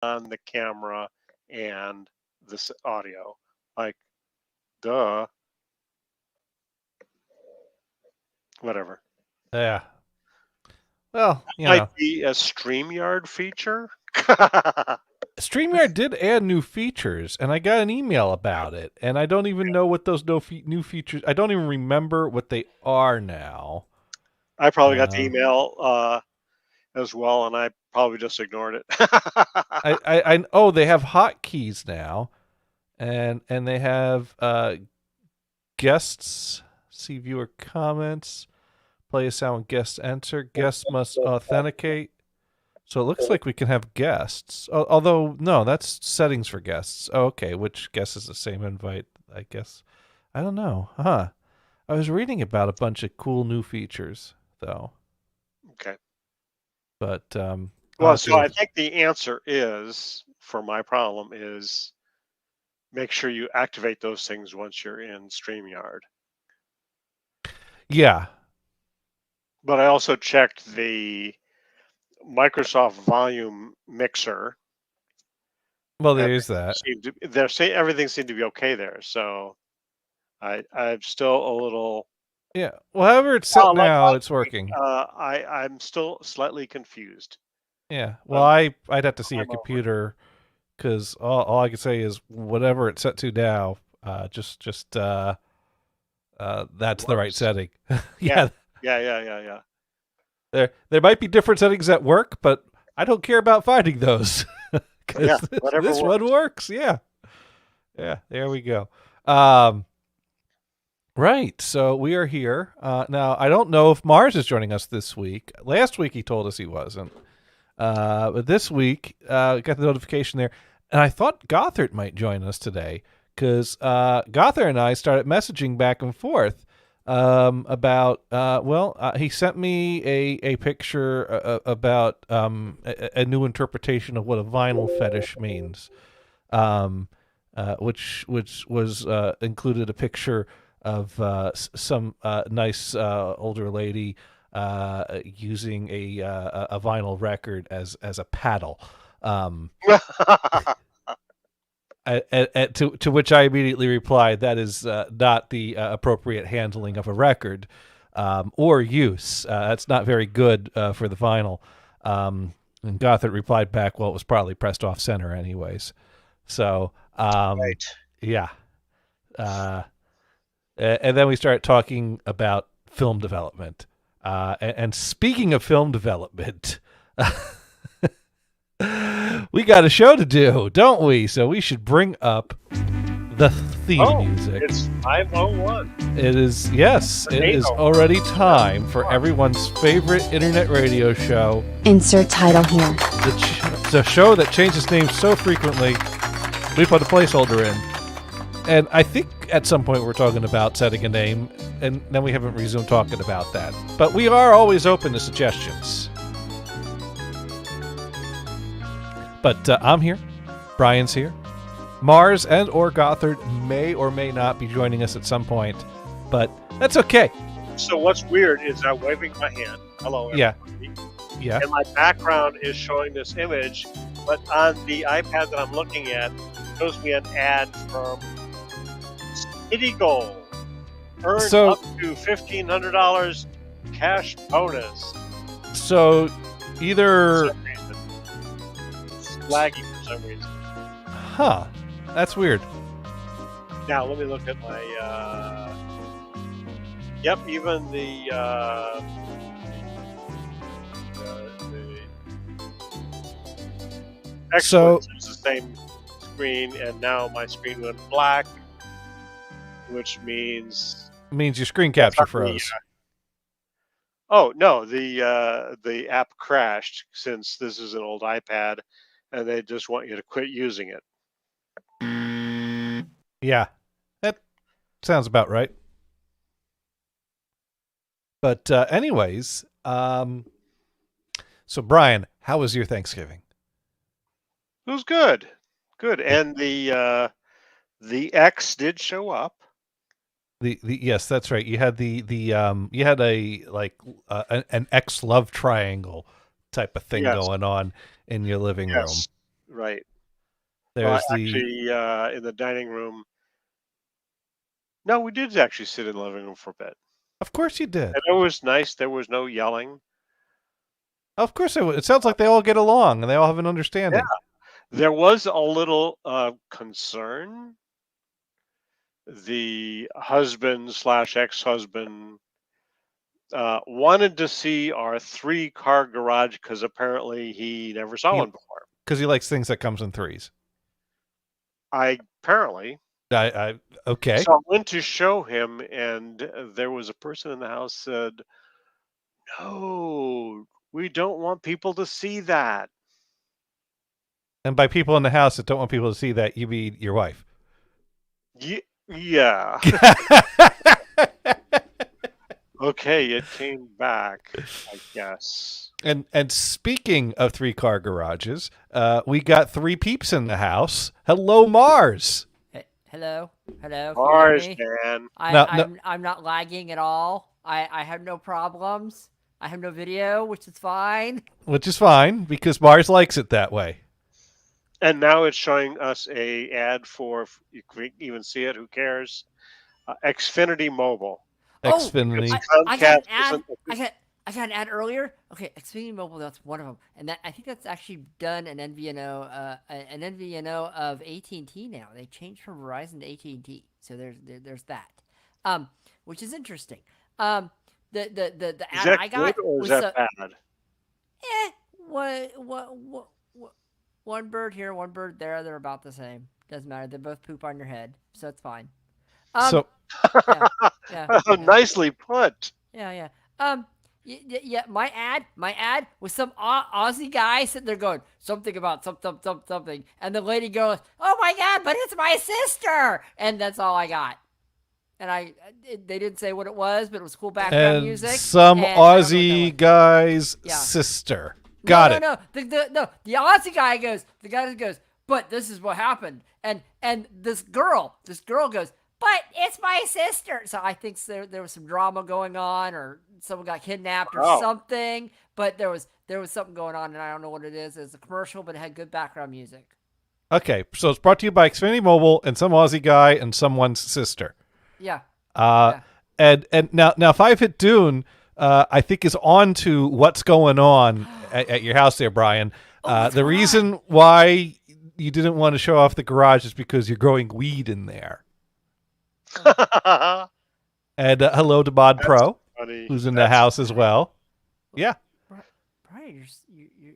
on the camera and this audio. Like, duh. Whatever. Yeah. Well, Might be a StreamYard feature. StreamYard did add new features, and I got an email about it, and I don't even know what those new features. I don't even remember what they are now. I probably got the email as well, and I probably just ignored it. Oh, they have hotkeys now, and they have guests see viewer comments, play a sound when guests enter. Guests must authenticate. So it looks like we can have guests. Although, no, that's settings for guests. Oh, okay, which guest is the same invite, I guess. I don't know. Huh. I was reading about a bunch of cool new features, though. Okay. But, well, so I think the answer is, for my problem, is make sure you activate those things once you're in StreamYard. Yeah. But I also checked the Microsoft Volume Mixer. Well, there is that. They're saying everything seemed to be okay there, so I'm still a little. Yeah. Well, however it's set now, it's working. I'm still slightly confused. Yeah. Well, I'd have to see your computer, because all I can say is whatever it's set to now, just that's the right setting. Yeah. There might be different settings at work, but I don't care about finding those. Yeah, this one works. Yeah. There we go. Right. So we are here now. I don't know if Mars is joining us this week. Last week he told us he wasn't, but this week got the notification there, and I thought Gothard might join us today because Gothard and I started messaging back and forth about he sent me a picture about a new interpretation of what a vinyl fetish means, which was included a picture of some nice older lady using a vinyl record as a paddle. To which I immediately replied, that is not the appropriate handling of a record or use. That's not very good for the vinyl. And Gothard replied back, well, it was probably pressed off center anyways. So, right. Yeah. And then we started talking about film development. And speaking of film development, we got a show to do, don't we? So we should bring up the theme music. It's 5:01. It is, yes. It is already time for everyone's favorite internet radio show. Insert title here. The show that changes names so frequently, we put a placeholder in. And I think at some point we're talking about setting a name, and then we haven't resumed talking about that. But we are always open to suggestions. But I'm here. Brian's here. Mars and or Gothard may or may not be joining us at some point, but that's okay. So what's weird is I'm waving my hand. Hello, everybody. Yeah. And my background is showing this image, but on the iPad that I'm looking at, it shows me an ad from City Gold. Earn up to $1,500 cash bonus. So either... It's laggy for some reason. Huh. That's weird. Now, let me look at my... Yep, even the Excellent is the same screen, and now my screen went black, which means your screen capture froze. Oh no, the app crashed since this is an old iPad, and they just want you to quit using it. Yeah, that sounds about right. But anyways, so Brian, how was your Thanksgiving? It was good, and the X did show up. The yes, that's right. You had you had a an X love triangle type of thing going on in your living room. Right. There's the Actually, in the dining room. No, we did actually sit in the living room for a bit. Of course you did. And it was nice. There was no yelling. Of course it would. It sounds like they all get along and they all have an Yeah. understanding. There was a little concern. The husband slash ex-husband wanted to see our 3-car garage because apparently he never saw He one before. Because he likes things that comes in threes. Apparently. Okay. So I went to show him, and there was a person in the house said, "No, we don't want people to see that." And by people in the house that don't want people to see that, you mean your wife. Yeah. Okay, it came back, I guess. And speaking of 3-car garages, we got 3 peeps in the house. Hello, Mars. Hey, hello. Hello. Can Mars, you hear me? man. I'm not lagging at all. I have no problems. I have no video, which is fine. Which is fine because Mars likes it that way. And now it's showing us a ad for, you can even see it, who cares? Xfinity Mobile. Xfinity. I got an ad. I got an ad earlier. Okay, Xfinity Mobile. That's one of them, and that I think that's actually done an NVNO of AT&T now. They changed from Verizon to AT&T, so there's that, which is interesting. The Is ad that I got good or is was that bad? what one bird here, one bird there. They're about the same. Doesn't matter. They both poop on your head, so it's fine. So yeah. Nicely put. Yeah. Yeah. My ad was some Aussie guy sitting there going something about something, and the lady goes, "Oh my God, but it's my sister," and that's all I got. And they didn't say what it was, but it was cool background music. Some Aussie guy's sister. Got it. No. The Aussie guy goes. The guy goes, but this is what happened, and this girl goes, but it's my sister. So I think there was some drama going on, or someone got kidnapped or something. But there was something going on, and I don't know what it is. It's a commercial, but it had good background music. Okay, so it's brought to you by Xfinity Mobile and some Aussie guy and someone's sister. Yeah. And now Five Hit Dune, I think is on to what's going on at your house there, Brian. The reason why you didn't want to show off the garage is because you're growing weed in there. And hello to Bod Pro, who's in the house as well. Yeah. Brian,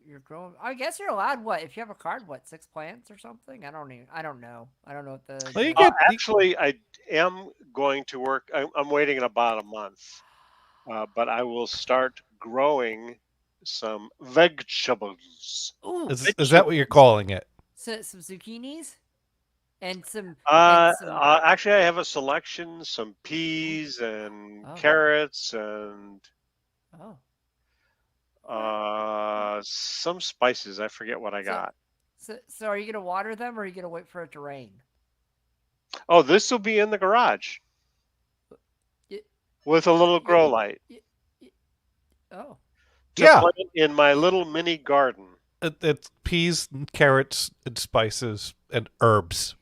you're growing. I guess you're allowed what if you have a card? 6 plants or something? I don't know. I don't know what the. Well, actually, I am going to work. I'm waiting in about a month, but I will start growing some vegetables. Ooh, is that what you're calling it? So, some zucchinis. And some. Actually, I have a selection: some peas and carrots and some spices. I forget what I got. So are you gonna water them, or are you gonna wait for it to rain? Oh, this will be in the garage with a little grow light. Oh, Put it in my little mini garden. It's peas, and carrots, and spices, and herbs.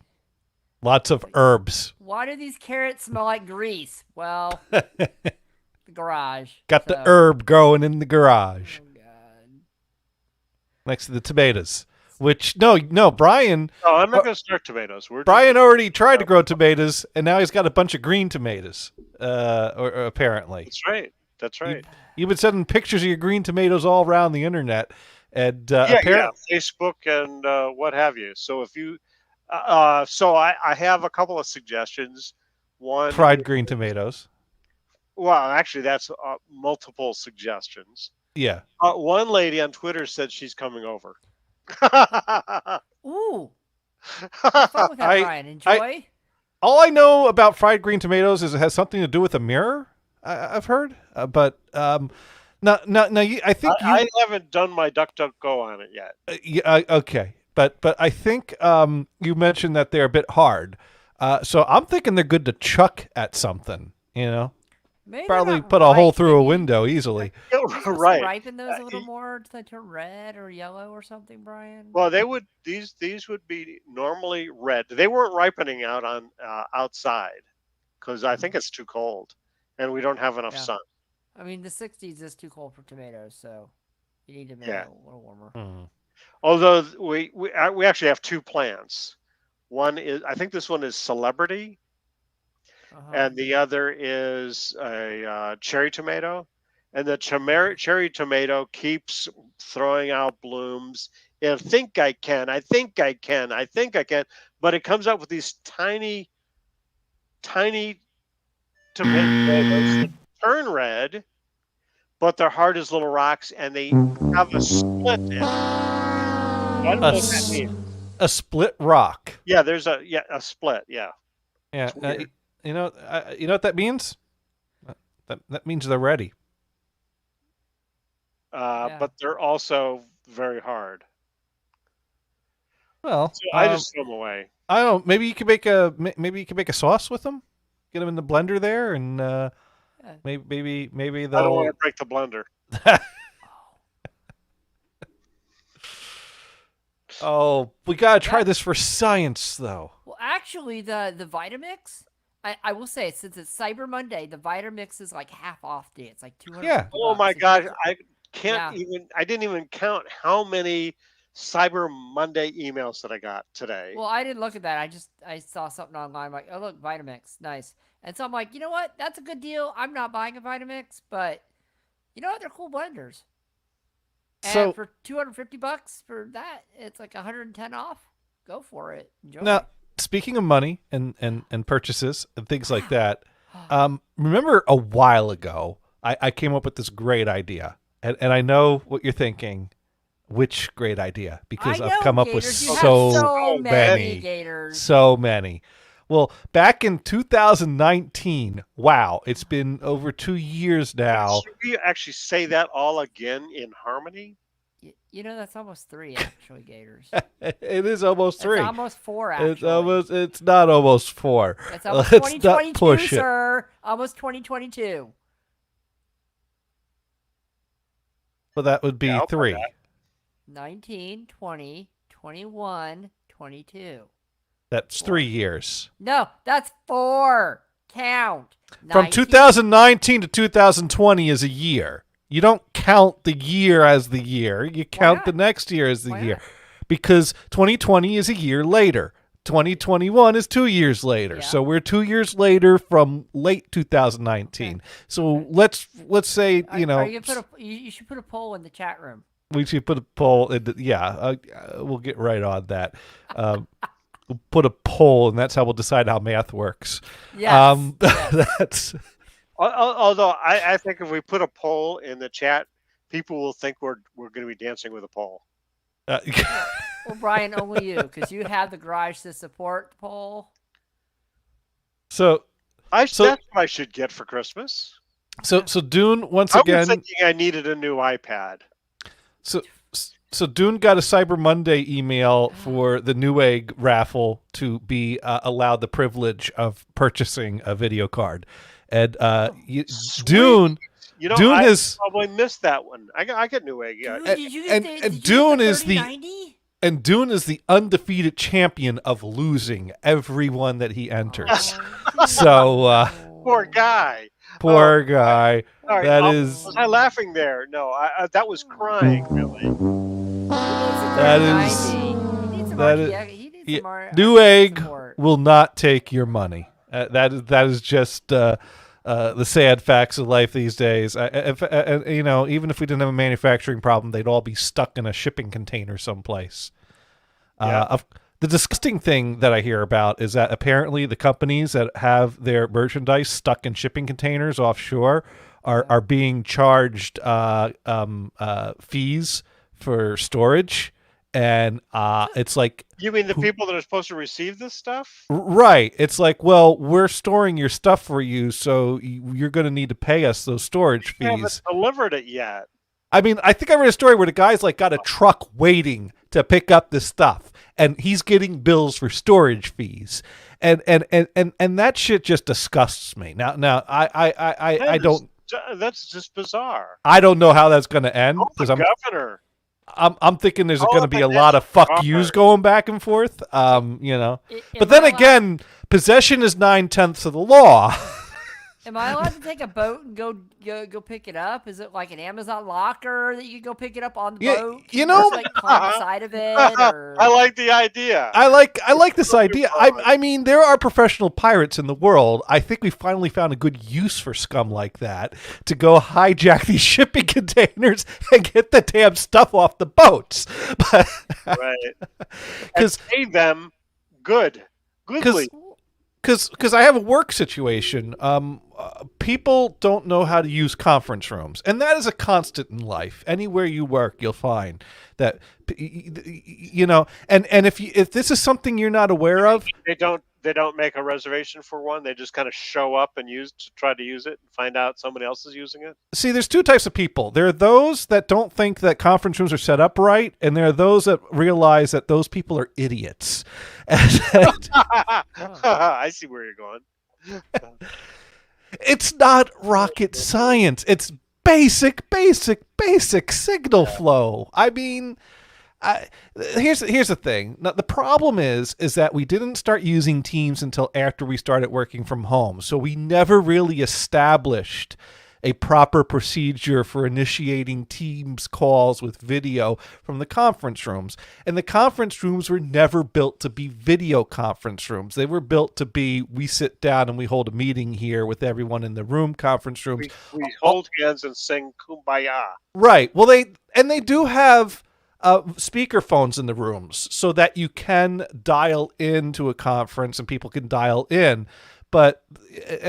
Lots of herbs. Why do these carrots smell like grease? Well, the garage. Got the herb growing in the garage. Oh, God. Next to the tomatoes. Which, no, Brian... No, I'm not going to start tomatoes. Brian already tried to grow tomatoes, and now he's got a bunch of green tomatoes, or apparently. That's right. You've been sending pictures of your green tomatoes all around the internet. And Facebook and what have you. So if you... so I have a couple of suggestions. One, fried green tomatoes. Well, actually, that's multiple suggestions. Yeah. One lady on Twitter said she's coming over. Ooh. Have fun with that, Brian. Enjoy. All I know about fried green tomatoes is it has something to do with a mirror. I've heard, but no. I think I haven't done my DuckDuckGo on it yet. Okay. But I think you mentioned that they're a bit hard. So I'm thinking they're good to chuck at something, you know? Maybe probably they're not put a hole ripe. through a Maybe- window easily. You're supposed to Right. ripen those a little more to they turn red or yellow or something, Brian. Well, they would these would be normally red. They weren't ripening out on outside because I think it's too cold, and we don't have enough Yeah. sun. I mean, the 60s is too cold for tomatoes, so you need to make Yeah. it a little warmer. Hmm. Although we actually have two plants. One is I think this one is Celebrity, Uh-huh. and the other is a cherry tomato. And the cherry tomato keeps throwing out blooms. I think I can. I think I can. I think I can. But it comes up with these tiny, tiny tomatoes that turn red, but they're hard as little rocks, and they have a split in it. I don't know what that means. A split rock. Yeah, there's a split. Yeah. Yeah, It's weird. you know what that means? That means they're ready. Yeah. But they're also very hard. Well, So I just throw them away. I don't. Maybe you could make a sauce with them. Get them in the blender there, and maybe I don't they'll. want to break the blender. Oh, we gotta try this for science, though. Well, actually, the Vitamix, I will say, since it's Cyber Monday, the Vitamix is like half off day. It's like 200. Yeah. Oh my gosh, I can't even. I didn't even count how many Cyber Monday emails that I got today. Well, I didn't look at that. I saw something online. I'm like, oh look, Vitamix, nice. And so I'm like, you know what? That's a good deal. I'm not buying a Vitamix, but you know what? They're cool blenders. And So for $250 for that, it's like 110 off. Go for it. Enjoy. now, speaking of money and purchases and things like that, remember a while ago, I came up with this great idea, and I know what you're thinking. Which great idea? Because I I've know, come up with Gators. You have so many many. Gators. So many. Well, back in 2019, wow, it's been over 2 years now. Should we actually say that all again in harmony? You know, that's almost 3, actually, Gators. It is almost 3. It's almost 4, actually. It's not almost 4. It's almost Let's not 2022, push it. sir. Almost 2022. Well, that would be Yeah, I'll buy 3. that. 19, 20, 21, 22. That's 3 years. No, that's 4. Count. From 19 2019 to 2020 is a year. You don't count the year as the year. You count not? the next year as the Why year. not? Because 2020 is a year later. 2021 is 2 years later. Yeah. So we're 2 years later from late 2019. Okay. So let's say, Are you know, you, you should put a poll in the chat room. we should put a poll. We'll get right on that. We'll put a poll, and that's how we'll decide how math works. Yes. That's Although I think if we put a poll in the chat, people will think we're going to be dancing with a pole. Well, Brian, only you, because you have the garage to support the poll. so That's what I should get for Christmas. Dune once I was again. thinking I needed a new iPad. So Dune got a Cyber Monday email for the Newegg raffle to be allowed the privilege of purchasing a video card, and Dune. You know, Dune I has probably missed that one. I get Newegg. Yeah. Dude, did you and- get and did you Dune get the is the- 3090? and Dune is the undefeated champion of losing everyone that he enters. So Poor guy. poor guy. All right, That was is I laughing there? No, that was crying. Really. that is that is Newegg support. will not take your money. That is just the sad facts of life these days. You know, even if we didn't have a manufacturing problem, they'd all be stuck in a shipping container someplace. Yeah. The disgusting thing that I hear about is that apparently the companies that have their merchandise stuck in shipping containers offshore are being charged fees for storage, and it's like, You mean the people that are supposed to receive this stuff? right. It's like, well, we're storing your stuff for you, so you're going to need to pay us those storage You haven't fees. delivered it yet. I mean, I think I read a story where the guy's like got a truck waiting to pick up this stuff, and he's getting bills for storage fees, and that shit just disgusts me. Now I don't. That's just bizarre. I don't know how that's going to end because governor. I'm thinking there's going to be a the lot of fuck national yous guard. going back and forth. You know, Am but then I allowed- again, possession is 9/10 of the law. Am I allowed to take a boat and go pick it up? Is it like an Amazon locker that you can go pick it up on the Yeah, boat? you know- Just, like climb the side of it. Or... I like the idea. I like this idea. I mean, there are professional pirates in the world. I think we finally found a good use for scum like that to go hijack these shipping containers and get the damn stuff off the boats. But, right. And pay them goodly. Because I have a work situation. People don't know how to use conference rooms, and that is a constant in life. Anywhere you work, you'll find that, you know. And if this is something you're not aware of, they don't make a reservation for one. They just kind of show up and try to use it and find out somebody else is using it. See, there's two types of people. There are those that don't think that conference rooms are set up right, and there are those that realize that those people are idiots. I see where you're going. It's not rocket science. It's basic signal flow. I mean, here's the thing. Now, the problem is that we didn't start using Teams until after we started working from home. So we never really established a proper procedure for initiating Teams calls with video from the conference rooms. And the conference rooms were never built to be video conference rooms. They were built to be, we sit down and we hold a meeting here with everyone in the room conference rooms. We hold hands and sing Kumbaya. Right. Well, they do have speaker phones in the rooms so that you can dial into a conference and people can dial in. But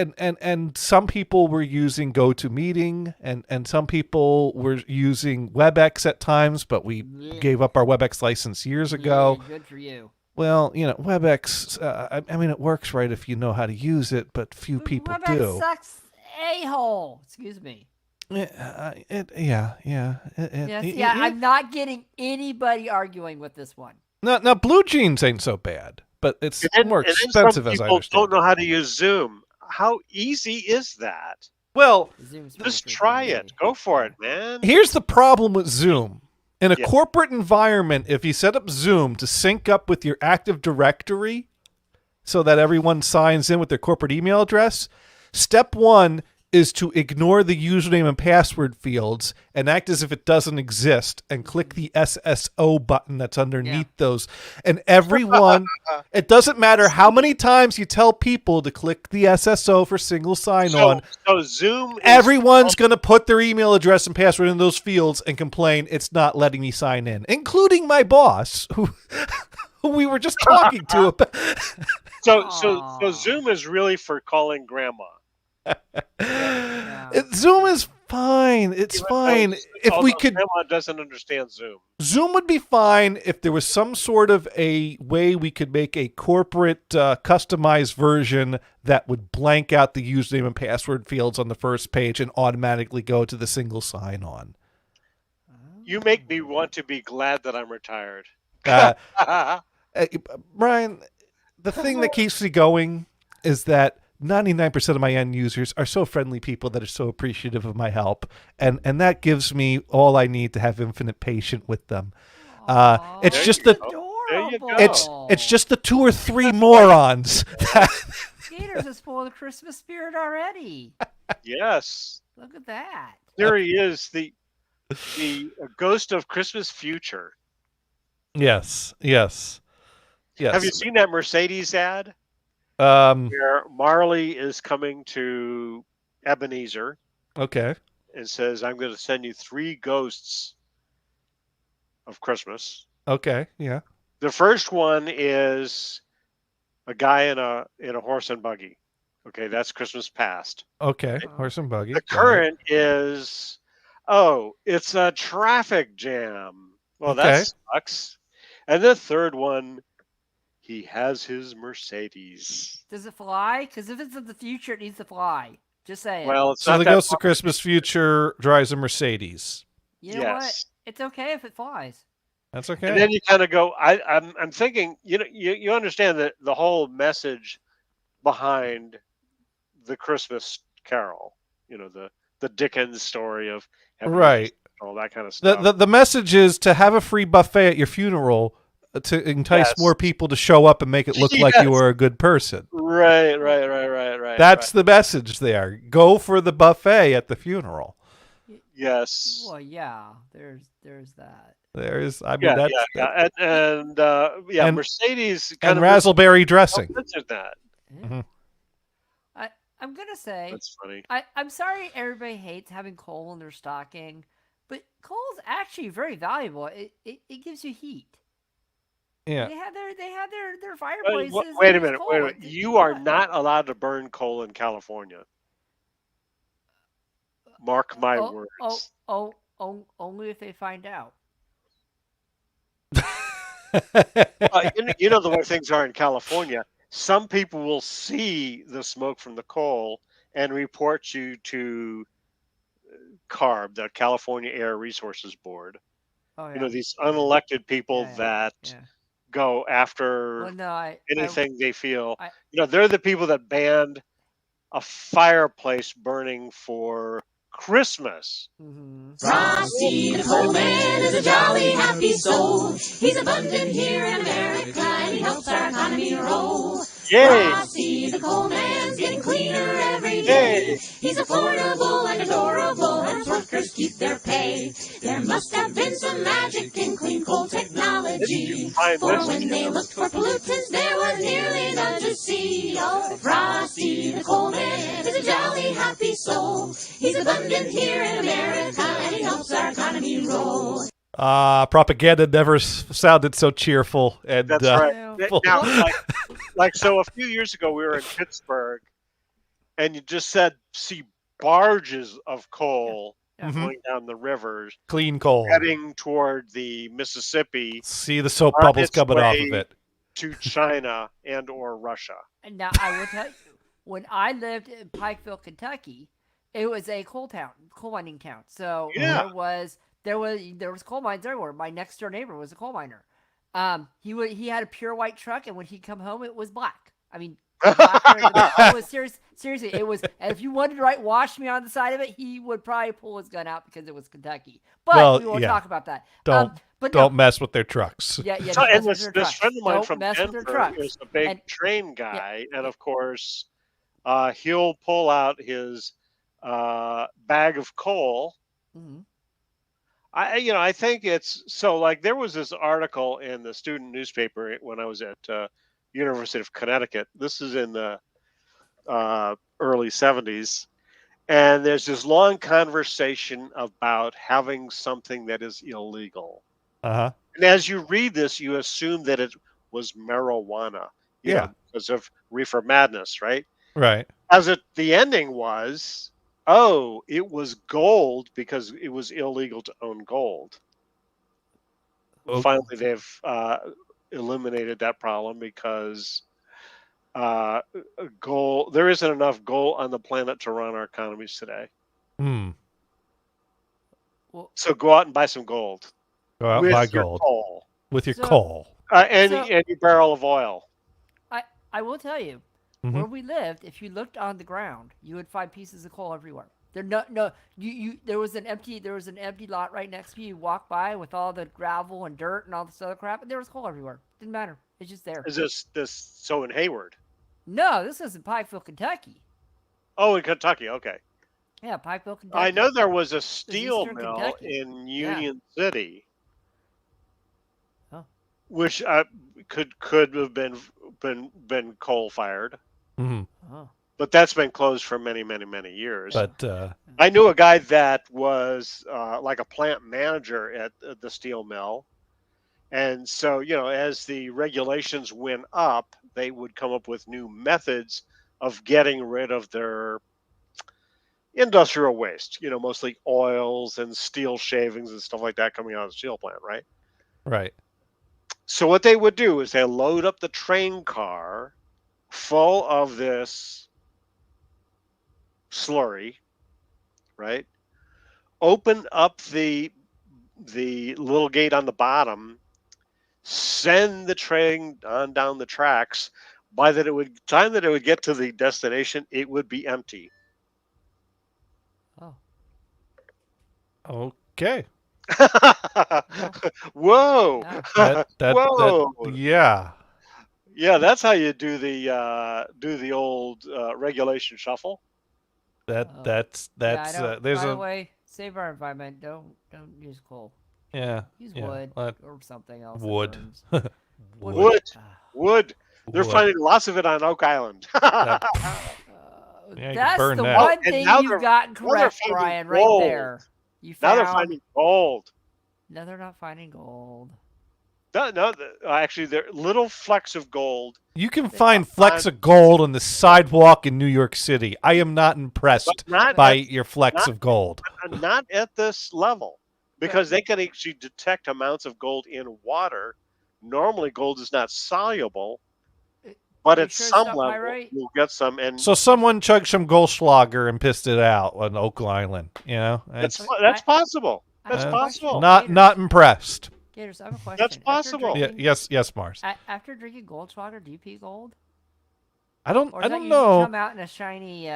and some people were using GoToMeeting and some people were using WebEx at times, but we gave up our WebEx license years ago. Yeah, good for you. Well, you know, WebEx, I mean, it works right if you know how to use it, but few people WebEx do. sucks a-hole. Excuse me. I'm not getting anybody arguing with this one. Now, Blue Jeans ain't so bad. But it's more expensive, as I understand. People don't know how to use Zoom. How easy is that? Well, just try it. Go for it, man. Here's the problem with Zoom. In a corporate environment, if you set up Zoom to sync up with your Active Directory so that everyone signs in with their corporate email address, step one is to ignore the username and password fields and act as if it doesn't exist and click the SSO button that's underneath those. And everyone, it doesn't matter how many times you tell people to click the SSO for single sign-on. So Zoom everyone's going to put their email address and password in those fields and complain it's not letting me sign in, including my boss, who we were just talking to. So Zoom is really for calling grandma. Zoom is fine. It's fine. If we could, grandma doesn't understand Zoom. Zoom would be fine if there was some sort of a way we could make a corporate customized version that would blank out the username and password fields on the first page and automatically go to the single sign-on. You make me want to be glad that I'm retired. Brian, the thing that keeps me going is that 99% of my end users are so friendly people that are so appreciative of my help, and that gives me all I need to have infinite patience with them. It's just it's just the 2 or 3 morons. Gators has spoiled the Christmas spirit already. Yes. Look at that. There he is, the ghost of Christmas future. Yes. Have you seen that Mercedes ad? Where Marley is coming to Ebenezer. Okay. And says, "I'm going to send you 3 ghosts of Christmas." Okay. Yeah. The first one is a guy in a horse and buggy. Okay, that's Christmas past. Okay, horse and buggy. The current is, it's a traffic jam. Well, that sucks. And the third one, he has his Mercedes. Does it fly? Because if it's in the future, it needs to fly. Just saying. Well, it's so not the that Ghost of Christmas Future drives a Mercedes. You know what? It's okay if it flies. That's okay. And then you kind of go. I'm thinking. You understand that the whole message behind the Christmas Carol. The Dickens story of having right. all that kind of stuff. The message is to have a free buffet at your funeral to entice more Yes. people to show up and make it look like you Yes. were a good person. Right. That's the message there. Go for the buffet at the funeral. Yes. Well, yeah. There's that. I mean, Yeah, that's yeah. And- Mercedes and kind of raspberry dressing. mentioned that. Yeah. Mhm. I'm gonna say That's funny. I'm sorry everybody hates having coal in their stocking, but coal's actually very valuable. It gives you heat. Yeah. They have their fireplaces. Wait a and minute. coal. Wait a minute. You are not allowed to burn coal in California. Mark my words. Only if they find out. You know the way things are in California. Some people will see the smoke from the coal and report you to CARB, the California Air Resources Board. Oh yeah. These unelected people Yeah. that Yeah. go after Well, no, anything they feel. I- They're the people that banned a fireplace burning for Christmas. Mhm. Frosty the Coal Man is a jolly happy soul. He's abundant here in America and he helps our economy roll. Yay! Frosty the Coal Man's getting cleaner every day. He's affordable and adorable and his workers keep their pay. There must have been some magic in clean coal technology. For when they looked for pollutants there was nearly none to see. Oh, Frosty the Coal Man is a jolly happy soul. He's abundant here in America and he helps our economy roll. Propaganda never sounded so cheerful. And That's right. Yeah. Now, so a few years ago, we were in Pittsburgh, and you just said see barges of coal Yeah. going down the rivers, Clean coal. heading toward the Mississippi See the soap on bubbles its coming off way of it. to China and or Russia. And now I will tell you, when I lived in Pikeville, Kentucky, it was a coal mining town. So Yeah. there was coal mines everywhere. My next door neighbor was a coal miner. He had a pure white truck, and when he'd come home, it was black. I mean, it was seriously. It was. And if you wanted to wash me on the side of it, he would probably pull his gun out because it was Kentucky. But Well, we won't yeah. talk about that. Don't mess with their trucks. Yeah. So, don't and mess with this their friend trucks. of mine Don't from mess with their Denver trucks. is a big And- train guy, and of course, he'll pull out his bag of coal. Mhm. I think it's so. Like, there was this article in the student newspaper when I was at University of Connecticut. This is in the early 70s, and there's this long conversation about having something that is illegal. Uh-huh. And as you read this, you assume that it was marijuana, Yeah. because of Reefer Madness, right? Right. The ending was, oh, it was gold because it was illegal to own gold. Oh. Finally, they've eliminated that problem because gold. There isn't enough gold on the planet to run our economies today. Hmm. Well, So go out and buy some gold Go out and with buy your gold coal with your So- coal. and So- your barrel of oil. I will tell you, Mhm. where we lived, if you looked on the ground, you would find pieces of coal everywhere. There was an empty lot right next to you. You walk by with all the gravel and dirt and all this other crap, and there was coal everywhere. Didn't matter. It's just there. Is this so in Hayward? No, this is in Pikeville, Kentucky. Oh, in Kentucky. Okay. Yeah, Pikeville, Kentucky. I know there was a steel Eastern mill Kentucky. in Union City, Oh. which could have been coal fired, Mhm. Oh. but that's been closed for many, many, many years. But I knew a guy that was like a plant manager at the steel mill. And so, as the regulations went up, they would come up with new methods of getting rid of their industrial waste, mostly oils and steel shavings and stuff like that coming out of the steel plant, right? right. So what they would do is they load up the train car full of this slurry, right? Open up the little gate on the bottom send the train on down the tracks. By that time that it would get to the destination, it would be empty. Oh. Okay. Whoa! Yeah. Whoa! Yeah. Yeah, that's how you do the old regulation shuffle. That's Yeah, I don't, there's by the a way, save our environment. Don't use coal. yeah. Use yeah, wood let- or something else. that wood. burns. Wood. Ah. Wood. They're Wood. finding lots of it on Oak Island. Yeah, you can That's burn the that. one and thing now you've gotten now they're correct, finding Brian, right gold. there. You Now found. they're finding gold. No, they're not finding gold. No, actually, they're little flecks of gold. You can find flecks of gold on the sidewalk in New York City. I am not impressed But not by at- your flecks not- of gold. Not at this level, because they can actually detect amounts of gold in water. Normally, gold is not soluble, but Are you at sure it's some not level, pyrite? you'll get some. And So someone chugged some Goldschlager and pissed it out on Oak Island. You know, that's I- possible. I That's have a question. possible. not impressed. Gators, I have a question. That's After possible. Yeah, drinking- yes, Mars. After drinking Goldschlager, do you pee gold? I don't Or does that don't usually know. come out in a shiny,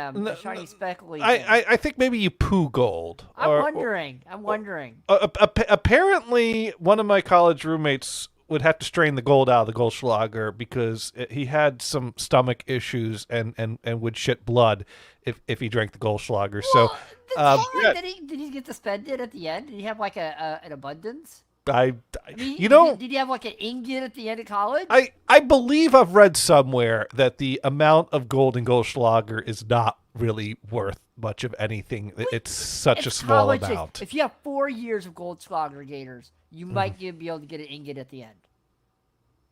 speckly thing? I think maybe you poo gold. I'm or- wondering. I'm wondering. Apparently, one of my college roommates would have to strain the gold out of the Goldschlager because he had some stomach issues and would shit blood if he drank the Goldschlager. So Yeah. Did he get to spend it at the end? Did he have like an abundance? I mean, you know, did he have like an ingot at the end of college? I believe I've read somewhere that the amount of gold in Goldschlager is not really worth much of anything. It's such a It's small college. amount. If you have 4 years of Goldschlager Gators, you might be able to get an ingot at the end.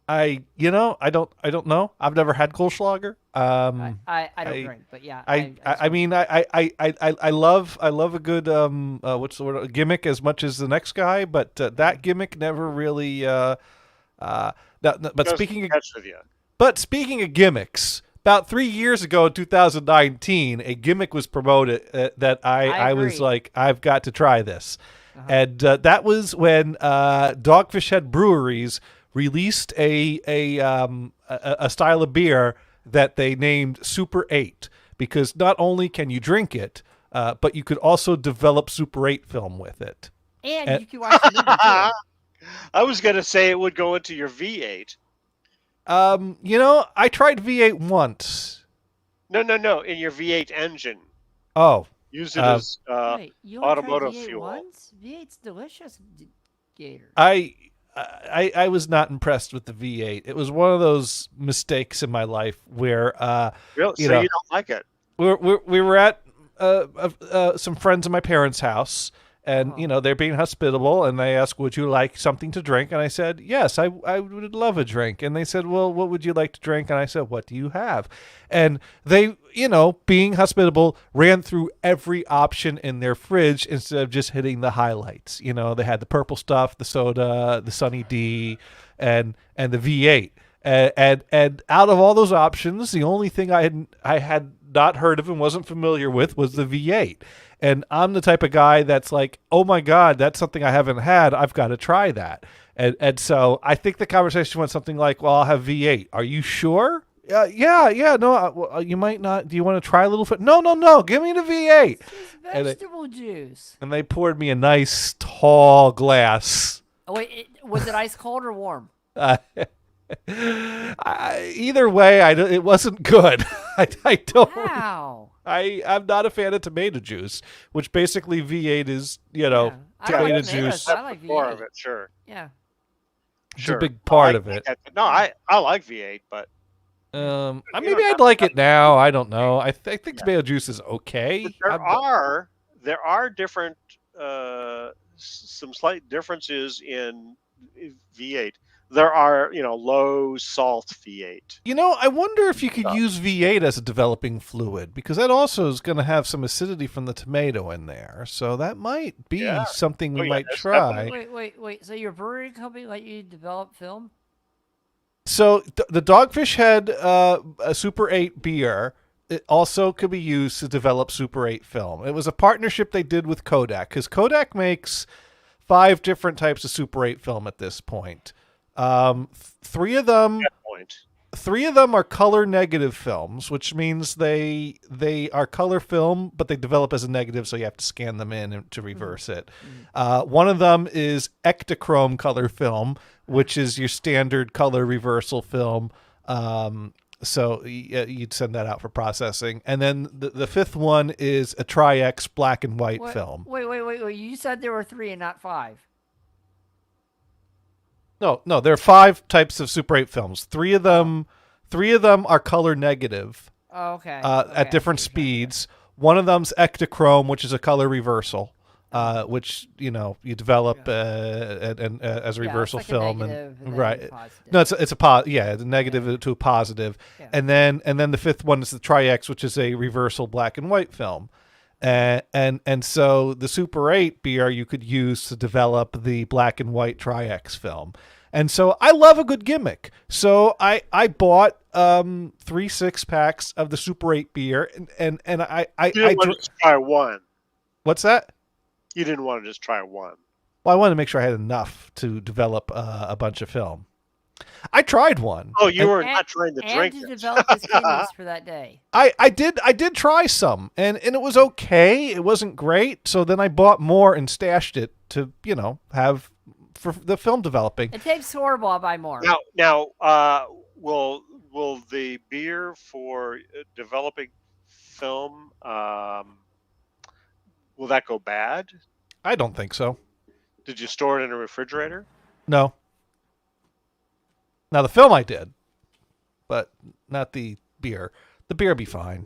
I don't know. I've never had Goldschlager. I don't drink, but yeah. I mean I love a good what's the word, a gimmick as much as the next guy, but that gimmick never really but Doesn't speaking of, catch with you. gimmicks, about 3 years ago in 2019, a gimmick was promoted that I was agree. like, I've got to try this. And that was when Dogfish Head Breweries released a style of beer that they named Super 8, because not only can you drink it, but you could also develop Super 8 film with it. And you can watch the movie too. I was going to say it would go into your V8. I tried V8 once. No, in your V8 engine. Oh, Use it as Wait, you only tried automotive V8 fuel. once? V8's delicious, Gator. I was not impressed with the V8. It was one of those mistakes in my life where Really? you So know, you don't like it? we were at some friends of my parents' house, and they're being hospitable, and they asked, "Would you like something to drink?" And I said, "Yes, I would love a drink." And they said, "Well, what would you like to drink?" And I said, "What do you have?" And they, being hospitable, ran through every option in their fridge instead of just hitting the highlights. They had the purple stuff, the soda, the Sunny D, and the V8. And out of all those options, the only thing I had not heard of and wasn't familiar with was the V8. And I'm the type of guy that's like, oh my God, that's something I haven't had. I've got to try that. And so I think the conversation went something like, well, I'll have V8. Are you sure? Yeah. No, you might not. Do you want to try a little? No. Give me the V8. It's vegetable juice. And they poured me a nice tall glass. Oh, wait, was it ice cold or warm? Either way, it wasn't good. I don't. Wow. I'm not a fan of tomato juice, which basically V8 is, I tomato like tomatoes. juice. I like More V8. of it, sure. Yeah. It's a big part I of it. think No, I like V8, but Maybe I'd like it now. I don't know. I think tomato juice is okay. there are different some slight differences in V8. There are, low salt V8. I wonder if you could use V8 as a developing fluid, because that also is going to have some acidity from the tomato in there. So that might be something we might that's try. Wait. So your brewery company let you develop film? So the Dogfish Head a Super 8 beer, it also could be used to develop Super 8 film. It was a partnership they did with Kodak, because Kodak makes 5 different types of Super 8 film at this point. Three of them. That point. Three of them are color negative films, which means they are color film, but they develop as a negative, so you have to scan them in to reverse it. One of them is Ektachrome color film, which is your standard color reversal film. So you'd send that out for processing. And then the fifth one is a Tri-X black and white film. Wait. You said there were 3 and not 5. No, there are 5 types of Super 8 films. Three of them are color negative. Oh, okay. At different speeds. One of them's Ektachrome, which is a color reversal, which you develop as a reversal like film, a negative and then right. positive. No, it's a negative to a positive, Yeah. and then the fifth one is the Tri-X, which is a reversal black and white film. And so the Super 8 beer you could use to develop the black and white Tri-X film. And so I love a good gimmick. So I bought 3 6-packs of the Super 8 beer, and I You didn't want to just try one. What's that? You didn't want to just try one. Well, I wanted to make sure I had enough to develop a bunch of film. I tried one. Oh, you were not trying to drink and to it. develop his kidneys for that day. I did try some, and it was okay. It wasn't great. So then I bought more and stashed it to have for the film developing. It takes horrible. I'll buy more. Now, will the beer for developing film will that go bad? I don't think so. Did you store it in a refrigerator? No. Now the film I did, but not the beer. The beer will be fine.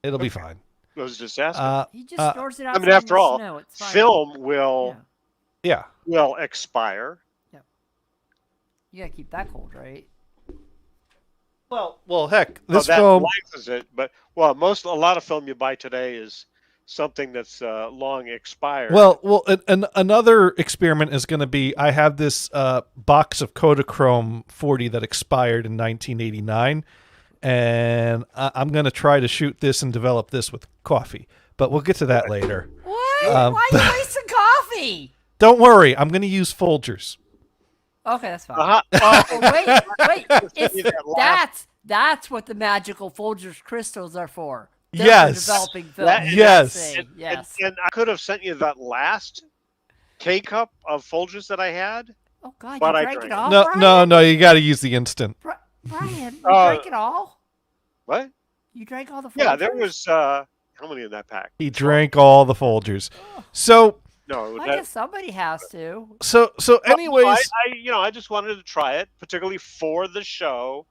It'll be fine. I was just asking. He just stores it outside I mean, after in the all, snow. It's fine. film will expire. You gotta keep that cold, right? Well, heck, Well, this that film. lengthens it, but a lot of film you buy today is something that's long expired. Well, another experiment is going to be I have this box of Kodachrome 40 that expired in 1989, and I'm going to try to shoot this and develop this with coffee. But we'll get to that later. What? Why are you wasting coffee? Don't worry, I'm going to use Folgers. Okay, that's fine. Uh-huh. Oh, wait. That's what the magical Folgers crystals are for. They're Yes. for developing film. Yes. Yes. And I could have sent you that last K-cup of Folgers that I had. Oh God, But you I drank it drank. all, No, Brian? no, you got to use the instant. Brian, you drank it all? What? You drank all the Folgers? Yeah, there was how many in that pack? He drank all the Folgers. So No, I guess somebody has to. anyways, I just wanted to try it, particularly for the show.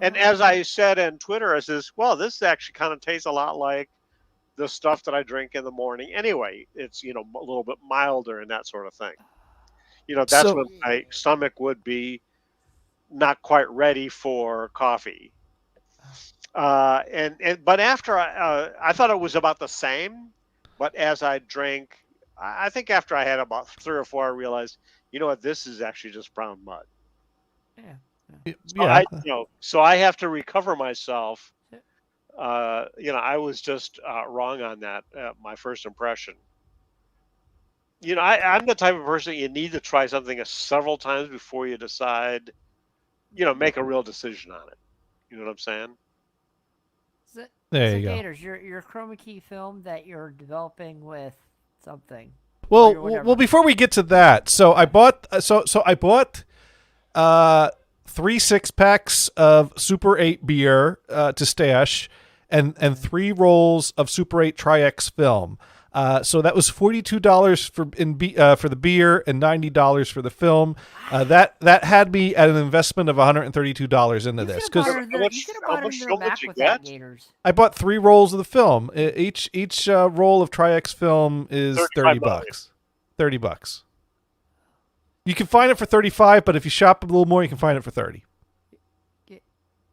And as I said on Twitter, I says, well, this actually kind of tastes a lot like the stuff that I drink in the morning. Anyway, it's, a little bit milder and that sort of thing. That's when my stomach would be not quite ready for coffee. But after I thought it was about the same, but as I drank, I think after I had about 3 or 4, I realized, you know what, this is actually just brown mud. yeah. So I have to recover myself. I was just wrong on that. My first impression. I'm the type of person you need to try something several times before you decide. Make a real decision on it. You know what I'm saying? There you go. Gators, your chroma key film that you're developing with something. Well, before we get to that, so I bought 3 6-packs of Super 8 beer to stash, and 3 rolls of Super 8 Tri-X film. So that was $42 for the beer and $90 for the film. That had me at an investment of $132 into this because How much film did you get? I bought 3 rolls of the film. Each roll of Tri-X film is $30. $30. You can find it for $35, but if you shop a little more, you can find it for $30.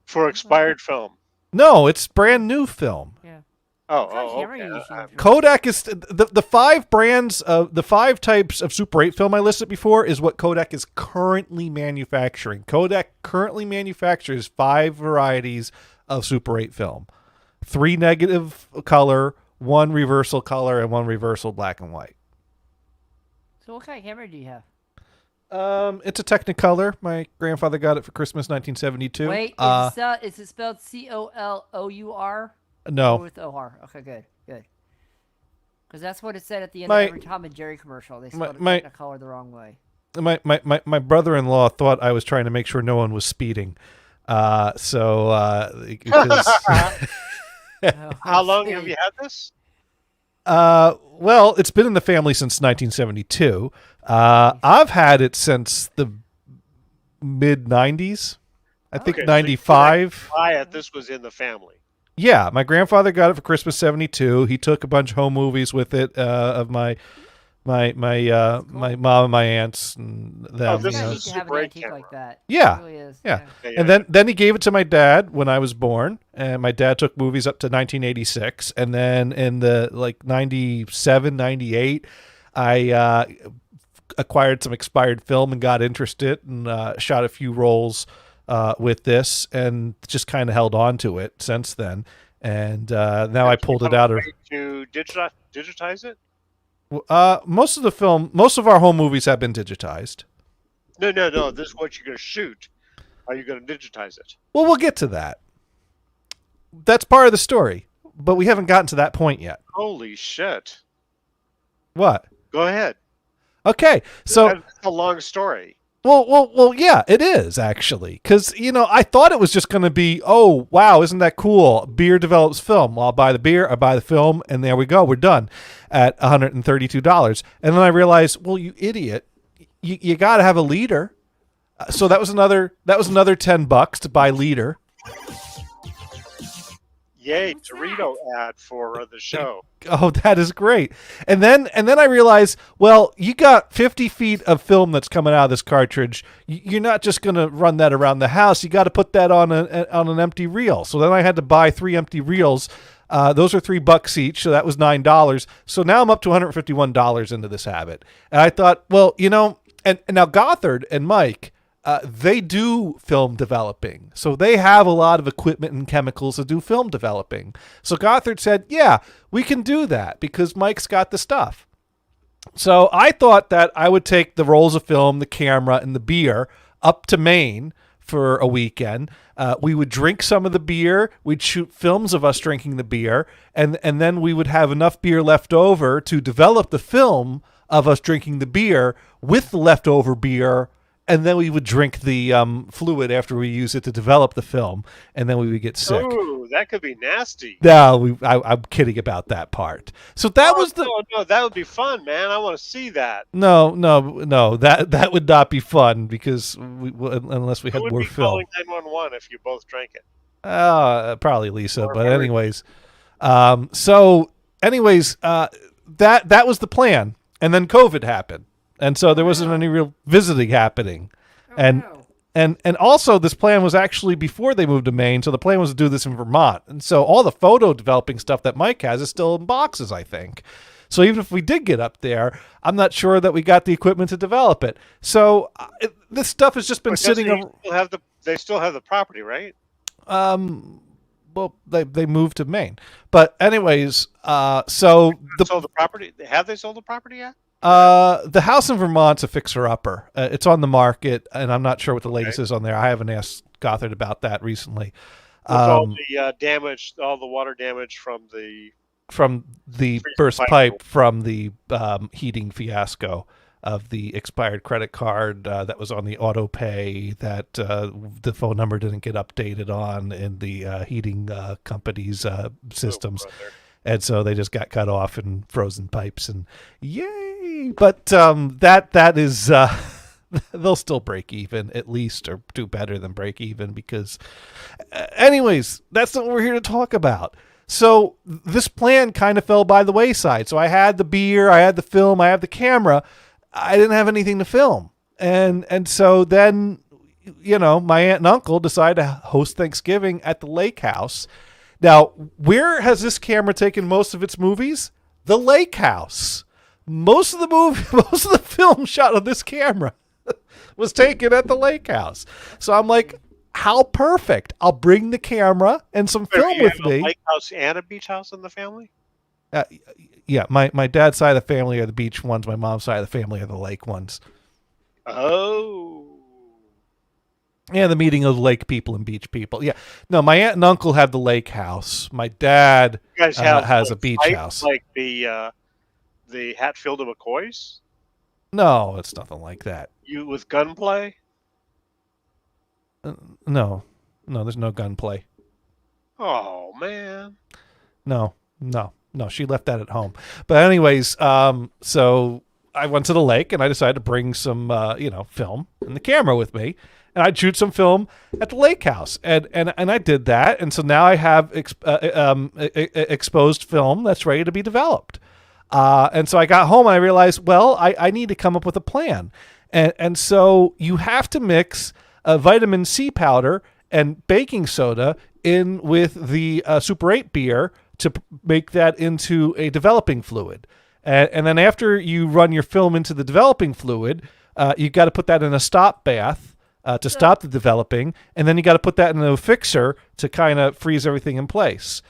For expired film. No, it's brand new film. Yeah. Oh, okay. Kodak is the 5 brands of the 5 types of Super 8 film I listed before is what Kodak is currently manufacturing. Kodak currently manufactures 5 varieties of Super 8 film. 3 negative color, 1 reversal color, and 1 reversal black and white. So what kind of camera do you have? It's a Technicolor. My grandfather got it for Christmas, 1972. Wait, is it spelled COLOUR? No. Or with OR. Okay, good. Because that's what it said at the end My- of every Tom and Jerry commercial. They spelled my- Technicolor the wrong way. My brother-in-law thought I was trying to make sure no one was speeding. Because How long have you had this? well, it's been in the family since 1972. I've had it since the mid 90s. I think Okay, so 95. This was in the family. Yeah, my grandfather got it for Christmas 72. He took a bunch of home movies with it of my mom and my aunts and them. this You is need a to have an Super 8 antique camera. like that. Yeah, It really is. yeah. Yeah, And then he gave it to my dad when I was born, and my dad took movies up to 1986, and then in the 97, 98, I acquired some expired film and got interested and shot a few rolls with this, and just kind of held on to it since then. And now I pulled it out of. To digitize it? Most of our home movies have been digitized. No. This is what you're going to shoot. Are you going to digitize it? Well, we'll get to that. That's part of the story, but we haven't gotten to that point yet. Holy shit! What? Go ahead. Okay, so That's a long story. well, yeah, it is actually, because I thought it was just going to be, oh wow, isn't that cool? Beer develops film. Well, I'll buy the beer, I buy the film, and there we go, we're done at $132. And then I realized, well, you idiot, you got to have a leader. So that was another $10 to buy leader. Yay, Dorito ad for the show. Oh, that is great. And then I realized, well, you got 50 feet of film that's coming out of this cartridge. You're not just going to run that around the house. You got to put that on an empty reel. So then I had to buy 3 empty reels. Those are $3 each, so that was $9. So now I'm up to $151 into this habit. And I thought, well, and now Gothard and Mike, they do film developing. So they have a lot of equipment and chemicals to do film developing. So Gothard said, yeah, we can do that because Mike's got the stuff. So I thought that I would take the rolls of film, the camera, and the beer up to Maine for a weekend. We would drink some of the beer. We'd shoot films of us drinking the beer. And then we would have enough beer left over to develop the film of us drinking the beer with the leftover beer. And then we would drink the fluid after we use it to develop the film, and then we would get sick. Ooh, that could be nasty. No, I'm kidding about that part. So that was the no, that would be fun, man. I want to see that. no. That would not be fun because unless we had Who more would be film. calling 911 if you both drank it? Probably Lisa, Or but Mary. anyways. That was the plan, and then COVID happened. And so there wasn't any real visiting happening. And also this plan was actually before they moved to Maine, so the plan was to do this in Vermont. And so all the photo developing stuff that Mike has is still in boxes, I think. So even if we did get up there, I'm not sure that we got the equipment to develop it. So this stuff has just been sitting They still have the property, right? well, they moved to Maine. But anyways, Sold the property. Have they sold the property yet? the house in Vermont's a fixer-upper. It's on the market, and I'm not sure what the latest is on there. I haven't asked Gothard about that recently. All the damage, all the water damage from the burst pipe from the heating fiasco of the expired credit card that was on the auto pay that the phone number didn't get updated on in the heating company's systems. And so they just got cut off and frozen pipes and yay. But that is they'll still break even at least, or do better than break even, because anyways, that's not what we're here to talk about. So this plan kind of fell by the wayside. So I had the beer, I had the film, I had the camera. I didn't have anything to film. And so then, my aunt and uncle decided to host Thanksgiving at the lake house. Now, where has this camera taken most of its movies? The lake house. Most of the film shot on this camera was taken at the lake house. So I'm like, how perfect. I'll bring the camera and some film with me. A lake house and a beach house in the family? Yeah, my dad's side of the family are the beach ones. My mom's side of the family are the lake ones. Oh. Yeah, the meeting of lake people and beach people. Yeah. No, my aunt and uncle have the lake house. My dad You guys have has a like beach fights house. like the Hatfield and McCoys? No, it's nothing like that. You with gunplay? No, no, there's no gunplay. Oh man. No, no, no. She left that at home. But anyways, so I went to the lake and I decided to bring some, film and the camera with me, and I'd shoot some film at the lake house, and I did that, and so now I have exposed film that's ready to be developed. And so I got home and I realized, well, I need to come up with a plan, and so you have to mix vitamin C powder and baking soda in with the Super 8 beer to make that into a developing fluid. And then after you run your film into the developing fluid, you've got to put that in a stop bath to stop the developing. And then you got to put that in a fixer to kind of freeze everything in place.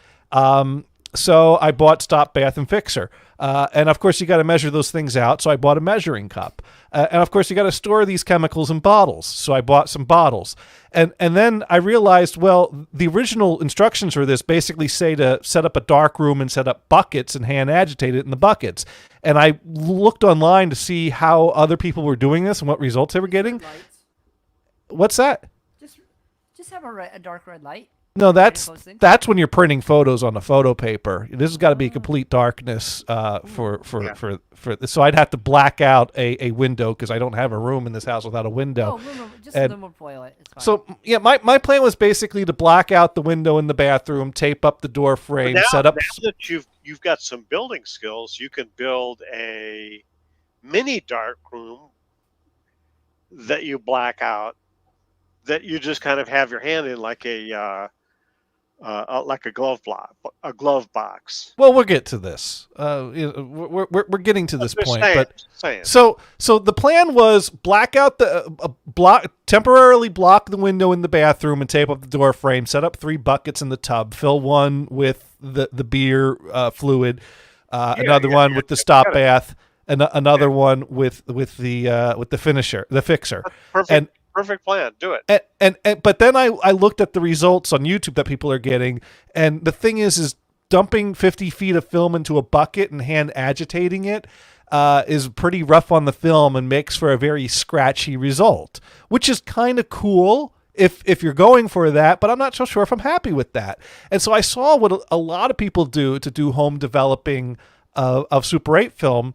So I bought stop bath and fixer. And of course, you got to measure those things out. So I bought a measuring cup. And of course, you got to store these chemicals in bottles. So I bought some bottles. And then I realized, well, the original instructions for this basically say to set up a dark room and set up buckets and hand agitate it in the buckets. And I looked online to see how other people were doing this and what results they were getting. Lights. What's that? Just have a dark red light. No, that's when you're printing photos on the photo paper. This has got to be complete darkness for. So I'd have to black out a window because I don't have a room in this house without a window. Oh, just And- aluminum foil it. It's fine. So yeah, my plan was basically to black out the window in the bathroom, tape up the door frame, Now, set up. now that you've got some building skills, you can build a mini dark room that you black out, that you just kind of have your hand in like a glove box. Well, we'll get to this. We're getting to this Just point, saying, but just saying. so the plan was black out the temporarily block the window in the bathroom and tape up the door frame. Set up 3 buckets in the tub. Fill one with the beer fluid, another one with the stop bath, and another one with the fixer. Perfect. Perfect plan. Do it. And but then I looked at the results on YouTube that people are getting, and the thing is dumping 50 feet of film into a bucket and hand agitating it is pretty rough on the film and makes for a very scratchy result, which is kind of cool if you're going for that, but I'm not so sure if I'm happy with that. And so I saw what a lot of people do to do home developing of Super 8 film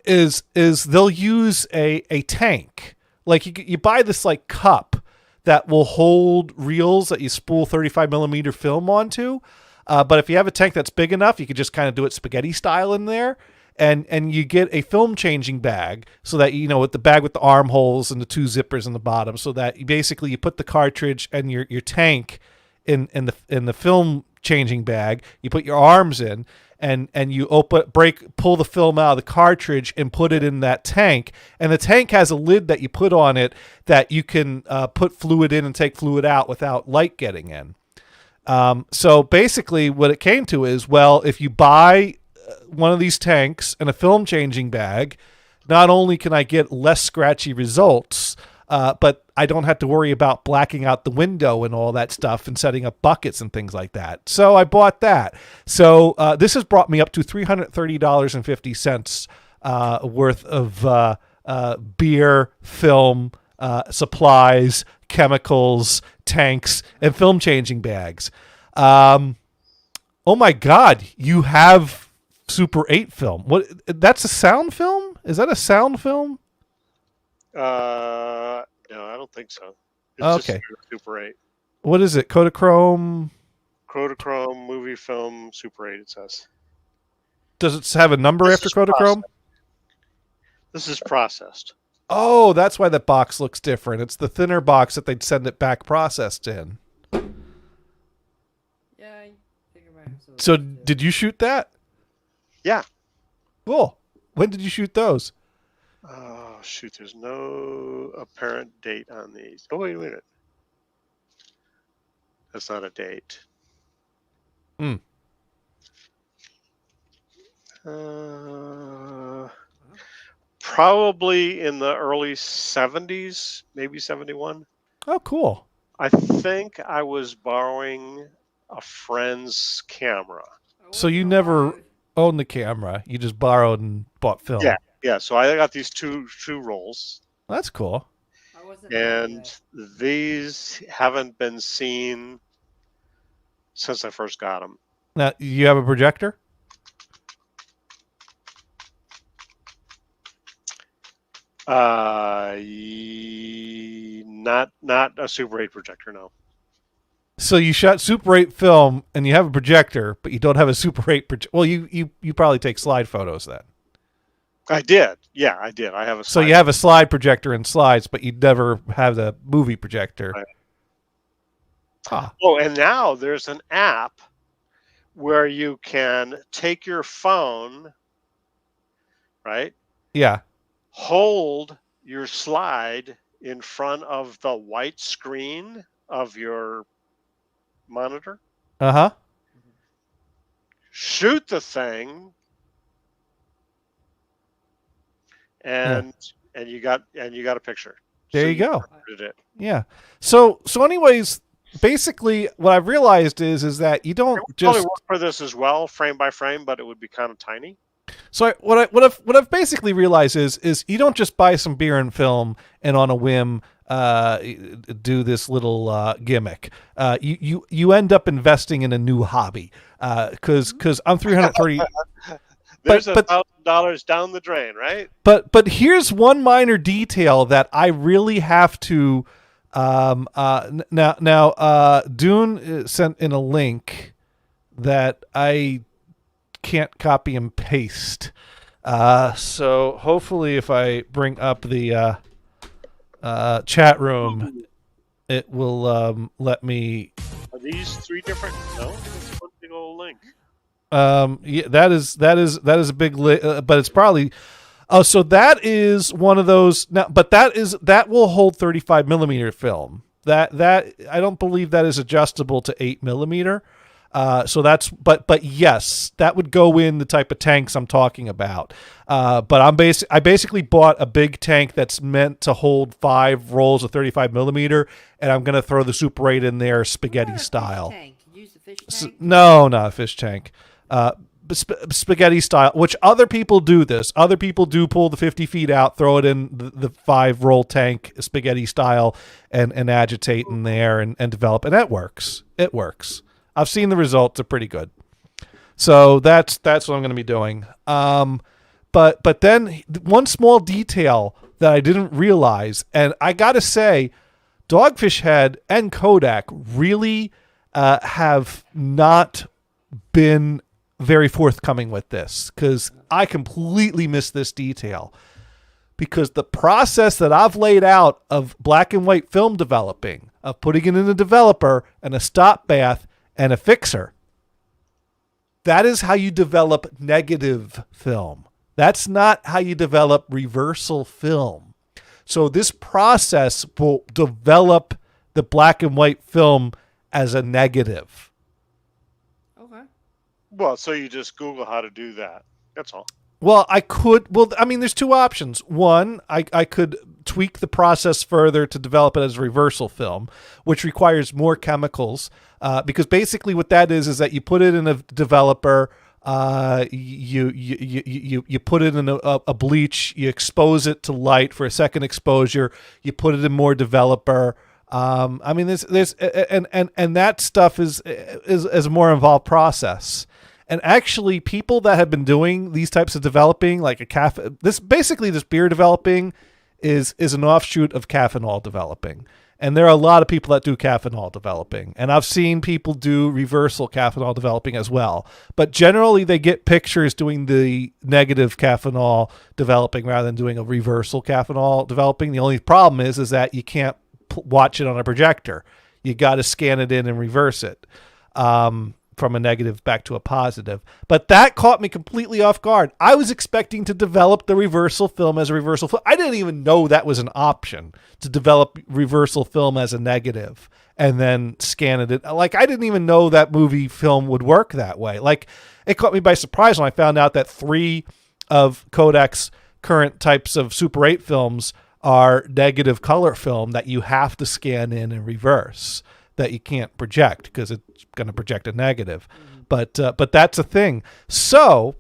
is they'll use a tank. Like you buy this like cup that will hold reels that you spool 35 millimeter film onto. But if you have a tank that's big enough, you could just kind of do it spaghetti style in there. And you get a film changing bag so that, with the bag with the armholes and the 2 zippers in the bottom, so that you put the cartridge and your tank in the film changing bag. You put your arms in. And you pull the film out of the cartridge and put it in that tank. And the tank has a lid that you put on it that you can put fluid in and take fluid out without light getting in. So basically what it came to is, well, if you buy one of these tanks and a film changing bag, not only can I get less scratchy results, but I don't have to worry about blacking out the window and all that stuff and setting up buckets and things like that. So I bought that. So this has brought me up to $330.50 worth of beer, film, supplies, chemicals, tanks, and film changing bags. Oh my God, you have Super 8 film. What? That's a sound film? Is that a sound film? No, I don't think so. It's Okay. just Super 8. What is it? Kodachrome? Kodachrome movie film Super 8. It says. Does it have a number after Kodachrome? This is processed. Oh, that's why that box looks different. It's the thinner box that they'd send it back processed in. Yeah, I figure myself. So did you shoot that? Yeah. Cool. When did you shoot those? Oh, shoot. There's no apparent date on these. Oh, wait a minute. That's not a date. probably in the early 70s, maybe 71. Oh, cool. I think I was borrowing a friend's camera. So you never owned the camera. You just borrowed and bought film. Yeah, yeah. So I got these two rolls, That's cool. and these haven't been seen since I first got them. Now, you have a projector? Not a Super 8 projector, no. So you shot Super 8 film and you have a projector, but you don't have a Super 8 projector. Well, you probably take slide photos then. I did. Yeah, I did. I have a So you have a slide projector and slides, but you never have the movie projector. Right. Huh. Oh, and now there's an app where you can take your phone, right? Yeah. Hold your slide in front of the white screen of your monitor, Uh-huh. shoot the thing, and you got a picture. There So you go. recorded it. Yeah. So anyways, basically what I've realized is that you don't It would just probably work for this as well, frame by frame, but it would be kind of tiny. So what I've basically realized is you don't just buy some beer and film and on a whim do this little gimmick. You end up investing in a new hobby because I'm 330. There's but $1,000 down the drain, right? But here's one minor detail that I really have to. Now Dune sent in a link that I can't copy and paste. So hopefully if I bring up the chat room, it will let me. Are these three different? No, it's one big old link. Yeah, that is a big but it's probably. Oh, so that is one of those now, but that will hold 35 millimeter film. That I don't believe that is adjustable to 8 millimeter. So that's but yes, that would go in the type of tanks I'm talking about. But I basically bought a big tank that's meant to hold 5 rolls of 35 millimeter, and I'm gonna throw the Super 8 in there spaghetti style. Use the fish tank? No, not a fish tank. Spaghetti style, which other people do this. Other people do pull the 50 feet out, throw it in the 5 roll tank spaghetti style and agitate in there and develop. And that works. It works. I've seen the results are pretty good. So that's what I'm going to be doing. But then one small detail that I didn't realize, and I got to say, Dogfish Head and Kodak really have not been very forthcoming with this, because I completely missed this detail. Because the process that I've laid out of black and white film developing, of putting it in a developer and a stop bath and a fixer, that is how you develop negative film. That's not how you develop reversal film. So this process will develop the black and white film as a negative. Okay. Well, so you just Google how to do that. That's all. Well, I could. Well, I mean, there's two options. One, I could tweak the process further to develop it as a reversal film, which requires more chemicals. Because basically, what that is that you put it in a developer. You put it in a bleach. You expose it to light for a second exposure. You put it in more developer. I mean, there's and that stuff is a more involved process. And actually, people that have been doing these types of developing, like this beer developing is an offshoot of caffeinol developing. And there are a lot of people that do caffeinol developing. And I've seen people do reversal caffeinol developing as well. But generally, they get pictures doing the negative caffeinol developing rather than doing a reversal caffeinol developing. The only problem is that you can't watch it on a projector. You got to scan it in and reverse it. From a negative back to a positive. But that caught me completely off guard. I was expecting to develop the reversal film as a reversal film. I didn't even know that was an option, to develop reversal film as a negative and then scan it. Like, I didn't even know that movie film would work that way. Like, it caught me by surprise when I found out that 3 of Kodak's current types of Super 8 films are negative color film that you have to scan in and reverse, that you can't project because it's going to project a negative. But that's a thing. So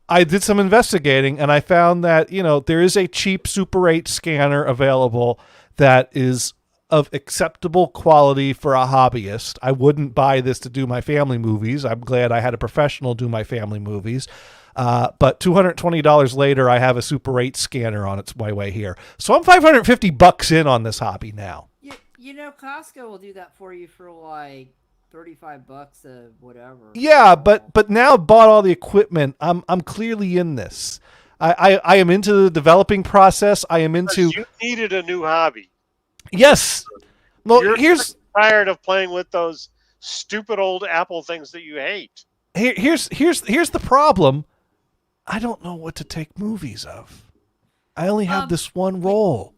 I did some investigating, and I found that, there is a cheap Super 8 scanner available that is of acceptable quality for a hobbyist. I wouldn't buy this to do my family movies. I'm glad I had a professional do my family movies. But $220 later, I have a Super 8 scanner on its my way here. So I'm $550 in on this hobby now. Costco will do that for you for like $35 or whatever. Yeah, but now I've bought all the equipment. I'm clearly in this. I am into the developing process. I am into. You needed a new hobby. Yes. Well, You're tired of playing with those stupid old Apple things that you hate. Here's the problem. I don't know what to take movies of. I only have this one roll.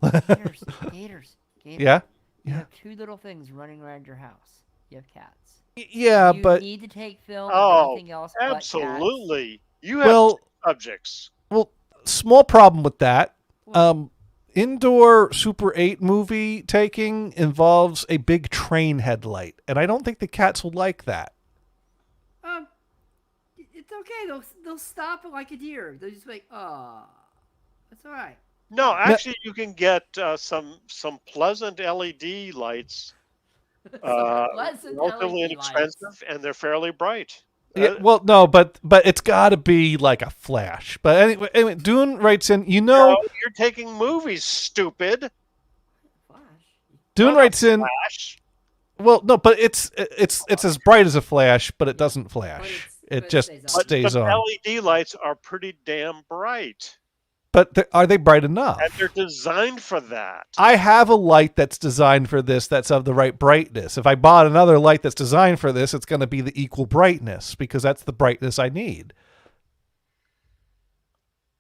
Gators. Yeah. You have two little things running around your house. You have cats. Yeah, you but need to take film. Oh, anything else absolutely. You have subjects. Well, small problem with that. Indoor Super 8 movie taking involves a big train headlight, and I don't think the cats will like that. It's okay. They'll stop it like a deer. They'll just be like, that's all right. No, actually, you can get some pleasant LED lights. Relatively inexpensive, and they're fairly bright. Yeah, well, no, but it's got to be like a flash. But anyway, Dune writes in. No, you're taking movies, stupid. Flash. Dune writes in. Flash. Well, no, but it's as bright as a flash, but it doesn't flash. It just stays on. LED lights are pretty damn bright. But are they bright enough? And they're designed for that. I have a light that's designed for this that's of the right brightness. If I bought another light that's designed for this, it's going to be the equal brightness because that's the brightness I need.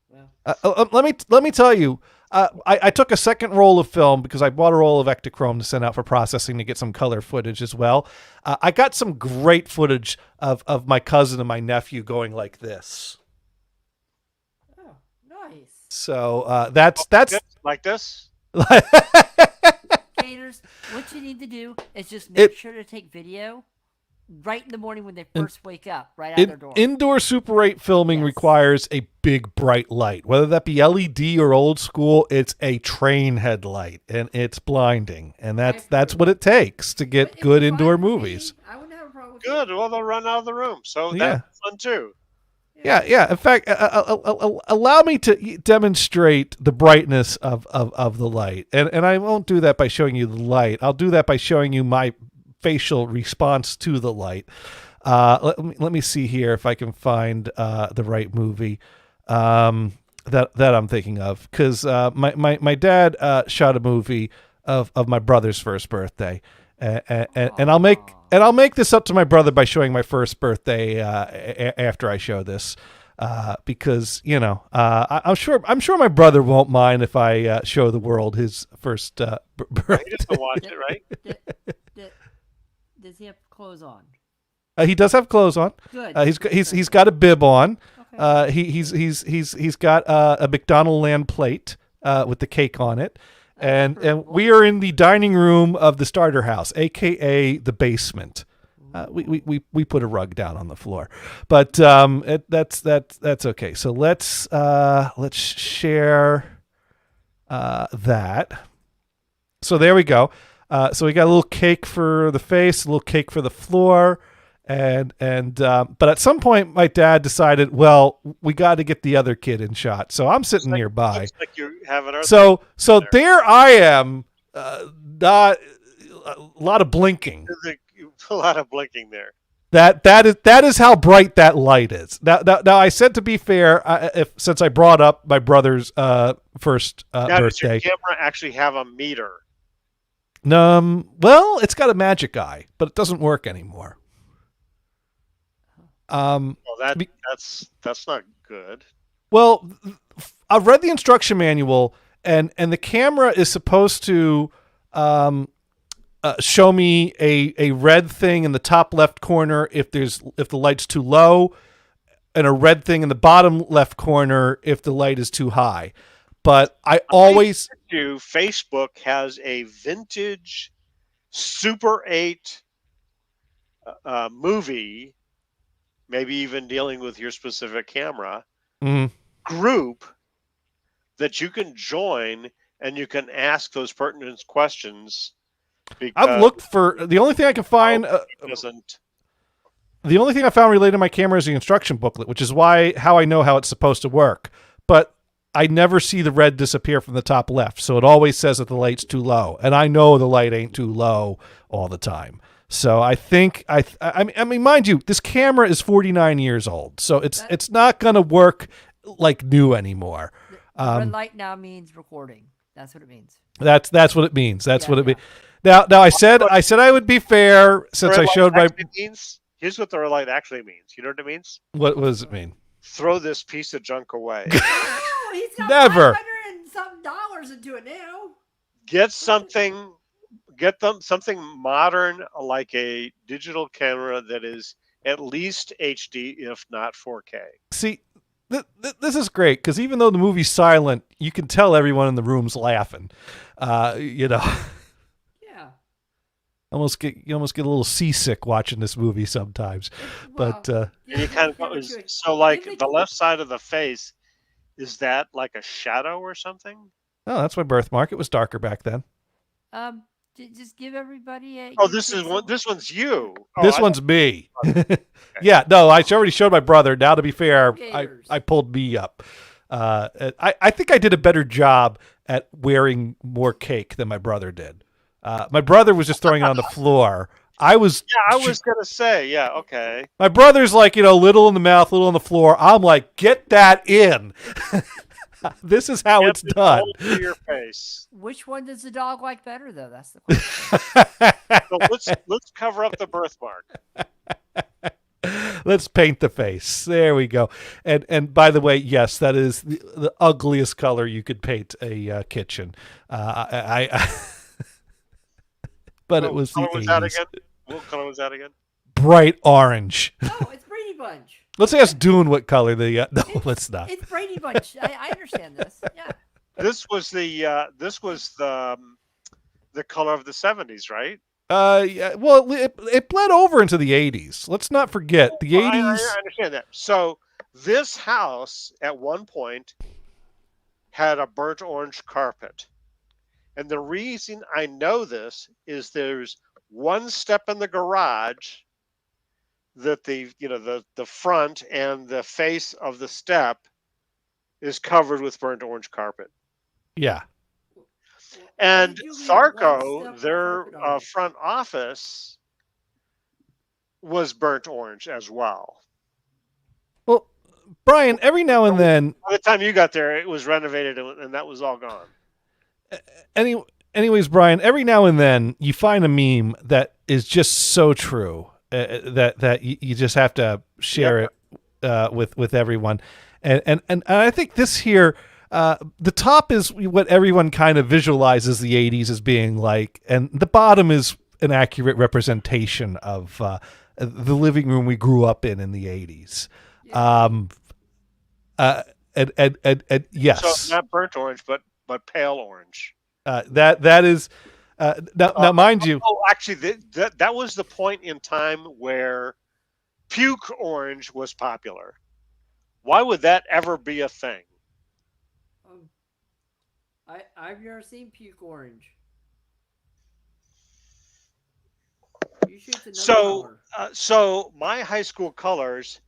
Well. Let me tell you, I took a second roll of film because I bought a roll of Ektachrome to send out for processing to get some color footage as well. I got some great footage of my cousin and my nephew going like this. So that's like this. Gators, what you need to do is just make sure to take video right in the morning when they first wake up, right out their door. Indoor Super 8 filming requires a big bright light, whether that be LED or old school. It's a train headlight, and it's blinding, and that's what it takes to get good indoor movies. I wouldn't have a problem with Good. Well, they'll run out of the room, so that's fun too. Yeah. In fact, allow me to demonstrate the brightness of the light, and I won't do that by showing you the light. I'll do that by showing you my facial response to the light. Let me see here if I can find the right movie that I'm thinking of, because my dad shot a movie of my brother's first birthday. And I'll make this up to my brother by showing my first birthday after I show this, because I'm sure my brother won't mind if I show the world his first birthday. He doesn't watch it, right? Does he have clothes on? He does have clothes on. Good. He's got a bib on. Okay. He's got a McDonald land plate with the cake on it. And we are in the dining room of the starter house, aka the basement. We put a rug down on the floor, but that's okay. So let's share that. So there we go. So we got a little cake for the face, a little cake for the floor, and but at some point my dad decided, well, we got to get the other kid in shot. So I'm sitting nearby. Looks like you have an so there I am. Not a lot of blinking. A lot of blinking there. That is how bright that light is. Now I said, to be fair, since I brought up my brother's first birthday. Does your camera actually have a meter? Well, it's got a magic eye, but it doesn't work anymore. Well, that's not good. Well, I've read the instruction manual, and the camera is supposed to show me a red thing in the top left corner if the light's too low, and a red thing in the bottom left corner if the light is too high. But I always Facebook has a vintage Super 8 movie, maybe even dealing with your specific camera group that you can join, and you can ask those pertinent questions. I've looked for the only thing I can find. The only thing I found related to my camera is the instruction booklet, which is how I know how it's supposed to work. But I never see the red disappear from the top left, so it always says that the light's too low, and I know the light ain't too low all the time. So I think I mean, mind you, this camera is 49 years old, so it's not gonna work like new anymore. Red light now means recording. That's what it means. That's what it means. That's what it means. Now I said I would be fair since I showed my. Here's what the red light actually means. You know what it means? What does it mean? Throw this piece of junk away. He's got Never. $500 and something into it now. Get something modern, like a digital camera that is at least HD, if not 4K. See, this is great because even though the movie's silent, you can tell everyone in the room's laughing. You know. Yeah. You almost get a little seasick watching this movie sometimes. But you kind of so like the left side of the face, is that like a shadow or something? No, that's my birthmark. It was darker back then. Just give everybody a. Oh, this one's you. Oh, this one's me. Yeah, no, I already showed my brother. Now, to be fair, I pulled me up. I think I did a better job at wearing more cake than my brother did. My brother was just throwing it on the floor. I was gonna say, yeah, okay. My brother's like, little in the mouth, little on the floor. I'm like, get that in. This is how it's done. To your face. Which one does the dog like better, though? That's the question. So let's cover up the birthmark. Let's paint the face. There we go. And by the way, yes, that is the ugliest color you could paint a kitchen. But it was the 80s. What color was that again? Bright orange. Oh, it's Brady Bunch. Let's ask Dune what color no, let's not. It's Brady Bunch. I understand this. Yeah. This was the color of the 70s, right? Yeah. Well, it bled over into the 80s. Let's not forget the 80s. I understand that. So this house at one point had a burnt orange carpet. And the reason I know this is there's one step in the garage that the front and the face of the step is covered with burnt orange carpet. Yeah. And Tharco, their front office was burnt orange as well. Well, Brian, every now and then... By the time you got there, it was renovated and that was all gone. Anyways, Brian, every now and then you find a meme that is just so true that you just have to share it with everyone. And I think this here, the top is what everyone kind of visualizes the 80s as being like, and the bottom is an accurate representation of the living room we grew up in the 80s. And yes. So it's not burnt orange, but pale orange. That is now, mind you. Oh, actually, that was the point in time where puke orange was popular. Why would that ever be a thing? I've never seen puke orange. So my high school colors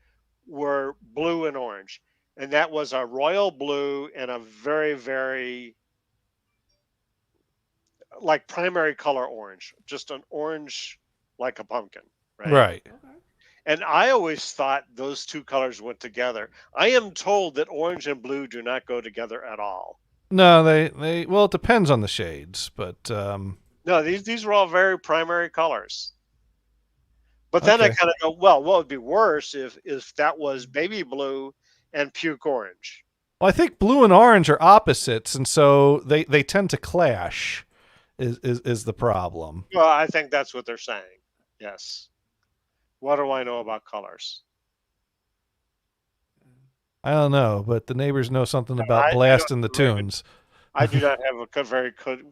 were blue and orange, and that was a royal blue and a very, very like primary color orange, just an orange like a pumpkin, right? Right. Okay. And I always thought those two colors went together. I am told that orange and blue do not go together at all. No, they well, it depends on the shades, but no, these were all very primary colors. But then I kind of go, well, what would be worse if that was baby blue and puke orange? Well, I think blue and orange are opposites, and so they tend to clash. Is the problem? Well, I think that's what they're saying. Yes. What do I know about colors? I don't know, but the neighbors know something about I blasting the don't tunes. I do not have a very good.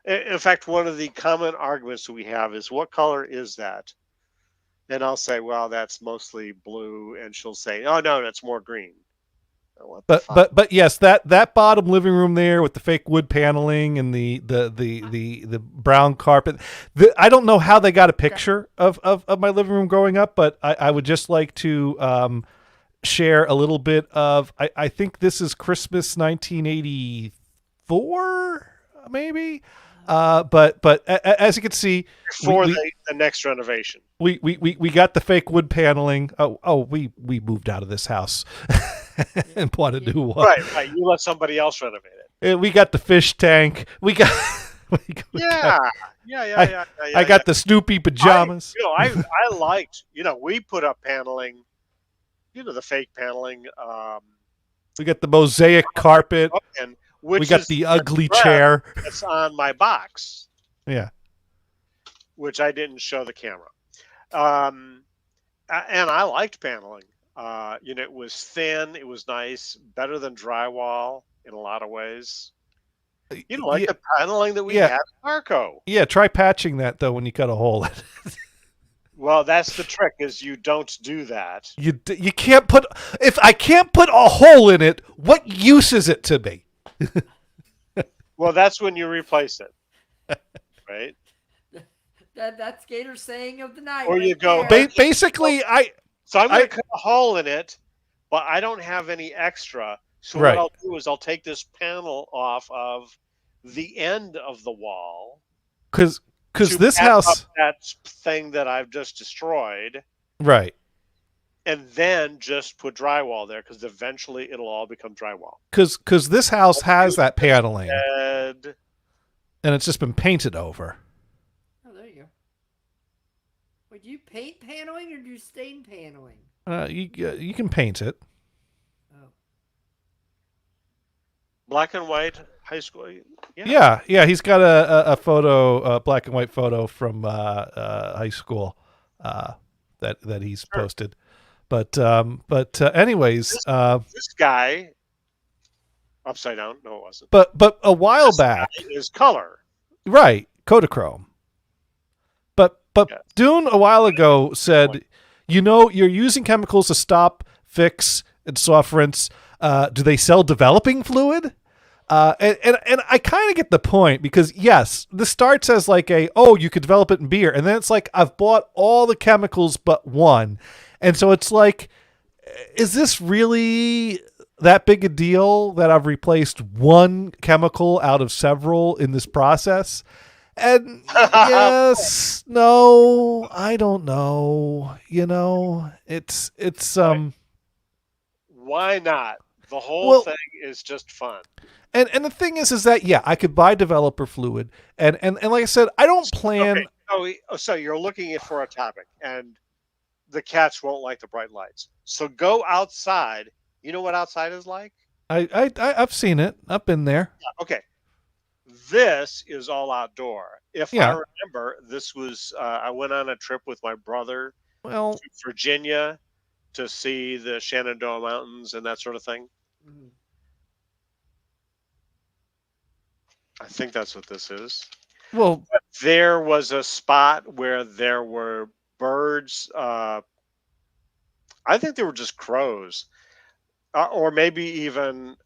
In fact, one of the common arguments we have is, "What color is that?" And I'll say, "Well, that's mostly blue," and she'll say, "Oh no, that's more green." What the fuck? But yes, that bottom living room there with the fake wood paneling and the brown carpet. I don't know how they got a picture of my living room growing up, but I would just like to share a little bit of. I think this is Christmas 1984, maybe. But as you can see, Before the next renovation. we got the fake wood paneling. We moved out of this house and bought a new one. Right. You let somebody else renovate it. And we got the fish tank. We got. Yeah. I got the Snoopy pajamas. I liked. We put up paneling. The fake paneling. We got the mosaic carpet. We got the ugly chair that's on my box. Yeah. Which I didn't show the camera. And I liked paneling. It was thin. It was nice. Better than drywall in a lot of ways. Like the paneling that we had at Arco. Yeah, try patching that, though, when you cut a hole in it. Well, that's the trick, is you don't do that. You can't put... If I can't put a hole in it, what use is it to me? Well, that's when you replace it. Right? That's Gator's saying of the night. Or you go... Basically, So I'm going to cut a hole in it, but I don't have any extra. So what I'll do is I'll take this panel off of the end of the wall. Because this house... that thing that I've just destroyed. Right. And then just put drywall there, because eventually it'll all become drywall. Because this house has that paneling. And it's just been painted over. Oh, there you go. Wait, do you paint paneling or do you stain paneling? You can paint it. Oh. Black and white high school. Yeah. He's got a photo, a black and white photo from high school that he's posted. But anyways, this guy upside down. No, it wasn't. But a while back is color, right? Kodachrome. But yes. Dune a while ago said, you're using chemicals to stop, fix, and soft rinse. Do they sell developing fluid? And I kind of get the point, because yes, this starts as like you could develop it in beer, and then it's like I've bought all the chemicals but one, and so it's like, is this really that big a deal that I've replaced one chemical out of several in this process? And yes, no, I don't know. It's why not? The whole thing is just fun. And the thing is that I could buy developer fluid, and like I said, I don't plan. Okay. So you're looking for a topic, and the cats won't like the bright lights. So go outside. You know what outside is like? I've seen it. I've been there. Yeah, okay. This is all outdoor. If I remember, this was I went on a trip with my brother to Virginia to see the Shenandoah Mountains and that sort of thing. Mm-hmm. I think that's what this is. Well, but there was a spot where there were birds. I think they were just crows, or maybe even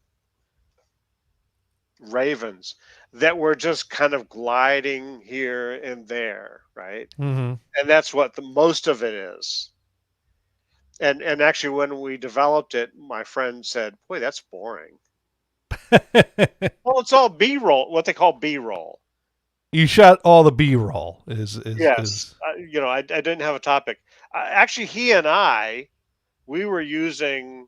ravens that were just kind of gliding here and there, right? Mm-hmm. And that's what most of it is. And actually, when we developed it, my friend said, "Boy, that's boring." Well, it's all B-roll, what they call B-roll. You shot all the B-roll. Yes. I didn't have a topic. Actually, he and we were using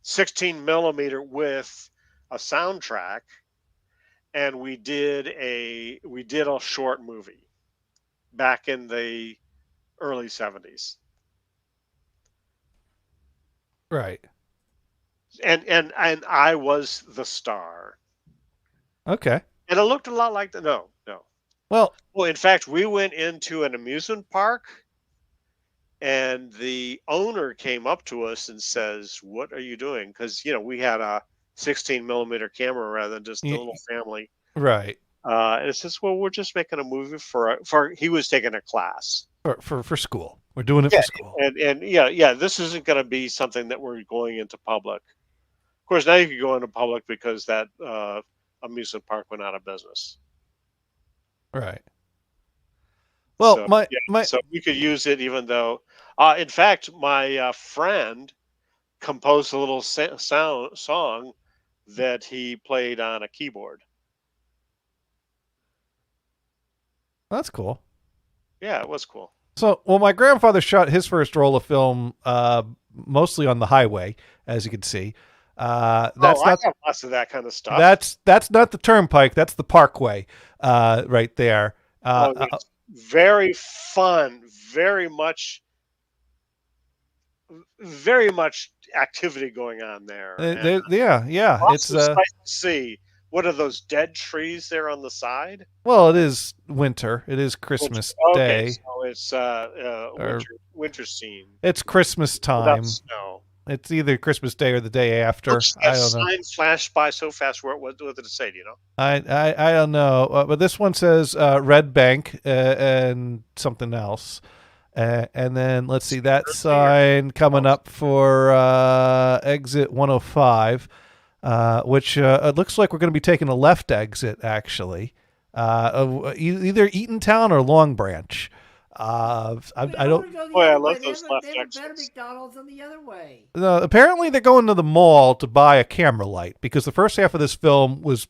16 millimeter with a soundtrack, and we did a short movie back in the early 70s. Right. And I was the star. Okay. And it looked a lot like Well, in fact, we went into an amusement park, And the owner came up to us and says, "What are you doing?" Because we had a 16 millimeter camera rather than just a little family. Right. And it says, "Well, we're just making a movie for." He was taking a class For school. We're doing it Yeah, for school. and yeah. This isn't going to be something that we're going into public. Of course, now you can go into public because that amusement park went out of business. Right. Well, So, so we could use it, even though, in fact, my friend composed a little song that he played on a keyboard. That's cool. Yeah, it was cool. So, well, my grandfather shot his first roll of film mostly on the highway, as you can see. I have lots of that kind of stuff. That's not the turnpike. That's the parkway, right there. It's very fun. Very much activity going on there. Yeah. It's nice to see. What are those dead trees there on the side? Well, it is winter. It is Christmas Day. So it's winter scene. It's Christmas time. Snow. It's either Christmas Day or the day after. I don't know. Sign flashed by so fast. What did it say? Do you know? I don't know. But this one says Red Bank and something else. And then let's see that sign coming up for exit 105, which it looks like we're going to be taking a left exit, actually. Either Eatontown or Long Branch. I don't. Boy, I love those left exits. Better McDonald's on the other way. Apparently, they're going to the mall to buy a camera light because the first half of this film was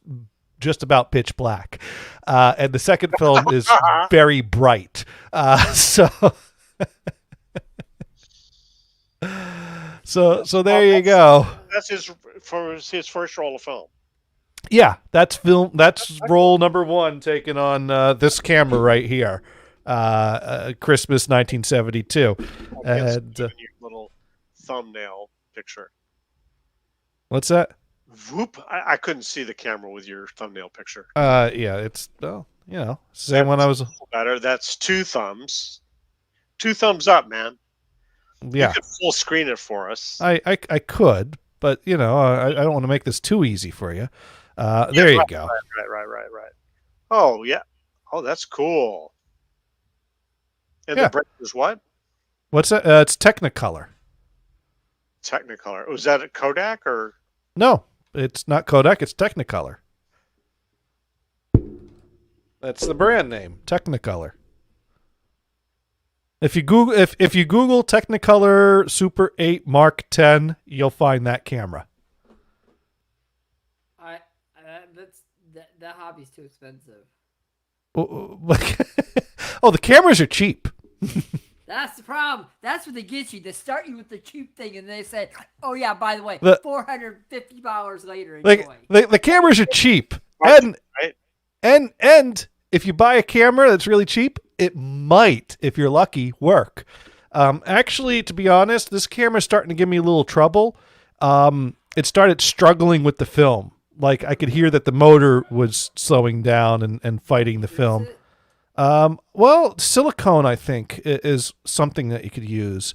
just about pitch black, and the second film is very bright. So there you go. That's his first roll of film. Yeah, that's film. That's roll number one taken on this camera right here. Christmas 1972. And your little thumbnail picture. What's that? Whoop! I couldn't see the camera with your thumbnail picture. Yeah, it's same when I was better. That's two thumbs. Two thumbs up, man. Yeah. You could full screen it for us. I could, but I don't want to make this too easy for you. There you go. Right. Oh yeah. Oh, that's cool. And the brand is what? What's that? It's Technicolor. Technicolor. Was that a Kodak or? No, it's not Kodak. It's Technicolor. That's the brand name, Technicolor. If you Google Technicolor Super 8 Mark 10, you'll find that camera. That hobby's too expensive. Oh, the cameras are cheap. That's the problem. That's what they get you. They start you with the cheap thing, and they say, "Oh yeah, by the way, $450 later." Enjoy. The cameras are cheap, and if you buy a camera that's really cheap, it might, if you're lucky, work. Actually, to be honest, this camera's starting to give me a little trouble. It started struggling with the film. Like I could hear that the motor was slowing down and fighting the film. Well, silicone, I think, is something that you could use.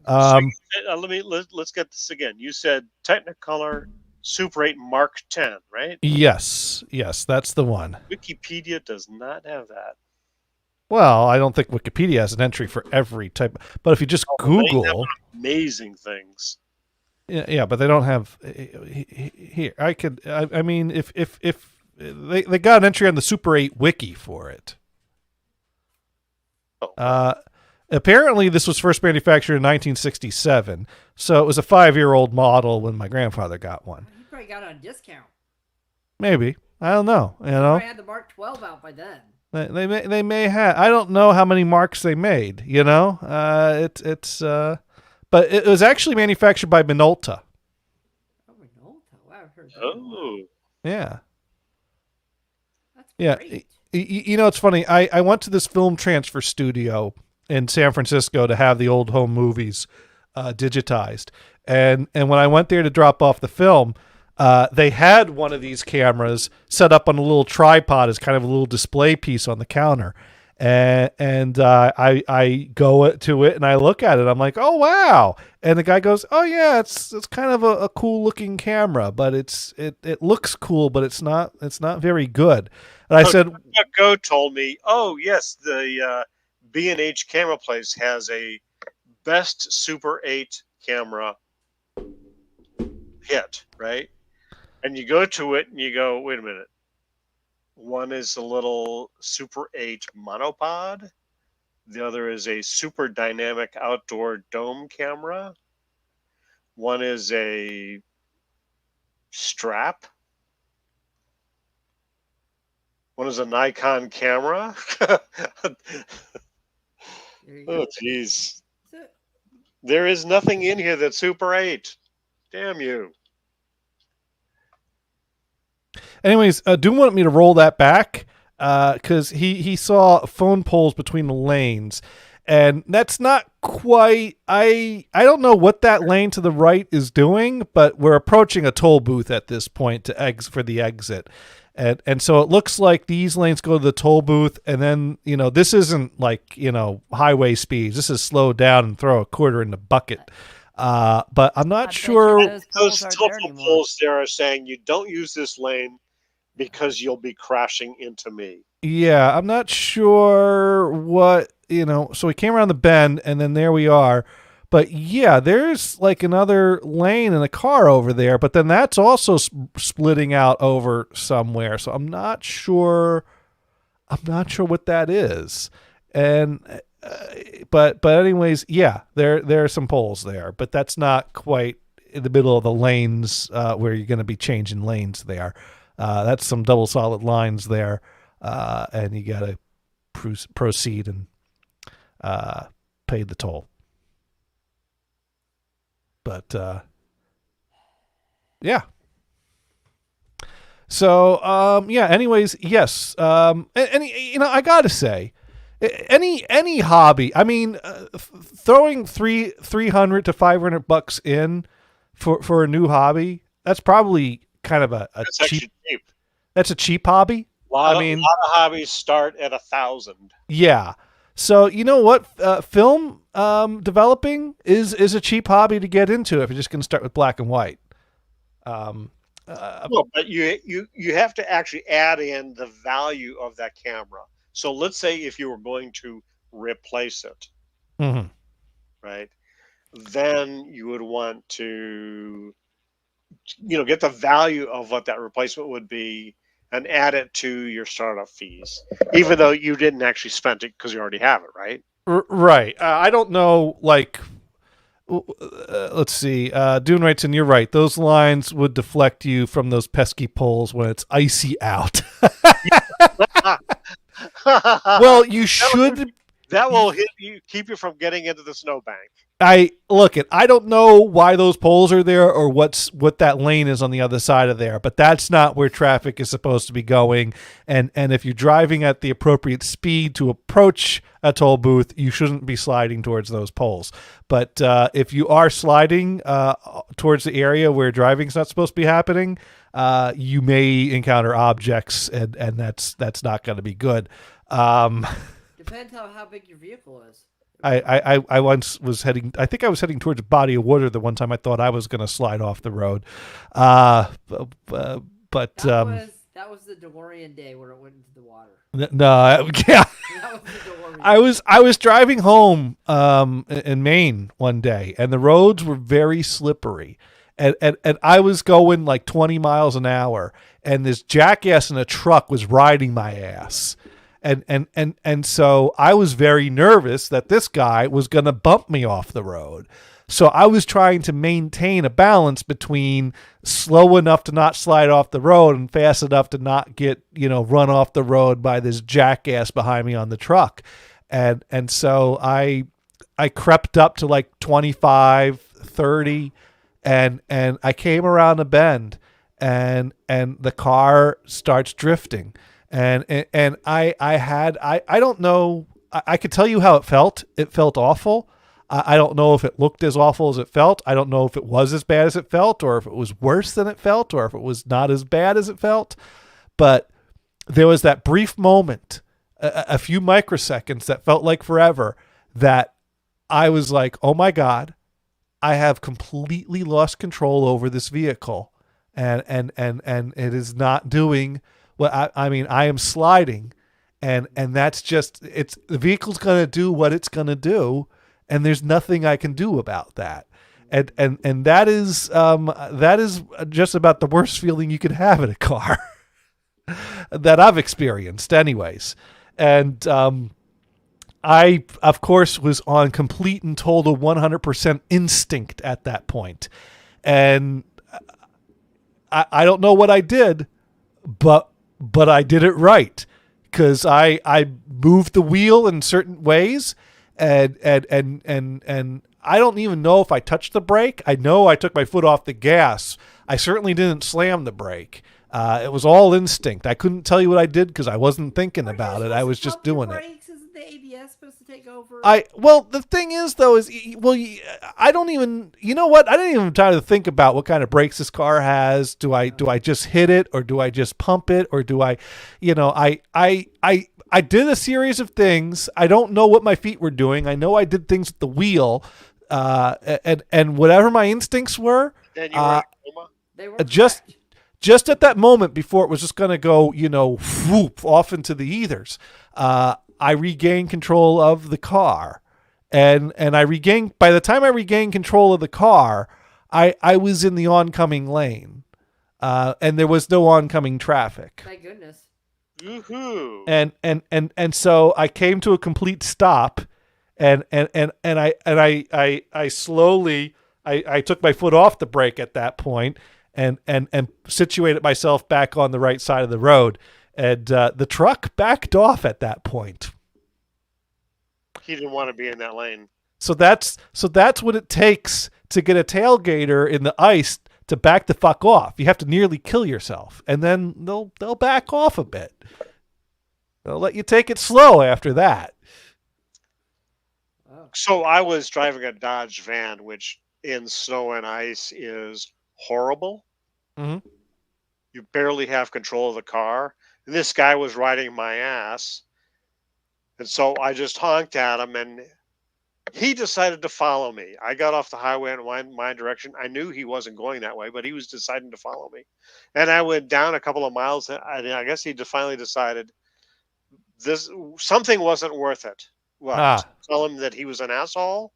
Let's get this again. You said Technicolor Super 8 Mark 10, right? Yes, that's the one. Wikipedia does not have that. Well, I don't think Wikipedia has an entry for every type, but if you just Google amazing things. Yeah, but they don't have here. I mean, if they got an entry on the Super 8 wiki for it. Apparently, this was first manufactured in 1967, so it was a 5-year-old model when my grandfather got one. You probably got it on discount. Maybe, I don't know. They probably had the Mark 12 out by then. They may have. I don't know how many marks they made. But it was actually manufactured by Minolta. Oh, Minolta! Wow, I've heard that. Oh, yeah. That's great. It's funny. I went to this film transfer studio in San Francisco to have the old home movies digitized, and when I went there to drop off the film, they had one of these cameras set up on a little tripod as kind of a little display piece on the counter. And I go to it and I look at it. I'm like, oh wow! And the guy goes, oh yeah, it's kind of a cool looking camera, but it looks cool, but it's not very good. And I said, Go told me, oh yes, the B&H Camera Place has a best Super 8 camera hit, right? And you go to it and you go, wait a minute. One is a little Super 8 monopod. The other is a super dynamic outdoor dome camera. One is a strap. One is a Nikon camera. Oh, jeez. There is nothing in here that's Super 8. Damn you. Anyways, Doom wanted me to roll that back because he saw phone poles between the lanes, and that's not quite. I don't know what that lane to the right is doing, but we're approaching a toll booth at this point for the exit, and so it looks like these lanes go to the toll booth, and then this isn't like highway speeds. This is slow down and throw a quarter in the bucket. But I'm not sure. Those telephone poles there are saying you don't use this lane because you'll be crashing into me. Yeah, I'm not sure what, so we came around the bend and then there we are. But yeah, there's like another lane and a car over there, but then that's also splitting out over somewhere. So I'm not sure what that is. And but anyways, yeah, there are some poles there, but that's not quite in the middle of the lanes where you're going to be changing lanes there. That's some double solid lines there, and you got to proceed and pay the toll. But yeah. So yeah. Anyways, yes. And I gotta say, any hobby. I mean, throwing $300 to $500 in for a new hobby. That's probably kind of a cheap. That's a cheap hobby. A lot of hobbies start at $1,000. Yeah. So you know what? Film developing is a cheap hobby to get into if you're just going to start with black and white. Well, but you have to actually add in the value of that camera. So let's say if you were going to replace it, mm-hmm. right? Then you would want to, get the value of what that replacement would be and add it to your startup fees, even though you didn't actually spend it because you already have it, right? Right. I don't know, like, let's see. Dune writes, and you're right. Those lines would deflect you from those pesky poles when it's icy out. Well, you should. That will keep you from getting into the snowbank. I don't know why those poles are there or what that lane is on the other side of there, but that's not where traffic is supposed to be going. And if you're driving at the appropriate speed to approach a toll booth, you shouldn't be sliding towards those poles. But if you are sliding towards the area where driving's not supposed to be happening, you may encounter objects, and that's not going to be good. Depends on how big your vehicle is. I once was heading. I think I was heading towards a body of water the one time I thought I was going to slide off the road. But that was the DeLorean day where it went into the water. No, yeah. I was driving home in Maine one day, and the roads were very slippery, and I was going like 20 miles an hour, and this jackass in a truck was riding my ass. And so I was very nervous that this guy was going to bump me off the road. So I was trying to maintain a balance between slow enough to not slide off the road and fast enough to not get, run off the road by this jackass behind me on the truck. And so I crept up to like 25, 30, and I came around a bend, and the car starts drifting. And I don't know. I could tell you how it felt. It felt awful. I don't know if it looked as awful as it felt. I don't know if it was as bad as it felt, or if it was worse than it felt, or if it was not as bad as it felt. But there was that brief moment a few microseconds that felt like forever, that I was like, oh my God, I have completely lost control over this vehicle. And it is not doing what I mean, I am sliding, and that's just, the vehicle's going to do what it's going to do. And there's nothing I can do about that. And that is just about the worst feeling you could have in a car that I've experienced anyways. And, I, of course, was on complete and total 100% instinct at that point. And I don't know what I did, but I did it right, because I moved the wheel in certain ways, and I don't even know if I touched the brake. I know I took my foot off the gas. I certainly didn't slam the brake. It was all instinct. I couldn't tell you what I did because I wasn't thinking about it. I was just doing it. Isn't the ABS supposed to take over? Well, the thing is, though, is, well, I don't even, you know what? I didn't even have time to think about what kind of brakes this car has. Do I just hit it, or do I just pump it, or do I, I did a series of things. I don't know what my feet were doing. I know I did things with the wheel, and whatever my instincts were, Then you were in a coma? They were just at that moment before it was just going to go, whoop off into the ethers, I regained control of the car, and by the time I regained control of the car, I was in the oncoming lane, and there was no oncoming traffic. Thank goodness. Woohoo! And so I came to a complete stop, and I slowly, I took my foot off the brake at that point, and situated myself back on the right side of the road. And the truck backed off at that point. He didn't want to be in that lane. So that's what it takes to get a tailgater in the ice to back the fuck off. You have to nearly kill yourself, and then they'll back off a bit. They'll let you take it slow after that. So I was driving a Dodge van, which in snow and ice is horrible. Mm-hmm. You barely have control of the car. And this guy was riding my ass. And so I just honked at him, and he decided to follow me. I got off the highway in my direction. I knew he wasn't going that way, but he was deciding to follow me. And I went down a couple of miles, and I guess he finally decided something wasn't worth it. What? Tell him that he was an asshole?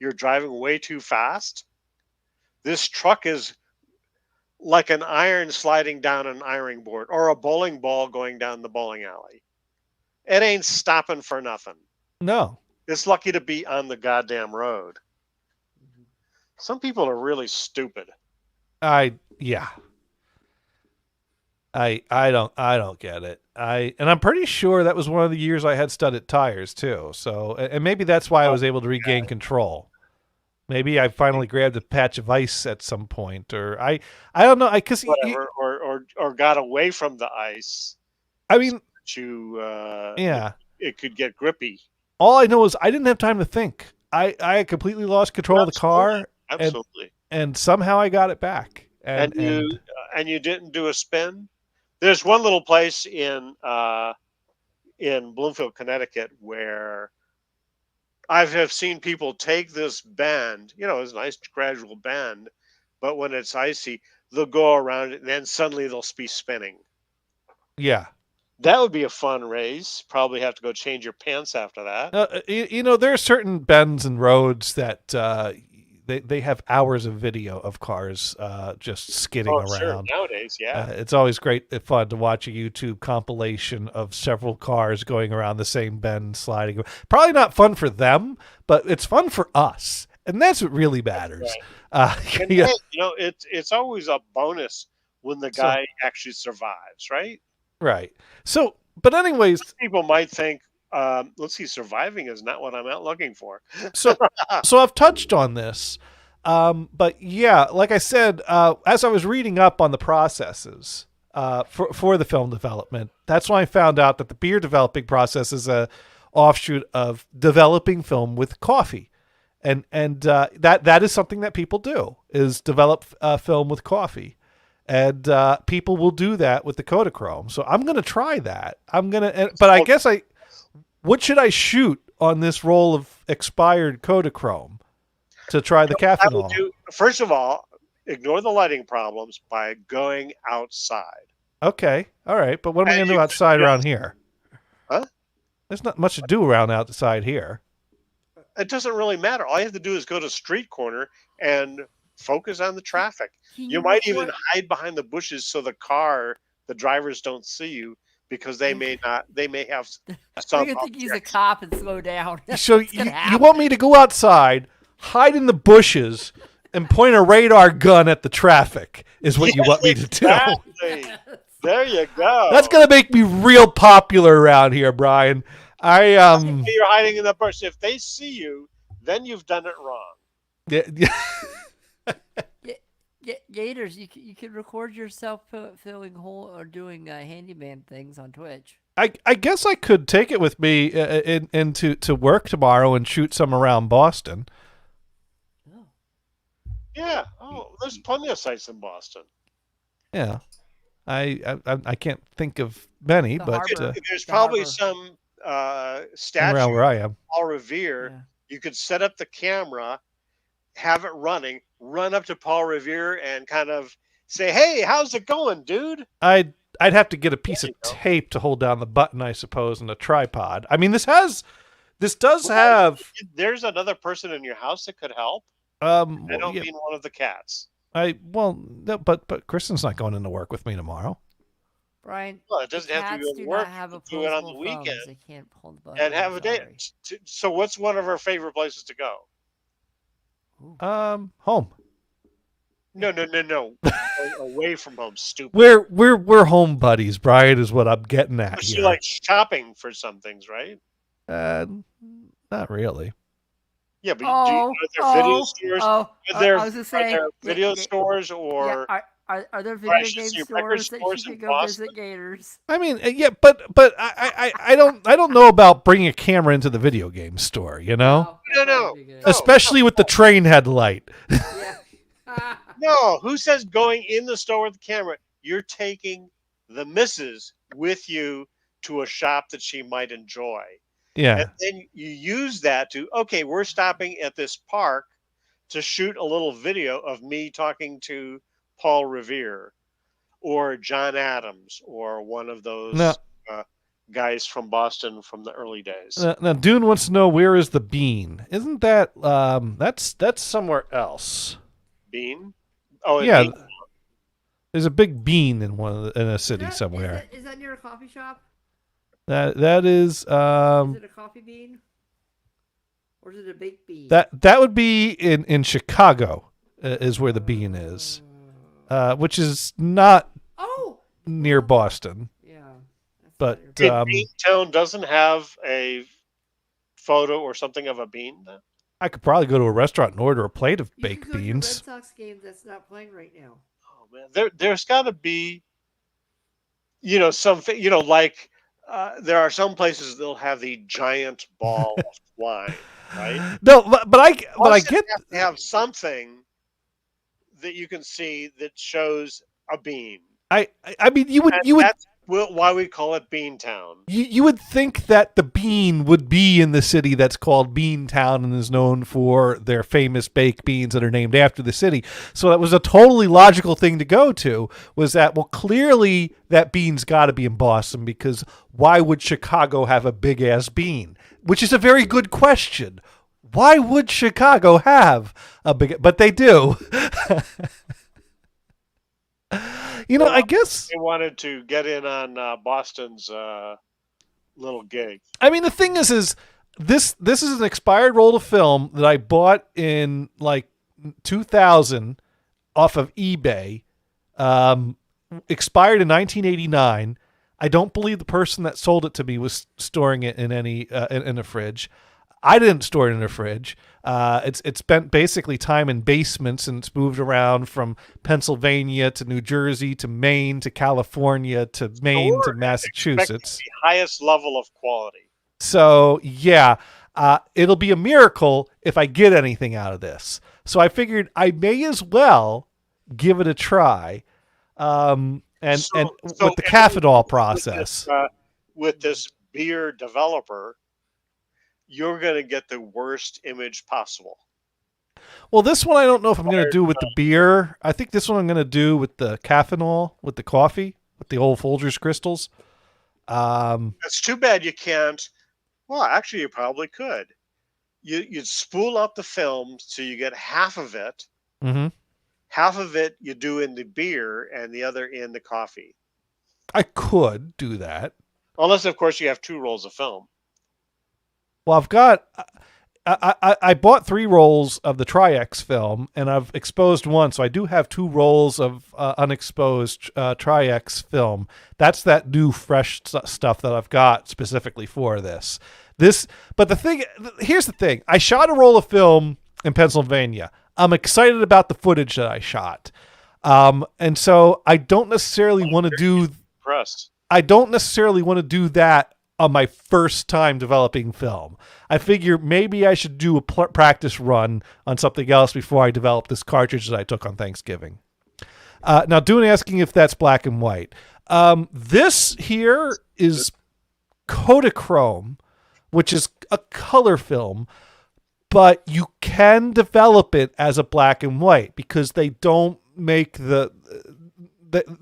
You're driving way too fast? This truck is like an iron sliding down an ironing board, or a bowling ball going down the bowling alley. It ain't stopping for nothing. No. It's lucky to be on the goddamn road. Some people are really stupid. I don't get it. And I'm pretty sure that was one of the years I had studded tires too. So, and maybe that's why I was able to regain control. Maybe I finally grabbed a patch of ice at some point, or I don't know. Or got away from the ice. I mean, it could get grippy. All I know is I didn't have time to think. I completely lost control of the car. Absolutely. And somehow I got it back. And you didn't do a spin? There's one little place in Bloomfield, Connecticut, where I have seen people take this bend. It's a nice gradual bend, but when it's icy, they'll go around it, and then suddenly they'll be spinning. Yeah. That would be a fun race. Probably have to go change your pants after that. There are certain bends and roads that they have hours of video of cars just skidding around. Sure. Nowadays, yeah. It's always great fun to watch a YouTube compilation of several cars going around the same bend, sliding. Probably not fun for them, but it's fun for us, and that's what really matters. Right. It's always a bonus when the guy actually survives, right? Right. So, but anyways, some people might think, let's see, surviving is not what I'm out looking for. so I've touched on this, but yeah, like I said, as I was reading up on the processes for the film development, that's when I found out that the beer developing process is a offshoot of developing film with coffee, and that is something that people do, is develop film with coffee. And people will do that with the Kodachrome. So I'm going to try that. But I guess what should I shoot on this roll of expired Kodachrome to try the Caffeinol? First of all, ignore the lighting problems by going outside. Okay, all right, but what am I going to do outside around here? Huh? There's not much to do around outside here. It doesn't really matter. All you have to do is go to a street corner and focus on the traffic. You might even hide behind the bushes so the drivers don't see you, because they may have some. You're gonna think he's a cop and slow down. So you want me to go outside, hide in the bushes, and point a radar gun at the traffic is what you want me to do. Exactly. There you go. That's going to make me real popular around here, Brian. You're hiding in the bush. If they see you, then you've done it wrong. Gators, you could record yourself filling hole or doing handyman things on Twitch. I guess I could take it with me into work tomorrow and shoot some around Boston. Oh. Yeah. Oh, there's plenty of sites in Boston. Yeah. I can't think of many, but there's probably some statue around where I am. Paul Revere. Yeah. You could set up the camera, have it running, run up to Paul Revere and kind of say, "Hey, how's it going, dude?" I'd have to get a piece of tape to hold down the button, I suppose, and a tripod. I mean, this does have. There's another person in your house that could help. I don't mean one of the cats. But Kristen's not going into work with me tomorrow. Brian, well, it doesn't have to be work. Do it on the weekend. They can't hold the button. And have a day. So, what's one of our favorite places to go? Home. No. Away from home, stupid. We're home buddies, Brian, is what I'm getting at. But you like shopping for some things, right? Not really. Yeah, but are there video stores? Are there video stores or are there video game stores that you can go visit, Gators? I mean, yeah, but I don't know about bringing a camera into the video game store, you know? No. Especially with the train headlight. Yeah. No, who says going in the store with the camera? You're taking the missus with you to a shop that she might enjoy. Yeah. And then you use that we're stopping at this park to shoot a little video of me talking to Paul Revere or John Adams or one of those guys from Boston from the early days. Now, Dune wants to know, where is the bean? Isn't that that's somewhere else? Bean? Oh, yeah. There's a big bean in a city somewhere. Is that near a coffee shop? That is. Is it a coffee bean, or is it a baked bean? That would be in Chicago, is where the bean is, which is not near Boston. Yeah, but Beantown doesn't have a photo or something of a bean. Then? I could probably go to a restaurant and order a plate of baked beans. Red Sox game that's not playing right now. Oh man, there's got to be, something, like. There are some places that'll have the giant ball of wine, right? No, but I get to have something that you can see that shows a bean. I mean, you would. That's why we call it Beantown. You would think that the bean would be in the city that's called Beantown and is known for their famous baked beans that are named after the city. So that was a totally logical thing to go to, was that, well, clearly that bean's got to be in Boston, because why would Chicago have a big-ass bean? Which is a very good question. Why would Chicago have a big... But they do. I guess they wanted to get in on Boston's little gig. I mean, the thing is this is an expired roll of film that I bought in like 2000 off of eBay. Expired in 1989. I don't believe the person that sold it to me was storing it in any in a fridge. I didn't store it in a fridge. It's spent basically time in basements, and it's moved around from Pennsylvania to New Jersey to Maine to California to Maine to Massachusetts. The highest level of quality. So yeah, it'll be a miracle if I get anything out of this. So I figured I may as well give it a try, and with the Caffeinol process. With this beer developer. you're going to get the worst image possible. Well, this one I don't know if I'm going to do with the beer. I think this one I'm going to do with the caffeinol, with the coffee, with the old Folgers crystals. It's too bad you can't. Well, actually, you probably could. You'd spool up the film so you get half of it. Mm-hmm. Half of it you do in the beer and the other in the coffee. I could do that. Unless, of course, you have 2 rolls of film. Well, I've got... I bought 3 rolls of the Tri-X film, and I've exposed 1, so I do have 2 rolls of unexposed Tri-X film. That's that new, fresh stuff that I've got specifically for this. But here's the thing. I shot a roll of film in Pennsylvania. I'm excited about the footage that I shot. And so I don't necessarily want to do... I don't necessarily want to do that on my first time developing film. I figure maybe I should do a practice run on something else before I develop this cartridge that I took on Thanksgiving. Now, Dune asking if that's black and white. This here is Kodachrome, which is a color film, but you can develop it as a black and white because they don't make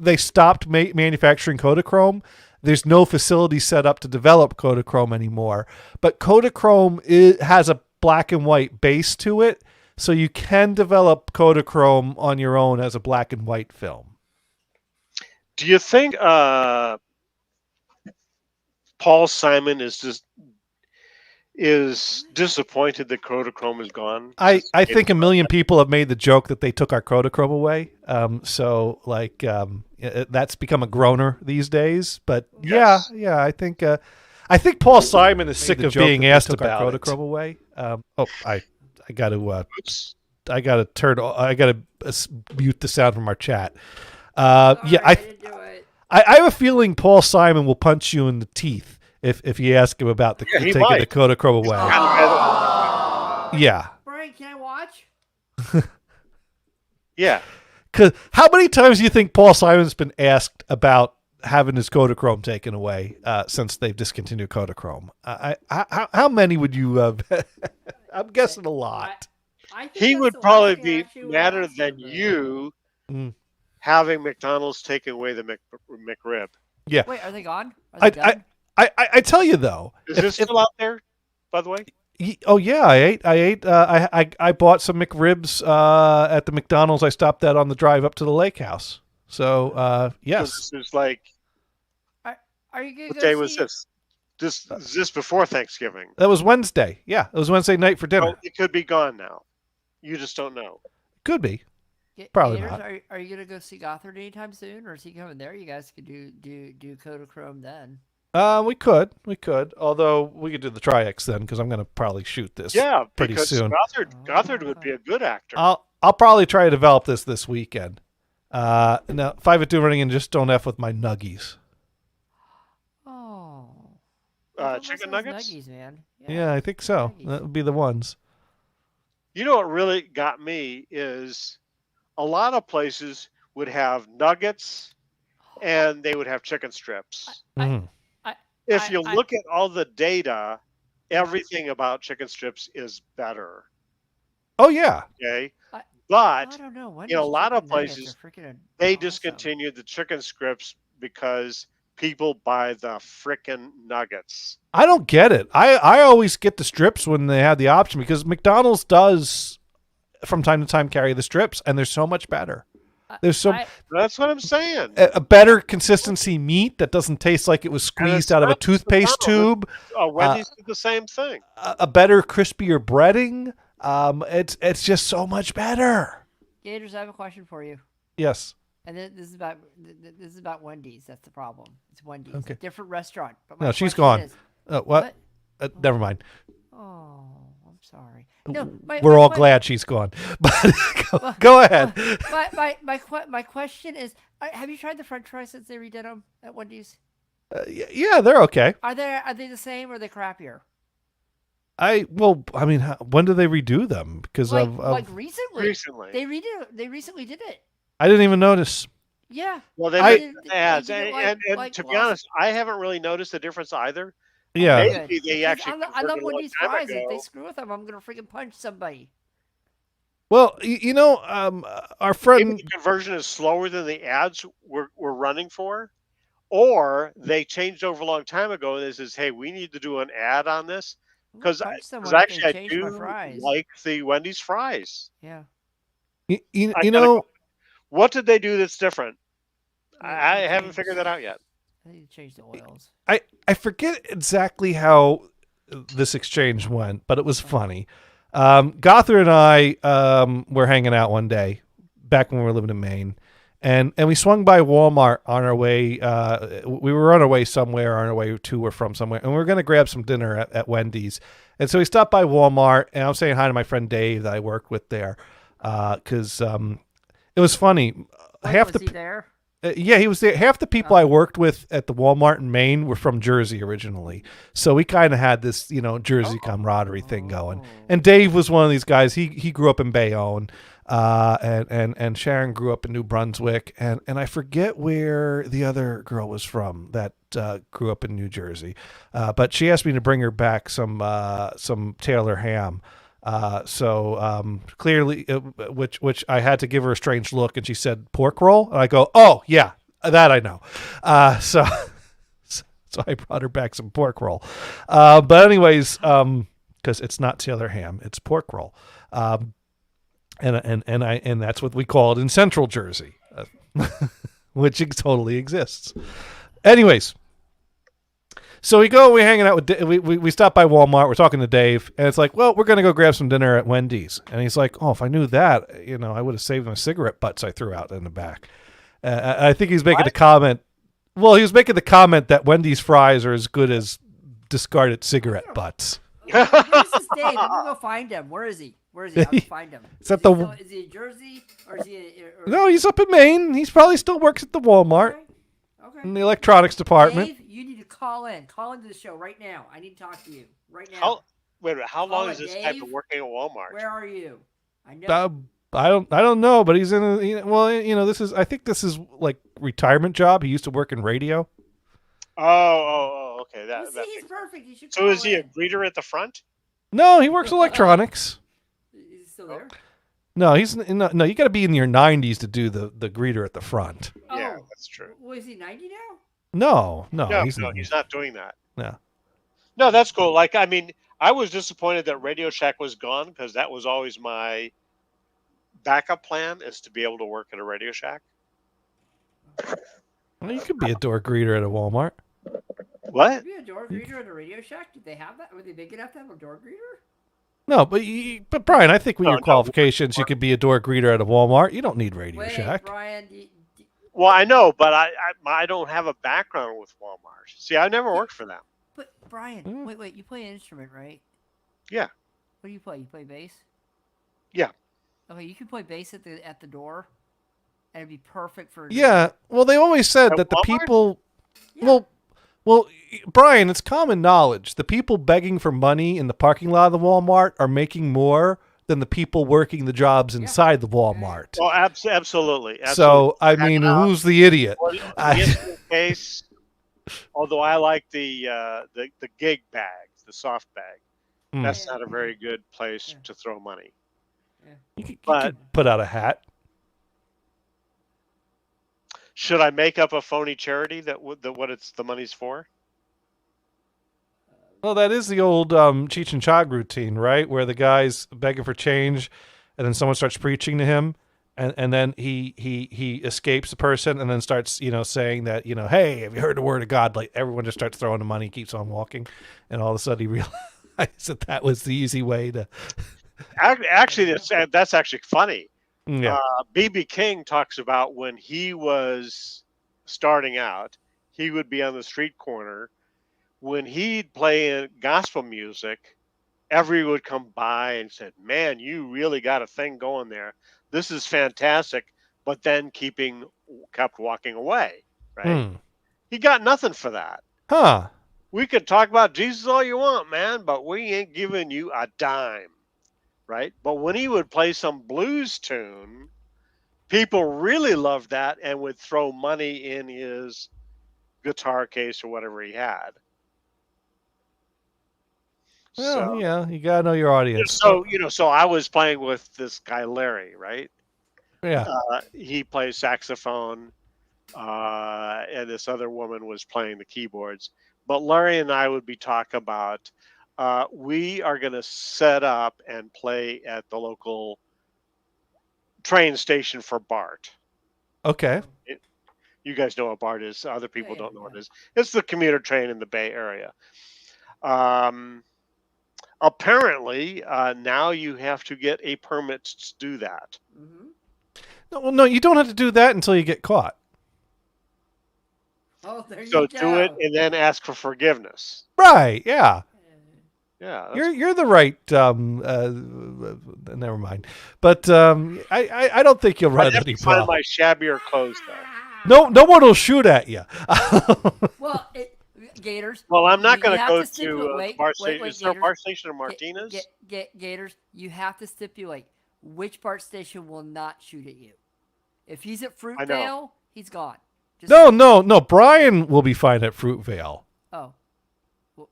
they stopped manufacturing Kodachrome. There's no facility set up to develop Kodachrome anymore. But Kodachrome has a black and white base to it, so you can develop Kodachrome on your own as a black and white film. Do you think Paul Simon is disappointed that Kodachrome is gone? I think a million people have made the joke that they took our Kodachrome away. That's become a groaner these days. But yes. yeah, I think Paul Simon is sick of being asked about Kodachrome away. I got to mute the sound from our chat. I have a feeling Paul Simon will punch you in the teeth if you ask him about taking the Kodachrome away. Yeah. Brian, can I watch? Yeah. Because how many times do you think Paul Simon's been asked about having his Kodachrome taken away since they've discontinued Kodachrome? How many would you? I'm guessing a lot. He would probably be madder than you having McDonald's taking away the McRib. Yeah. Wait, are they gone? Are they done? I tell you though, is this still out there? By the way. Oh yeah, I bought some McRibs at the McDonald's I stopped at on the drive up to the lake house. So yes. This is like. Are you gonna what go day was this? Is this before Thanksgiving? That was Wednesday. Yeah, it was Wednesday night for dinner. Oh, it could be gone now. You just don't know. Could be. Probably Gators, not. Are you gonna go see Gothard anytime soon, or is he coming there? You guys could do Kodachrome then. We could. Although we could do the Tri-X then, because I'm going to probably shoot this. Pretty soon. Gothard would be a good actor. I'll probably try to develop this weekend. Now 5 at 2 running and just don't F with my nuggies. Oh. Chicken nuggets? Nuggies, man. Yeah, I think so. Nuggies. That would be the ones. You know what really got me is a lot of places would have nuggets and they would have chicken strips. If you look at all the data, everything about chicken strips is better. Oh, yeah. Okay. But I don't know. in a lot of places, they discontinued the chicken strips because people buy the frickin' nuggets. I don't get it. I always get the strips when they have the option because McDonald's does, from time to time, carry the strips, and they're so much better. There's that's what I'm saying. A better consistency meat that doesn't taste like it was squeezed out of a toothpaste tube. Wendy's did the same thing. A better, crispier breading. It's just so much better. Gators, I have a question for you. Yes. And this is about Wendy's. That's the problem. It's Wendy's. Okay. A different restaurant. But No, she's gone. What? Never mind. Oh, I'm sorry. No, we're all glad she's gone. But go ahead. My question is: have you tried the French fries since they redid them at Wendy's? Yeah, they're okay. Are they the same or are they crappier? When do they redo them? Because recently. They recently did it. I didn't even notice. Yeah. Well, they did ads, and to be honest, I haven't really noticed the difference either. Yeah. Good. Maybe they Because actually I love converted a long Wendy's time fries. If they ago. screw with them, I'm gonna freaking punch somebody. Well, our Maybe friend. the conversion is slower than the ads were running for, or they changed over a long time ago and this is, hey, we need to do an ad on this I'm gonna because punch someone if they actually I change my do fries. like the Wendy's fries. Yeah. I You gotta. know, What did they do that's different? I They haven't changed. figured that out yet. I think they changed the oils. I forget exactly how this exchange went, but it was funny. Gothard and I were hanging out one day back when we were living in Maine, and we swung by Walmart on our way. We were on our way somewhere, on our way to or from somewhere, and we were going to grab some dinner at Wendy's. And so we stopped by Walmart, and I was saying hi to my friend Dave that I worked with there, because it was funny. Was he there? Yeah, he was there. Half the people I worked with at the Walmart in Maine were from Jersey originally, so we kind of had this, Jersey camaraderie thing going. And Dave was one of these guys. He grew up in Bayonne, and Sharon grew up in New Brunswick, and I forget where the other girl was from that grew up in New Jersey, but she asked me to bring her back some Taylor ham. So clearly, which I had to give her a strange look, and she said pork roll, and I go, oh yeah, that I know. So I brought her back some pork roll. But anyways, because it's not Taylor ham, it's pork roll. And that's what we call it in Central Jersey, which totally exists. Anyways. So we're hanging out with, we stop by Walmart, we're talking to Dave, and it's like, well, we're going to go grab some dinner at Wendy's. And he's like, oh, if I knew that, I would have saved my cigarette butts I threw out in the back. I think he's making the comment. Well, he was making the comment that Wendy's fries are as good as discarded cigarette butts. Where's this Dave? I'm gonna go find him. Where is he? I'll go find him. Is that is he in Jersey or is he? No, he's up in Maine. He's probably still works at the Walmart in the electronics department. Dave, you need to call in. Call into the show right now. I need to talk to you right now. How long is this type of working at Walmart? Where are you? I know. I don't know, but he's in I think this is like retirement job. He used to work in radio. Okay. He's perfect. You should. So is he a greeter at the front? No, he works electronics. Is he still there? No, he's no. You got to be in your 90s to do the greeter at the front. Yeah, that's true. Well, is he 90 now? No, he's not doing that. No, that's cool. Like, I mean, I was disappointed that Radio Shack was gone because that was always my backup plan, is to be able to work at a Radio Shack. Well, you could be a door greeter at a Walmart. What? Be a door greeter at a Radio Shack? Did they have that? Were they big enough to have a door greeter? No, but Brian, I think with your qualifications, you could be a door greeter at a Walmart. You don't need Radio Shack. Brian. Well, I know, but I don't have a background with Walmart. See, I never worked for them. But Brian, wait, you play an instrument, right? Yeah. What do you play? You play bass? Yeah. Okay, you can play bass at the door, and it'd be perfect for. Yeah. Well, they always said that the Walmart? people. Yeah. Well, Brian, it's common knowledge. The people begging for money in the parking lot of the Walmart are making more than the people working the jobs inside the Walmart. Well, absolutely. So, I mean, who's the idiot? In case, although I like the gig bags, the soft bag. That's not a very good place to throw money. You could put out a hat. Should I make up a phony charity that what the money's for? Well, that is the old Cheech and Chong routine, right? Where the guy's begging for change, and then someone starts preaching to him, and then he escapes the person, and then starts saying that hey, have you heard the word of God? Like everyone just starts throwing the money, keeps on walking, and all of a sudden he realized that was the easy way to. Actually, that's actually funny. Yeah. B.B. King talks about when he was starting out, he would be on the street corner. When he'd play gospel music, everyone would come by and said, "Man, you really got a thing going there. This is fantastic." But then kept walking away. Right? He got nothing for that. Huh. We could talk about Jesus all you want, man, but we ain't giving you a dime. Right? But when he would play some blues tune, people really loved that and would throw money in his guitar case or whatever he had. Well, So, yeah, you gotta know your audience. so I was playing with this guy Larry, right? Yeah. He plays saxophone, and this other woman was playing the keyboards. But Larry and I would be talking about we are going to set up and play at the local train station for BART. Okay. You guys know what BART is. Other people Yeah, don't know what yeah. it is. It's the commuter train in the Bay Area. Apparently, now you have to get a permit to do that. Mm-hmm. No, you don't have to do that until you get caught. Oh, there So you do it go. and then ask for forgiveness. Right? Yeah. Yeah, You're the right. Never mind. But I don't think you'll I run have any to find problem. my shabbier clothes though. No one will shoot at you. Well, Gators. Well, I'm not you going to have go stipulate- to the wait, bar wait, station. wait, Is there a Gators. bar station in Martinez? Gators, you have to stipulate which BART station will not shoot at you. If he's at Fruitvale, he's gone. Just No. Brian will be fine at Fruitvale. Oh. Well,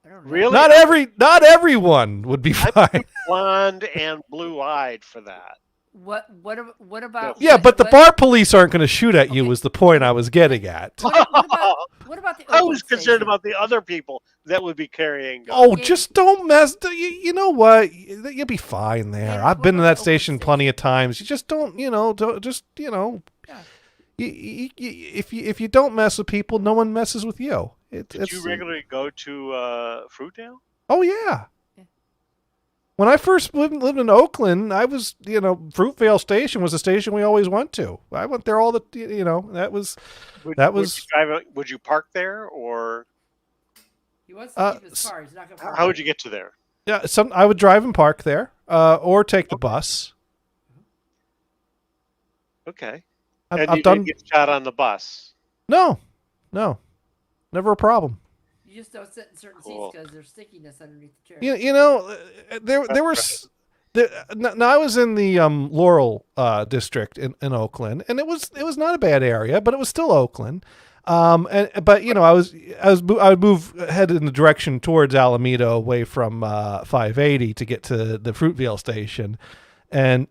I don't know. Really? Not everyone would be I'm fine. too blonde and blue-eyed for that. What about Yeah, but the what- bar police aren't going to shoot at you. Okay. Was the point I was getting at? What about the I Oakland was concerned station? about the other people that would be carrying guns. Oh, just don't mess. You know what? You'll be fine there. Yeah, I've what been to about that the Oakland station plenty of times. You just don't. Yeah. If you don't mess with people, no one messes with you. Did you regularly go to Fruitdale? Oh yeah. Yeah. When I first lived in Oakland, I was Fruitvale Station was the station we always went to. I went there all the that was. Would you park there, or He wants to keep his car. He's not going to. how would you get to there? Yeah, I would drive and park there, or take the bus. Okay. I've And you done. didn't get shot on the bus. No, never a problem. You just don't sit in certain Cool. seats because there's stickiness underneath the chair. There was. Now I was in the Laurel district in Oakland, and it was not a bad area, but it was still Oakland. I would head in the direction towards Alameda, away from 580 to get to the Fruitvale station, and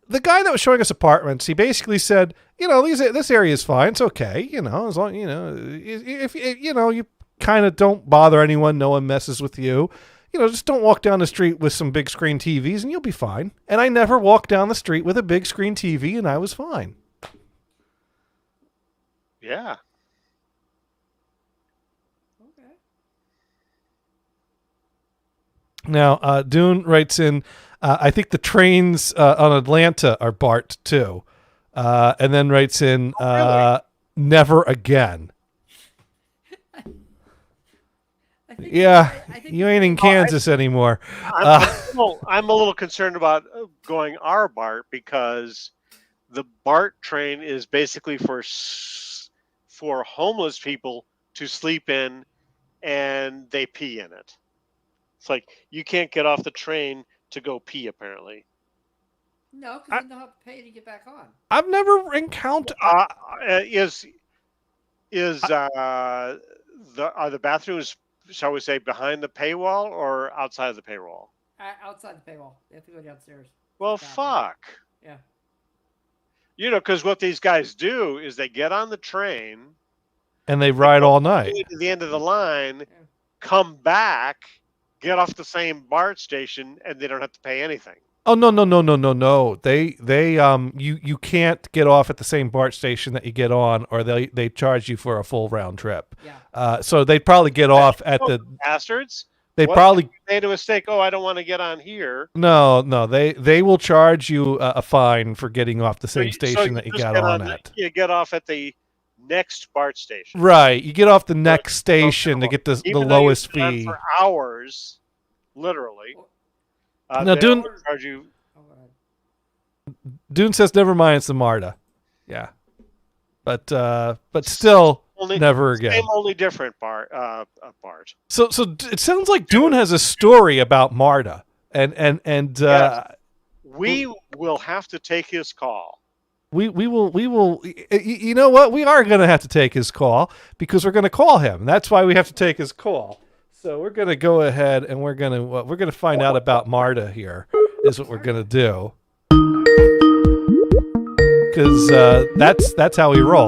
the guy that was showing us apartments, he basically said, this area is fine, it's okay, as long if you kind of don't bother anyone, no one messes with you. Just don't walk down the street with some big screen TVs and you'll be fine. And I never walked down the street with a big screen TV and I was fine. Yeah. Okay. Now, Dune writes in, I think the trains on Atlanta are BART too. And then writes in, never again. Yeah, you ain't in Kansas anymore. I'm a little concerned about going our BART because the BART train is basically for homeless people to sleep in, and they pee in it. It's like you can't get off the train to go pee. Apparently, No, because then they'll have to pay to get back on. I've never encountered. are the bathrooms, shall we say, behind the paywall or outside of the paywall? Outside the paywall. They have to go downstairs. Well, Bathroom. fuck. Yeah. Because what these guys do is they get on the train, And they ride all go night. to the end of the line, come back, get off the same BART station, and they don't have to pay anything. Oh no! You can't get off at the same BART station that you get on, or they charge you for a full round trip. Yeah. So they'd probably get off at the. Bastards. They What probably if they made a mistake. Oh, I don't want to get on here. no. They will charge you a fine for getting off the same So station you that you just got get on the- at. You get off at the next BART station. Right, you get off the next station to get the Even though lowest you've been on fee. for hours, literally. Now, they Dune- will charge you. Oh, go ahead. Dune says, "Never mind, it's the Marta." Yeah, but still, Only, never again. Same, only different BART. BART. So it sounds like Dune has a story about Marta, and Yes. We will have to take his call. we will. You know what? We are going to have to take his call because we're going to call him. That's why we have to take his call. So we're gonna go ahead and we're gonna find out about Marta here. Is what we're gonna do. Because that's how we roll.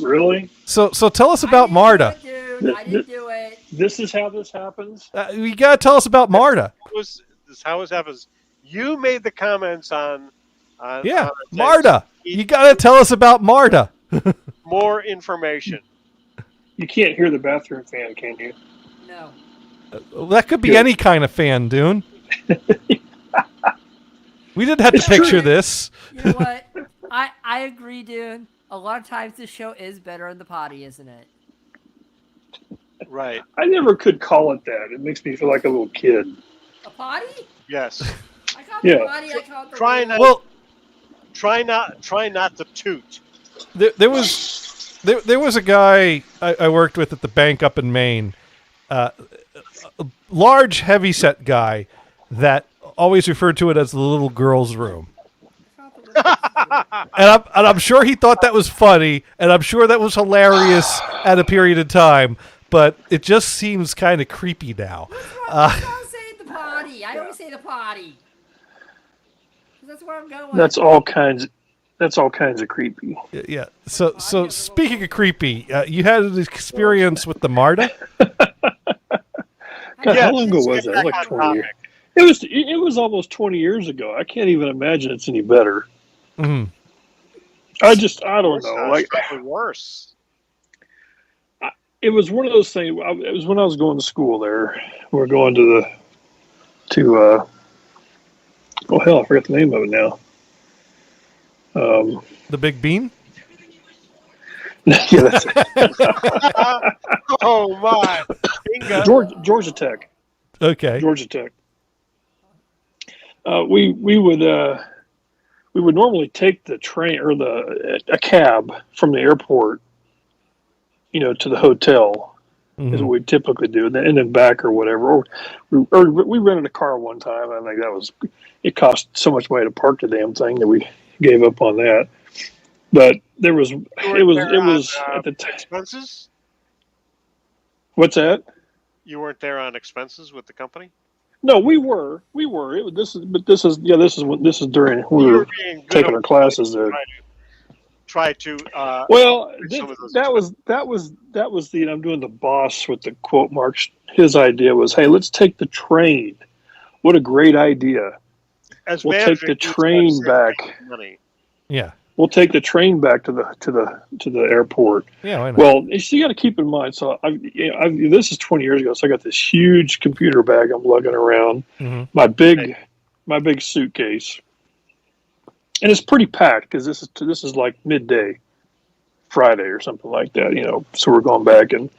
Really? So tell us about Marta. I didn't do it. This is how this happens? You gotta tell us about Marta. This is how it happens. You made the comments on Marta. You gotta tell us about Marta. More information. You can't hear the bathroom fan, can you? No. Well, that could be any kind of fan, Dune. We didn't have to picture this. You know what? I agree, dude. A lot of times this show is better in the potty, isn't it? Right. I never could call it that. It makes me feel like a little kid. A potty? Yes. I call it the potty. I call it the Try not to toot. There was a guy I worked with at the bank up in Maine, a large, heavy-set guy that always referred to it as the little girl's room. and I'm sure he thought that was funny, and I'm sure that was hilarious at a period of time, but it just seems kind of creepy now. I don't say the potty. I always say the potty. That's where I'm going. That's all kinds of creepy. Yeah. So speaking of creepy, you had an experience with the Marta? God, how long ago was that? Like 20 years. It was almost 20 years ago. I can't even imagine it's any better. Mm-hmm. I don't know. Like worse. It was one of those things. It was when I was going to school there. We were going oh hell, I forgot the name of it now. The Big Bean? Yeah, that's it. Oh my! Bingo. Georgia Tech. Okay. Georgia Tech. We would normally take the train or a cab from the airport, to the hotel, is what we typically do, and then back or whatever. Or we rented a car one time. I think it cost so much money to park the damn thing that we gave up on that. But it was at the time. Expenses? What's that? You weren't there on expenses with the company? No, we were. This is during we were taking our classes there. Try to. Well, that was the. I'm doing the boss with the quote marks. His idea was, hey, let's take the train. What a great idea! We'll take the train back. Money. Yeah. We'll take the train back to the airport. Yeah, why not? Well, you got to keep in mind. So this is 20 years ago. So I got this huge computer bag I'm lugging around. Mm-hmm. My big suitcase, and it's pretty packed because this is like midday, Friday or something like that. So we're going back and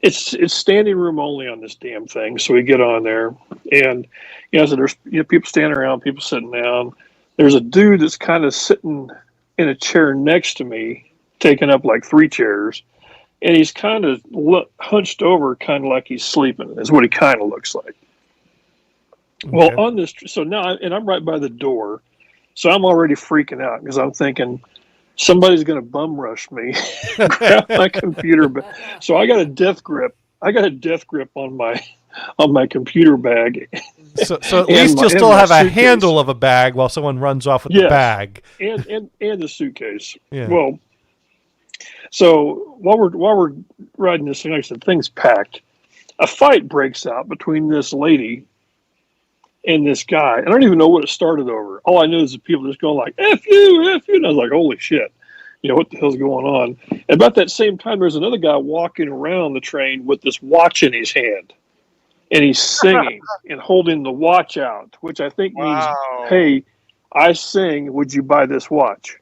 it's standing room only on this damn thing. So we get on there and so there's people standing around, people sitting down. There's a dude that's kind of sitting in a chair next to me, taking up like 3 chairs, and he's kind of hunched over, kind of like he's sleeping, is what he kind of looks like. Okay. Well, on this, so now, and I'm right by the door, so I'm already freaking out because I'm thinking somebody's going to bum rush me, grab my computer. So I got a death grip. On my computer bag. So at least you'll still have a handle of a bag while someone runs off with the bag. And the suitcase. Yeah. Well, so while we're riding this thing, like I said, thing's packed. A fight breaks out between this lady and this guy. And I don't even know what it started over. All I know is the people just going like, F you, F you. And I was like, holy shit. What the hell's going on? And about that same time, there's another guy walking around the train with this watch in his hand. And he's singing and holding the watch out, which I think means, hey, I sing, would you buy this watch?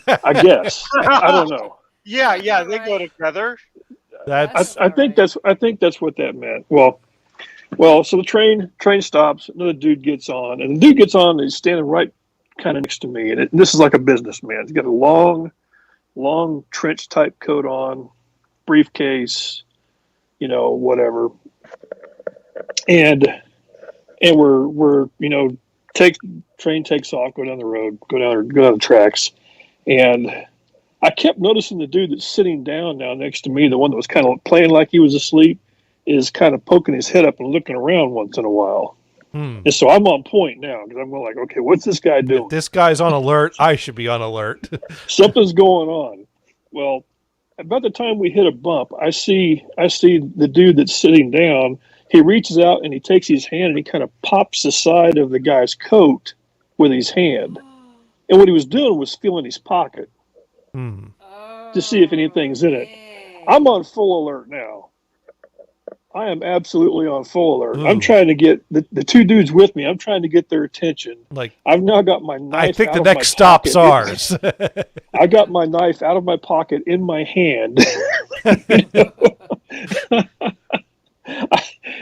I guess. I don't know. Yeah, they go together. I think that's what that meant. Well, so the train stops, another dude gets on, and the dude gets on and he's standing right kind of next to me. And this is like a businessman. He's got a long trench type coat on, briefcase, whatever. And we're train takes off, go down the road, go down the tracks, and I kept noticing the dude that's sitting down now next to me, the one that was kind of playing like he was asleep, is kind of poking his head up and looking around once in a while. And so I'm on point now because I'm like, okay, what's this guy doing? If this guy's on alert, I should be on alert. Something's going on. Well, about the time we hit a bump, I see the dude that's sitting down. He reaches out and he takes his hand and he kind of pops the side of the guy's coat with his hand. And what he was doing was feeling his pocket to see if anything's in it. I'm on full alert now. I am absolutely on full alert. I'm trying to get the two dudes with me. I'm trying to get their attention. Like, I've now got my knife. I think out the of next my stop's pocket. ours. I got my knife out of my pocket in my hand.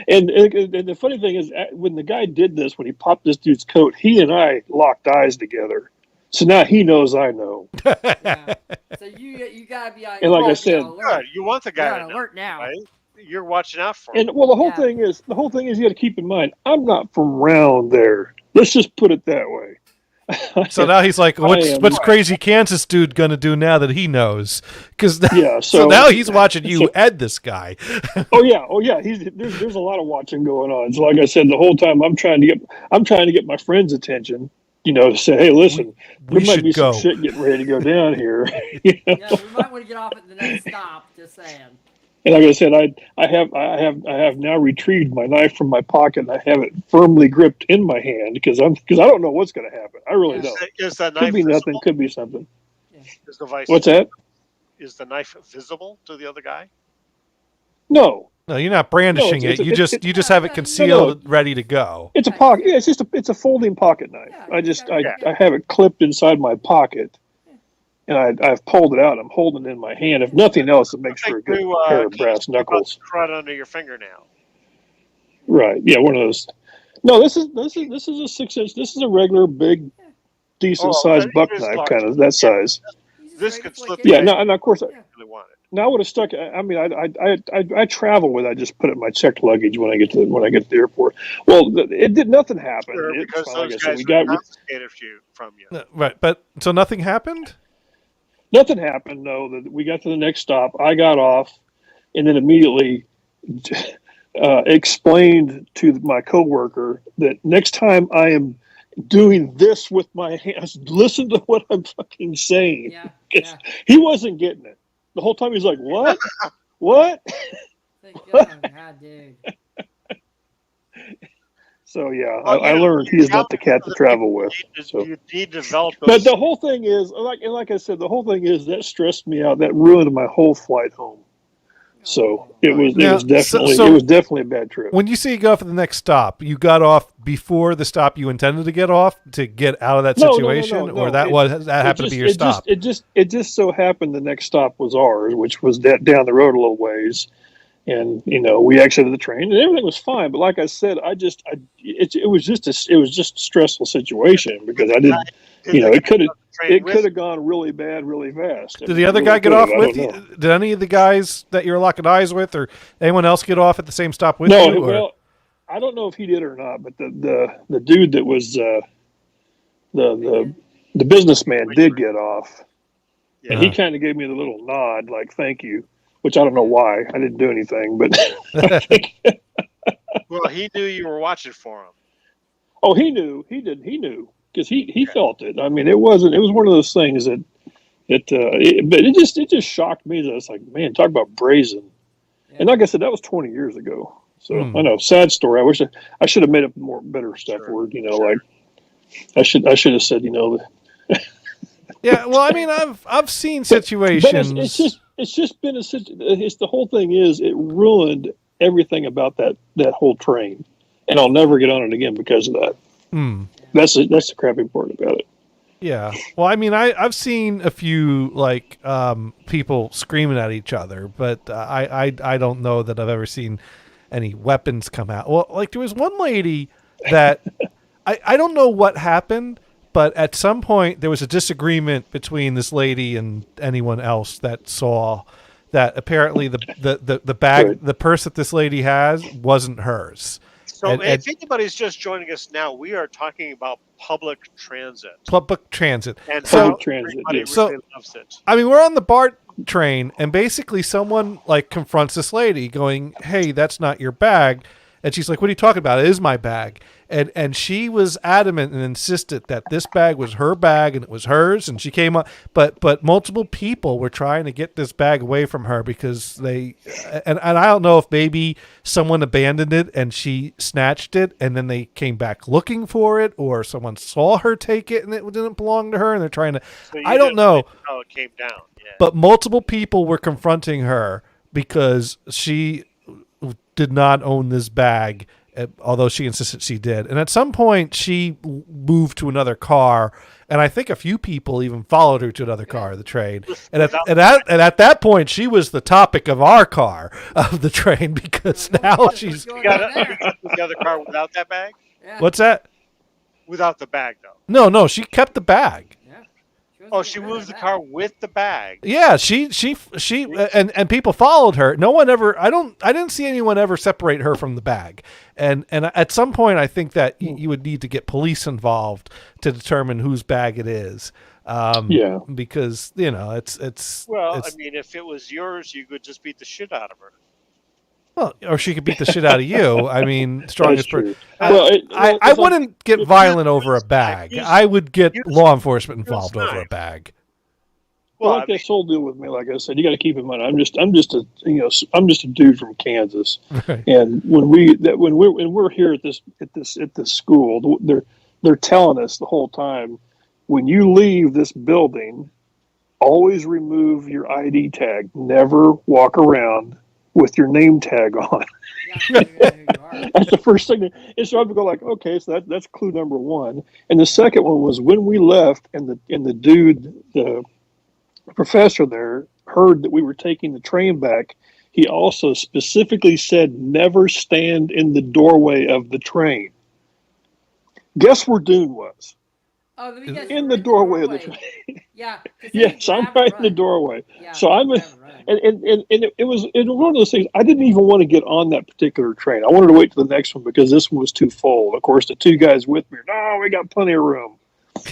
And the funny thing is, when the guy did this, when he popped this dude's coat, he and I locked eyes together. So now he knows I know. Yeah. So you gotta be on. And like I always be said- on alert. Good. You want the guy You're to on know, alert now. right? You're watching out for him. And well, the whole Yeah. thing is, you got to keep in mind, I'm not from round there. Let's just put it that way. So now he's like, what's am- crazy Kansas dude going to do now that he knows? Because Yeah, so so- now he's watching you so- ed this guy. Oh yeah. There's a lot of watching going on. So like I said, the whole time I'm trying to get my friend's attention. To say, hey, listen, We there might should be go. some shit getting ready to go down here. Yeah, we might want to get off at the next stop. Just saying. And like I said, I have now retrieved my knife from my pocket and I have it firmly gripped in my hand because I don't know what's going to happen. I really Yeah. don't. Is the knife Could be nothing. visible? Could be something. Is the vice? What's that? Is the knife visible to the other guy? No, No, you're not brandishing No, it. it's- You just have it concealed, ready to go. it's a pocket. Yeah, it's a folding pocket knife. Yeah, I have it clipped inside my pocket, and I've pulled it out. I'm holding it in my hand. If nothing else, it makes for a good pair of brass knuckles. Right under your fingernail. Right? Yeah, one of those. No, this is a 6-inch. This is a regular big, decent sized it buck is knife, large. kind of that size. You just This ready could to flick slip it? Yeah. in. No, and of course. I really want it. Now I would have stuck. I mean, I travel with. I just put it in my checked luggage when I get to the airport. Well, it did nothing happen. Sure, It's because fine. Like I those said, guys we would got confiscate it from you. Right, but so nothing happened? nothing happened. No, we got to the next stop. I got off, and then immediately explained to my coworker that next time I am doing this with my hands, listen to what I'm fucking saying. Yeah. 'Cause Yeah. he wasn't getting it. The whole time he's like, "What? What?" God, dude. So yeah, Well, I learned he is not the cat to travel with. So. You need to develop But those. the whole thing is, like I said, the whole thing is that stressed me out. That ruined my whole flight home. So it was Now, definitely a bad trip. When you say you go off at the next stop, you got off before the stop you intended to get off to get out of that No, situation, or that happened to be your stop? It just so happened the next stop was ours, which was down the road a little ways, and we exited the train and everything was fine. But like I said, it was just a stressful situation because I didn't. It could have gone really bad, really fast. Did the other guy get off with you? Did any of the guys that you were locking eyes with, or anyone else get off at the same stop with you? No, well, I don't know if he did or not, but the dude that was the businessman did get off, and he kind of gave me the little nod, like "thank you," which I don't know why. I didn't do anything, but I think. Well, he knew you were watching for him. Oh, he knew. He did. He knew because he felt it. I mean, it was one of those things that but it just shocked me that it's like, man, talk about brazen. Yeah. And like I said, that was 20 years ago. So I know, sad story. I wish I should have made up better stuff word. Like I should have said, Yeah, well, I mean, I've seen situations. But it's just been the whole thing is it ruined everything about that whole train, and I'll never get on it again because of that. That's the crappy part about it. Yeah. Well, I mean, I've seen a few people screaming at each other, but I don't know that I've ever seen any weapons come out. Well, like there was one lady that I don't know what happened, but at some point there was a disagreement between this lady and anyone else that saw that apparently the bag, the purse that this lady has wasn't hers. So And if anybody's just joining us now, we are talking about public transit public transit. and So- how Public transit, everybody yes. really loves it. I mean, we're on the BART train, and basically someone like confronts this lady going, "Hey, that's not your bag." And she's like, "What are you talking about? It is my bag." And she was adamant and insisted that this bag was her bag and it was hers. And she came up, but multiple people were trying to get this bag away from her because they, and I don't know if maybe someone abandoned it and she snatched it and then they came back looking for it, or someone saw her take it and it didn't belong to her and they're trying to, So you I don't didn't know. how it came down. Yeah. But multiple people were confronting her because she did not own this bag, although she insisted she did. And at some point, she moved to another car, and I think a few people even followed her to another car of the train. And at that point, she was the topic of our car of the train because now she's. You got the other car without that bag? Yeah. What's that? Without the bag, though. No, she kept the bag. Yeah. Oh, she moved the car with the bag. Yeah, she and people followed her. No one ever. I didn't see anyone ever separate her from the bag. And at some point, I think that you would need to get police involved to determine whose bag it is. Yeah. Because it's Well, it's, I mean, if it was yours, you could just beat the shit out of her. well, or she could beat the shit out of you. I mean, strongest True. person. Well, I wouldn't get violent over a bag. I would get law enforcement involved over a bag. Well, Well, like I mean- this whole deal with me, like I said, you got to keep in mind, I'm just a dude from Kansas, Right. and when we're here at this school, they're telling us the whole time, when you leave this building, always remove your ID tag. Never walk around with your name tag on. Yeah, who you are. That's the first thing. And so I would go like, okay, so that's clue number one. And the second one was when we left, and the dude, the professor there, heard that we were taking the train back. He also specifically said, never stand in the doorway of the train. Guess where Dune was? Oh, let me guess, In you're the doorway of the train. Yeah. 'cause they Yes, I'm grab right and in the run. doorway. Yeah, So I'm grab and run. and it was one of those things. I didn't even want to get on that particular train. I wanted to wait to the next one because this one was too full. Of course, the two guys with me, no, we got plenty of room.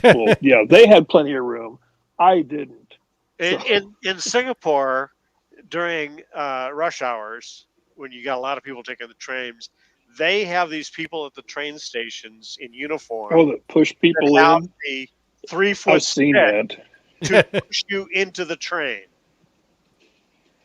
Well, yeah, they had plenty of room. I didn't. In Singapore, during rush hours, when you got a lot of people taking the trains, they have these people at the train stations in uniform Oh, that push people that have in. the 3-foot I've seen stick that. to push you into the train.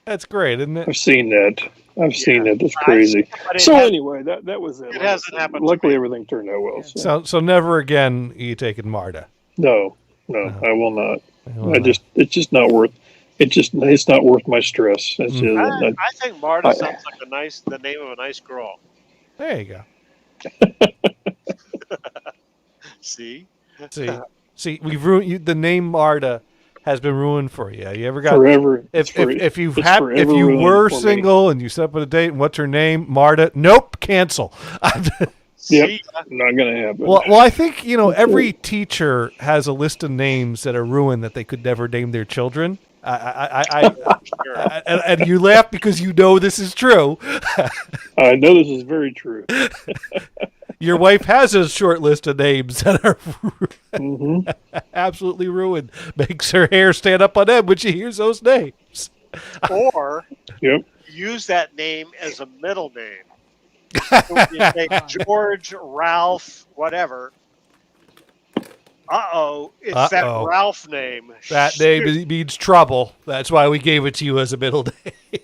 That's great, isn't it? I've seen that. I've seen that. That's crazy. But it So has- anyway, that was it. it hasn't happened to Luckily, me. everything turned out well. So. So never again are you taking MARTA. No, I will not. It's just not worth. It's not worth my stress. It's just, I think Marta I- sounds like the name of a nice girl. There you go. See? See, we've ruined you. The name Marta has been ruined for you. You ever got forever. if you it's had if forever you ruined were for me. single and you set up with a date and what's her name? Marta? Nope, cancel. Yep, See? not gonna happen. well, I think every teacher has a list of names that are ruined that they could never name their children. Sure. And you laugh because you know this is true. I know this is very true. Your wife has a short list of names that are Hmm. absolutely ruined. Makes her hair stand up on end when she hears those names. Or Yep. use that name as a middle name. So you say George, Ralph, whatever. It's Uh-oh. that Ralph name. That Shoot. name means trouble. That's why we gave it to you as a middle name.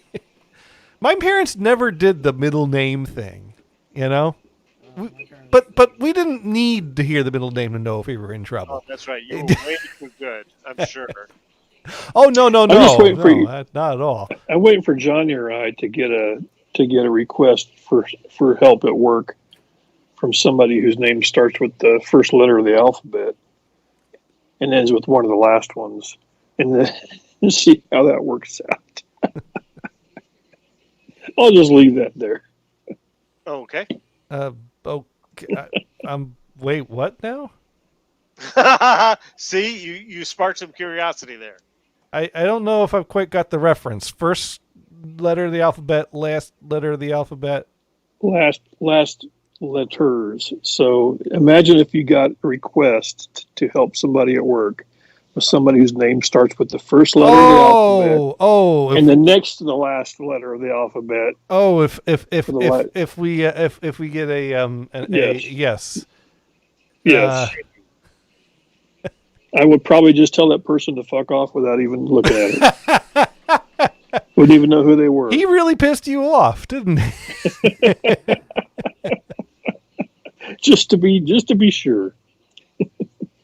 My parents never did the middle name thing, But we didn't need to hear the middle name to know if we were in Oh, trouble. that's right. You were way too good, I'm sure. Oh no, just waiting for you. not at all. I'm waiting for Johnny or I to get a request for help at work from somebody whose name starts with the first letter of the alphabet and ends with one of the last ones, and then see how that works out. I'll just leave that there. Okay. Okay. Wait, what now? See, you sparked some curiosity there. I don't know if I've quite got the reference. First letter of the alphabet, last letter of the alphabet. Last letters. So imagine if you got a request to help somebody at work with somebody whose name starts with the first letter of the alphabet and the next to the last letter of the alphabet. Oh, if we get yes. I would probably just tell that person to fuck off without even looking at it. Wouldn't even know who they were. He really pissed you off, didn't he? just to be sure.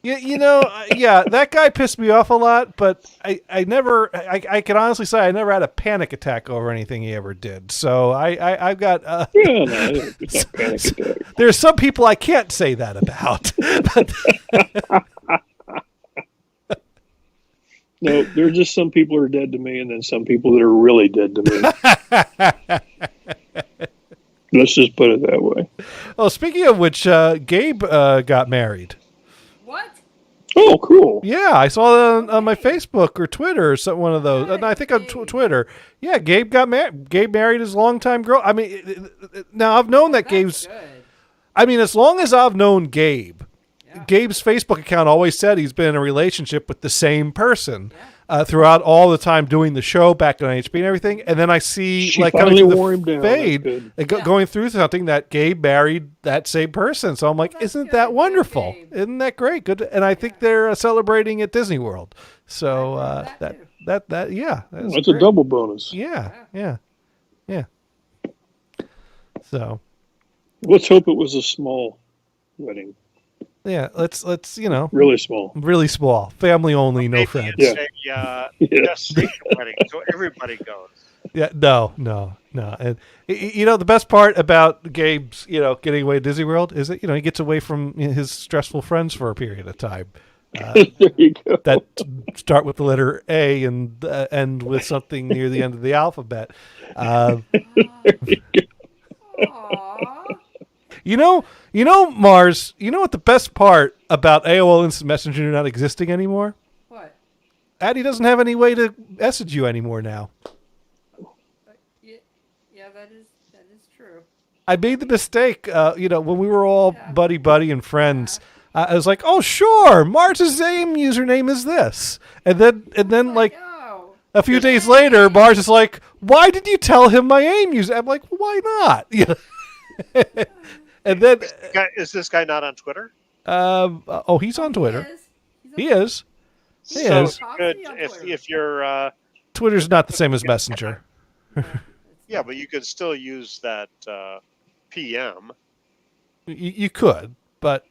That guy pissed me off a lot, but I can honestly say I never had a panic attack over anything he ever did. So I've got it's not panic attack. There's some people I can't say that about. No, there are just some people who are dead to me, and then some people that are really dead to me. Let's just put it that way. Oh, speaking of which, Gabe got married. What? Oh, cool. Yeah, I saw that on my Facebook or Twitter or some one of those. And I think on Twitter. Yeah, Gabe got married. Gabe married his longtime girl. I mean, now I've known that Gabe's. Good. I mean, as long as I've known Gabe, Gabe's Facebook account always said he's been in a relationship with the same person throughout all the time doing the show back on HP and everything. And then I see coming through the fade, going through something that Gabe married that same person. So I'm like, isn't that wonderful? Isn't that great? Good. And I think they're celebrating at Disney World. So that's a double bonus. Yeah. So let's hope it was a small wedding. Yeah, let's really small, family only, no friends. Destination wedding, so everybody goes. Yeah, no. And the best part about Gabe's getting away to Disney World is that he gets away from his stressful friends for a period of time. There you go. That start with the letter A and end with something near the end of the alphabet. There you go. Mars, what the best part about AOL Instant Messenger not existing anymore? What? Addie doesn't have any way to message you anymore now. Yeah, that is true. I made the mistake, when we were all buddy and friends. I was like, oh, sure, Mars's AIM username is this. And then a few days later, Mars is like, why did you tell him my AIM user? I'm like, why not? And then is this guy not on Twitter? He's on Twitter. He is. If you're Twitter's not the same as Messenger. Yeah, but you could still use that PM. You could, but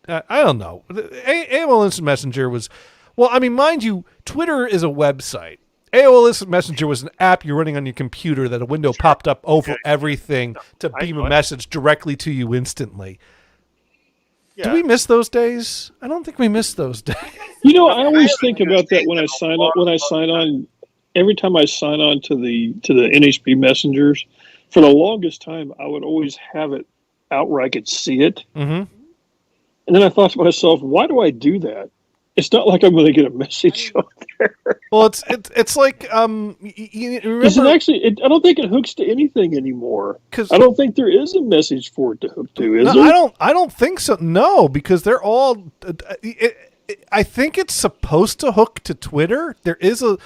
I don't know. AOL Instant Messenger was, mind you, Twitter is a website. AOL Instant Messenger was an app you're running on your computer that a window popped up over everything to beam a message directly to you instantly. Yeah. Do we miss those days? I don't think we miss those days. I always think about that when I sign on. Every time I sign on to the NHP messengers, for the longest time, I would always have it out where I could see it. Mm-hmm. And then I thought to myself, why do I do that? It's not like I'm going to get a message on there. Well, it's like you remember. I don't think it hooks to anything anymore. I don't think there is a message for it to hook to. Is there? I don't think so. No, because they're all. I think it's supposed to hook to Twitter. There is a.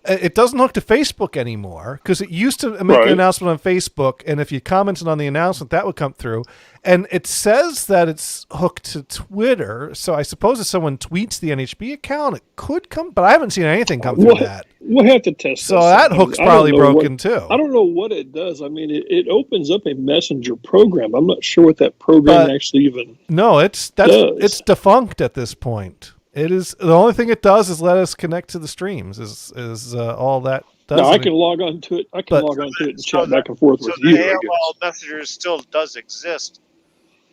It doesn't hook to Facebook anymore because it used to make an announcement on Facebook, and if you commented on the announcement, that would come through. And it says that it's hooked to Twitter, so I suppose if someone tweets the NHB account, it could come, but I haven't seen anything come through that. We'll have to test so that hook's probably broken too. I don't know what it does. I mean, it opens up a messenger program. I'm not sure what that program actually even does. It's defunct at this point. It is the only thing it does is let us connect to the streams. Is all that does. No, I can log on to it. And chat back and forth with you. The AOL Messenger still does exist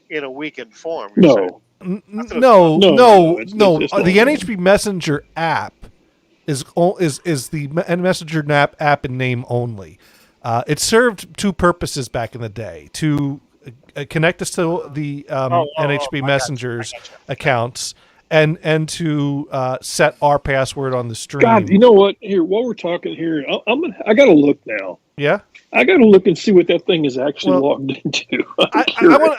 in a weakened form. No. The NHB Messenger app is the Messenger app in name only. It served two purposes back in the day: to connect us to the NHB Messengers accounts. and to set our password on the stream. God, you know what? Here, while we're talking here, I got to look now. Yeah, I got to look and see what that thing is actually logged into. I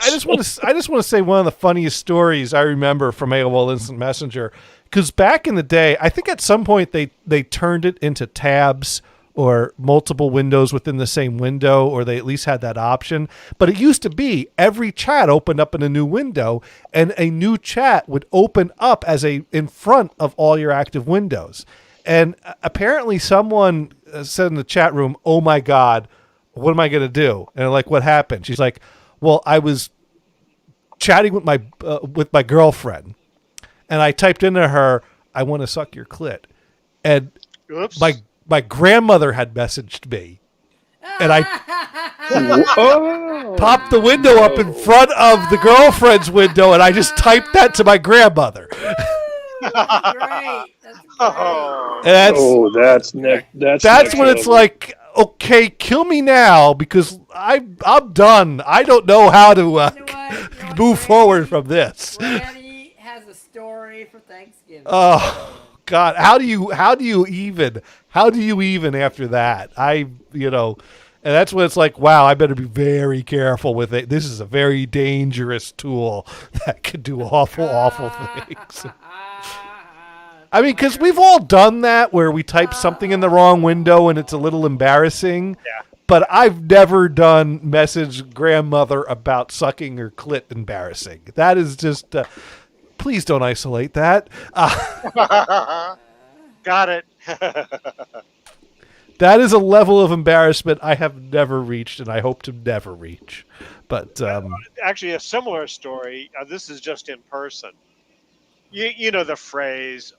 just want to say one of the funniest stories I remember from AOL Instant Messenger, because back in the day, I think at some point they turned it into tabs or multiple windows within the same window, or they at least had that option. But it used to be every chat opened up in a new window, and a new chat would open up as in front of all your active windows. And apparently someone said in the chat room, "Oh my God, what am I going to do?" And I'm like, "What happened?" She's like, "Well, I was chatting with my girlfriend, and I typed into her, 'I want to suck your clit,' and Oops. my grandmother had messaged me, and I popped the window up in front of the girlfriend's window, and I just typed that to my grandmother." That's great. That's great. Oh. That's That's when it's like, okay, kill me now, because I'm done. I don't know how to You know what, move forward from this. Granny has a story for Thanksgiving. Oh God, how do you even after that? And that's when it's like, wow, I better be very careful with it. This is a very dangerous tool that could do awful things. I mean, because we've all done that where we type something in the wrong window and it's a little embarrassing. Yeah. But I've never done message grandmother about sucking her clit embarrassing. That is just, please don't isolate that. Got it. That is a level of embarrassment I have never reached, and I hope to never reach. But actually, a similar story. This is just in person. You know the phrase,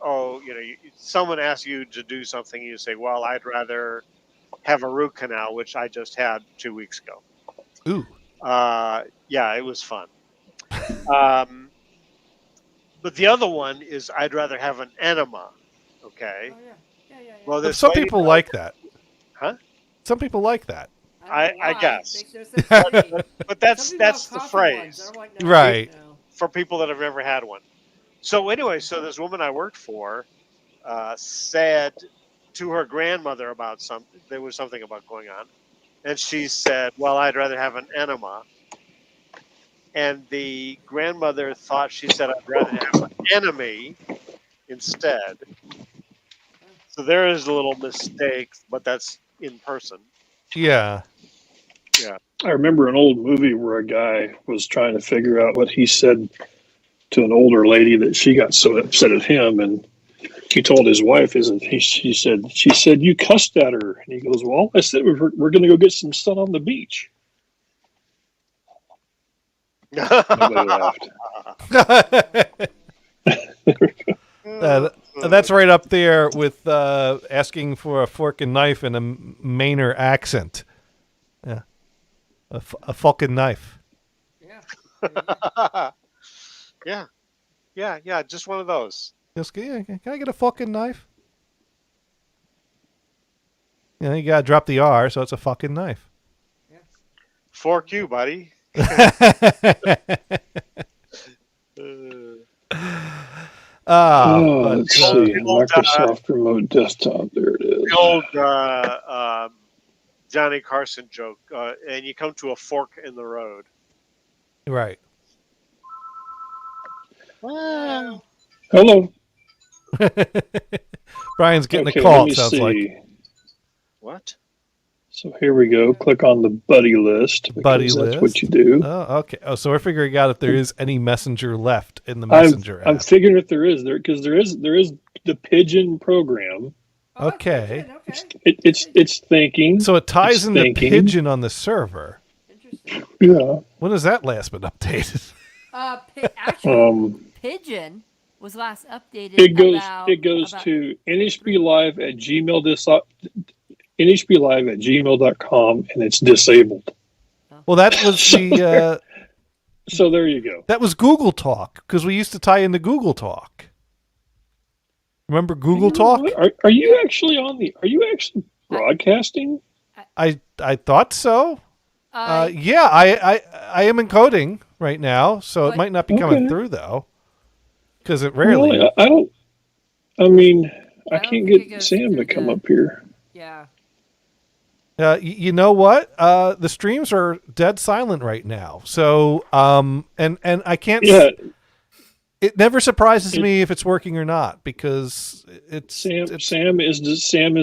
someone asks you to do something, you say, "Well, I'd rather have a root canal," which I just had 2 weeks ago. Ooh. Yeah, it was fun. But the other one is, "I'd rather have an enema." Okay. Oh, yeah. Well, But some people like that. Huh? Some people like that. I guess. But that's the phrase, Right. for people that have never had one. So anyway, this woman I worked for said to her grandmother about something. There was something about going on, and she said, "Well, I'd rather have an enema." And the grandmother thought she said, "I'd rather have an enemy instead." So there is a little mistake, but that's in person. Yeah. Yeah. I remember an old movie where a guy was trying to figure out what he said to an older lady that she got so upset at him, and he told his wife, she said, "You cussed at her," and he goes, "Well, I said we're going to go get some sun on the beach." Nobody laughed. That's right up there with asking for a fork and knife in a Mainer accent. Yeah, a fucking knife. Yeah. Yeah. Just one of those. Just, can I get a fucking knife? You gotta drop the R, so it's a fucking knife. Fork you, buddy. Let's see. Microsoft Remote Desktop. There it is. The old Johnny Carson joke, and you come to a fork in the road. Right. Well, Hello. Brian's getting Okay, a call, let me it sounds see. like. what? So here we go. Click on the buddy list. Buddy That's list? what you do. Oh, okay. Oh, so we're figuring out if there is any messenger left in the messenger I'm app. figuring if there is because there is the pigeon program. Okay. It's thinking. So it ties It's into thinking. Pigeon on the server. Interesting. Yeah. When has that last been updated? Actually, Pigeon was last updated. It goes to nhblive at nhblive@gmail.com, and it's disabled. Well, that was the So there you go. that was Google Talk, because we used to tie into Google Talk. Remember Google Talk? Are you actually Are you actually broadcasting? I thought so. Yeah, I am encoding right now, so it might not be coming through though. because it rarely. Well, I don't. I mean, I I don't can't think it get goes Sam through to come the- up here. Yeah. You know what? The streams are dead silent right now. So, and I can't. Yeah, It never surprises me if it's working or not because Sam is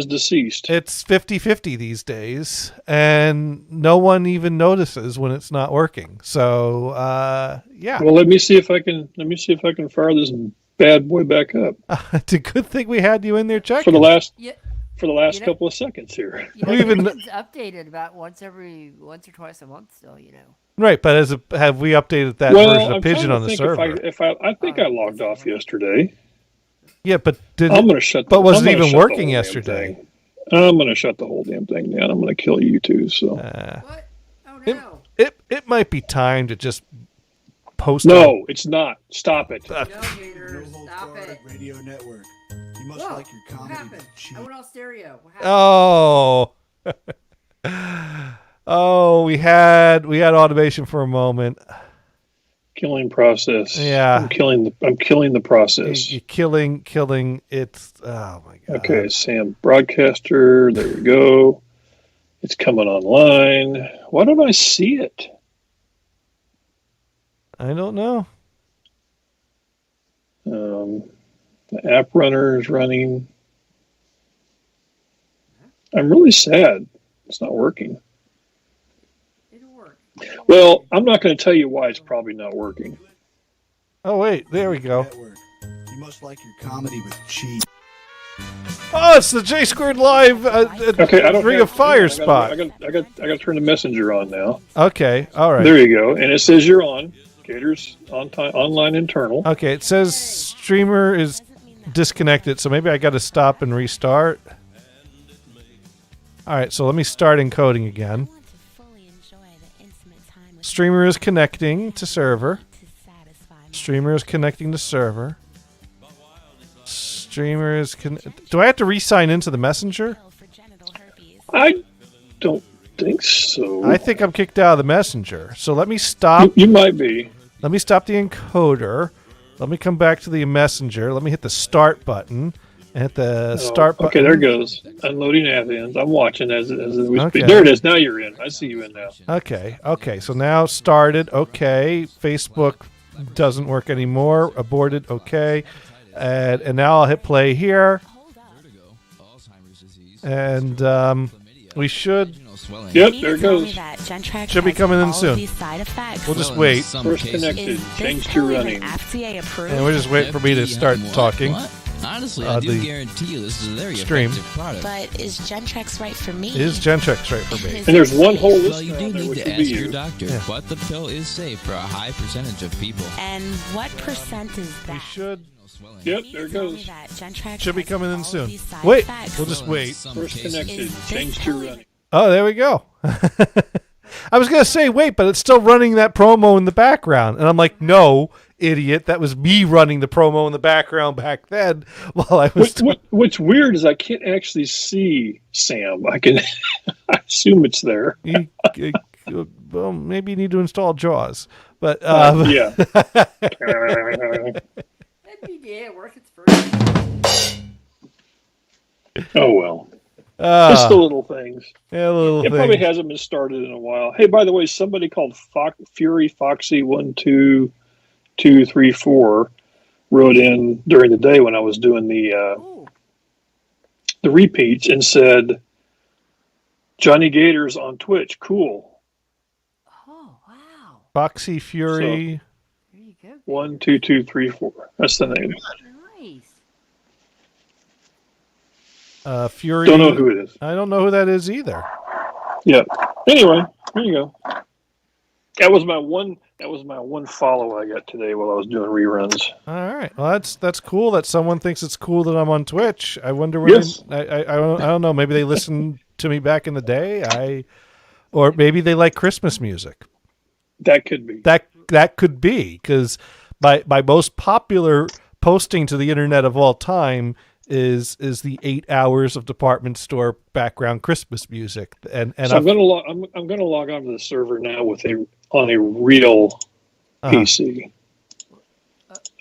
deceased. It's 50-50 these days, and no one even notices when it's not working. So, yeah. Well, let me see if I can fire this bad boy back up It's a good thing we had you in there checking. for the last Yeah. couple of seconds here. We even- it's updated about once or twice a month still, Right, but have we updated that Well, version of I'm Pigeon trying to on the think server? I think I logged off yesterday. Yeah, but I'm going to shut. But was I'm it gonna even shut the working whole damn yesterday? thing. I'm going to shut the whole damn thing down. I'm going to kill you too. So What? Oh no. It might be time to just post. no, it's not. Stop it. No, Gators, No holds stop barred it. Radio Network. You must Whoa, like your what comedy happened? cheap. I went all stereo. What happened? Oh. Oh, we had automation for a moment. Killing process. Yeah. I'm killing the process. You're killing. It's oh my god. Okay, Sam broadcaster. There we go. It's coming online. Why don't I see it? I don't know. The app runner is running. I'm really sad. It's not working. It'll work. Well, I'm not going to tell you why it's probably not working. Oh wait, there we go. Network. You must like your comedy with cheap. Oh, it's the J Squared Live Okay, I don't Ring have- of Fire I spot. got to turn the messenger on now. Okay, all right. There you go, and it says you're on. Gators on time, online internal. Okay, it says streamer is disconnected, so maybe I got to stop and restart. All right, so let me start encoding again. Streamer is connecting to server. Streamer is connecting to server. Streamer is do I have to re-sign into the messenger? I don't think so. I think I'm kicked out of the messenger. So let me stop. You might be. Let me stop the encoder. Let me come back to the messenger. Let me hit the start button. And hit the start button. Okay, there it goes. Unloading add-ins. I'm watching as we Okay. speak. There it is. Now you're in. I see you in now. Okay. So now started. Okay. Facebook doesn't work anymore. Aborted. Okay. And now I'll hit play here. And we should. Yep, there it goes. Should be coming in soon. We'll just wait. First connected. Change to running. And we're just waiting for me to start talking. Honestly, I do the guarantee you this is a very stream. effective product. But is Gentrex right for me? Is Gentrex right for me? And there's one whole Well, list you now do there, need which to would ask be your you. doctor, Yeah. but the pill is safe for a high percentage of people. And what percent is We that? should. Yep, there it goes. Should be coming in soon. Wait. We'll just wait. First connected. Change to running. Oh, there we go. I was gonna say wait, but it's still running that promo in the background, and I'm like, no, idiot, that was me running the promo in the background back then while I was. What's weird is I can't actually see Sam. I can. I assume it's there. Well, maybe you need to install Jaws, but Yeah. NVDA work its first. Oh well. Just the little things. Yeah, little It thing. probably hasn't been started in a while. Hey, by the way, somebody called Fury Foxy 12234 wrote in during the day when I was doing the repeats and said, "Johnny Gators on Twitch, cool." Oh wow! Foxy Fury. There you go. 12234. That's the name. Nice. Fury. Don't know who it is. I don't know who that is either. Yeah. Anyway, there you go. That was my one follow I got today while I was doing reruns. All right. Well, that's cool that someone thinks it's cool that I'm on Twitch. I wonder when. Yes. I don't know. Maybe they listened to me back in the day. Or maybe they like Christmas music. That could be. That could be because by most popular posting to the internet of all time is the 8 hours of department store background Christmas music. And So I'm going to log onto the server now on a real PC.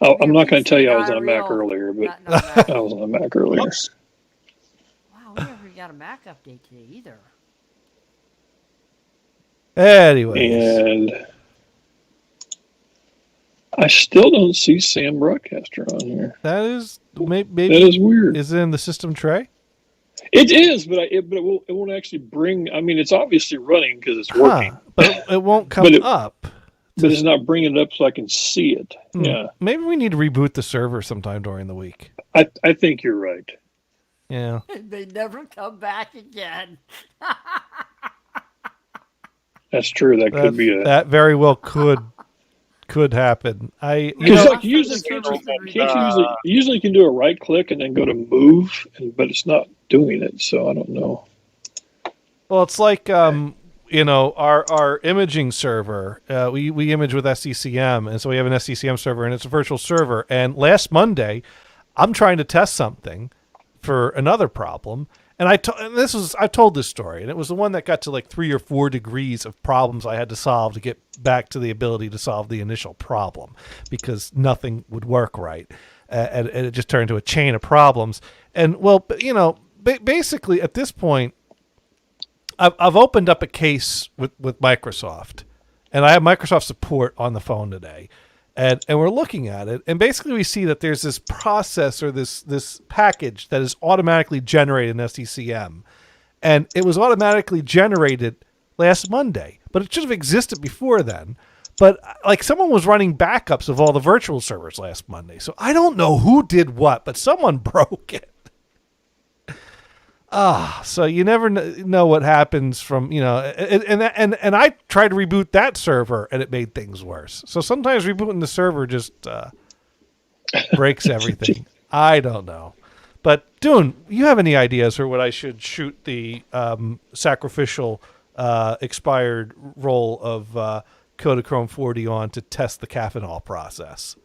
Oh, I'm Your not going to tell you I was PC on a Mac diarrhea- earlier, but not Mac. I was on a Mac earlier. Wow, we never got a Mac update today either. Anyways, And I still don't see Sam Broadcaster on here. that is maybe That is weird. Is it in the system tray? It is, but it won't actually bring. I mean, it's obviously running because it's working, But it won't come up. But it's not bringing it up so I can see it. Yeah, Maybe we need to reboot the server sometime during the week. I think you're right. Yeah. They never come back again. That's true. That could be a. That very well could happen. Because like usually you can do a right click and then go to move, but it's not doing it. So I don't know. Well, it's like our imaging server. We image with SCCM, and so we have an SCCM server, and it's a virtual server. And last Monday, I'm trying to test something for another problem. And I told this story, and it was the one that got to like 3 or 4 degrees of problems I had to solve to get back to the ability to solve the initial problem, because nothing would work right, and it just turned into a chain of problems. And well, basically at this point, I've opened up a case with Microsoft, and I have Microsoft support on the phone today. And we're looking at it, and basically we see that there's this process or this package that is automatically generated in SCCM. And it was automatically generated last Monday, but it should have existed before then. But like someone was running backups of all the virtual servers last Monday. So I don't know who did what, but someone broke it. So you never know what happens from, and I tried to reboot that server and it made things worse. So sometimes rebooting the server just breaks everything. I don't know. But Dune, you have any ideas for what I should shoot the sacrificial expired roll of Kodachrome 40 on to test the Caffeinol process?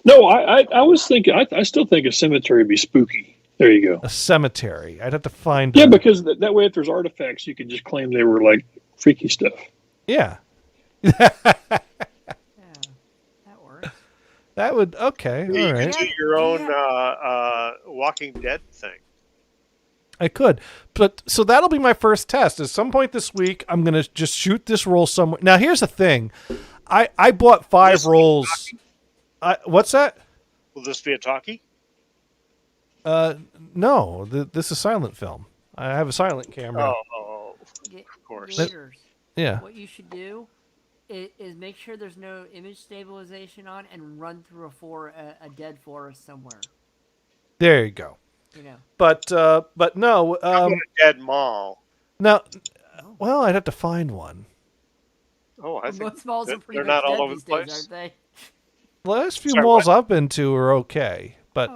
No, I was thinking, I still think a cemetery would be spooky. There you go. A cemetery. I'd have to find. Yeah, because that way, if there's artifacts, you can just claim they were like freaky stuff. Yeah. Yeah, that works. That would okay. You All right. could do your own Walking Dead thing. I could, but so that'll be my first test. At some point this week, I'm gonna just shoot this roll somewhere. Now, here's the thing: I bought 5 rolls. What's that? Will this be a talkie? No, this is silent film. I have a silent camera. Oh, of course. Gators, Yeah. what you should do is make sure there's no image stabilization on and run through a dead forest somewhere. There you go. But no. How about a dead mall? No. Well, I'd have to find one. Oh, I think Most malls are pretty they're much not all dead over these the days, place. aren't they? The last few Sorry, malls what? I've been to are okay, but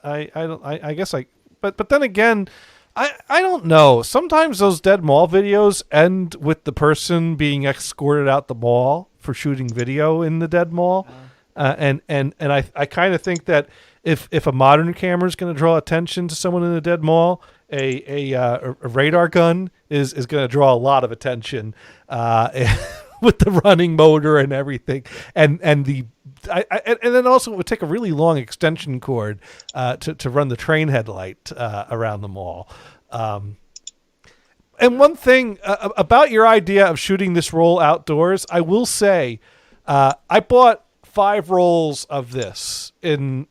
I guess but then again, I don't know. Sometimes those dead mall videos end with the person being escorted out the mall for shooting video in the dead mall, and I kind of think that if a modern camera is going to draw attention to someone in a dead mall, a radar gun is going to draw a lot of attention with the running motor and everything, and then also it would take a really long extension cord to run the train headlight around the mall. And one thing about your idea of shooting this roll outdoors, I will say, I bought 5 rolls of this in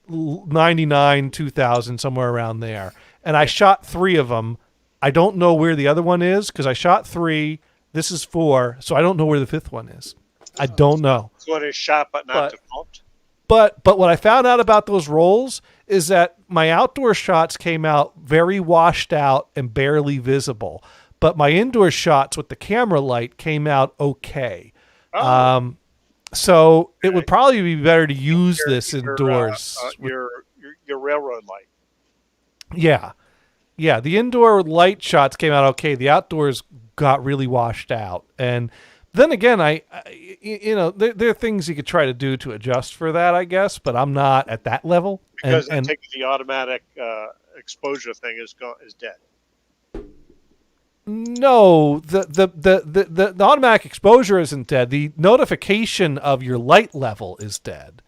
99, 2000, somewhere around there. And I shot 3 of them. I don't know where the other one is because I shot 3. This is 4. So I don't know where the 5th one is. I don't know. So it is shot, but not default. But what I found out about those rolls is that my outdoor shots came out very washed out and barely visible. But my indoor shots with the camera light came out okay. Oh. So it would probably be better to use this indoors. Your railroad light. Yeah. Yeah, the indoor light shots came out okay. The outdoors got really washed out. And then again, there are things you could try to do to adjust for that, I guess, but I'm not at that level. Because the automatic exposure thing is dead. No, the automatic exposure isn't dead. The notification of your light level is dead.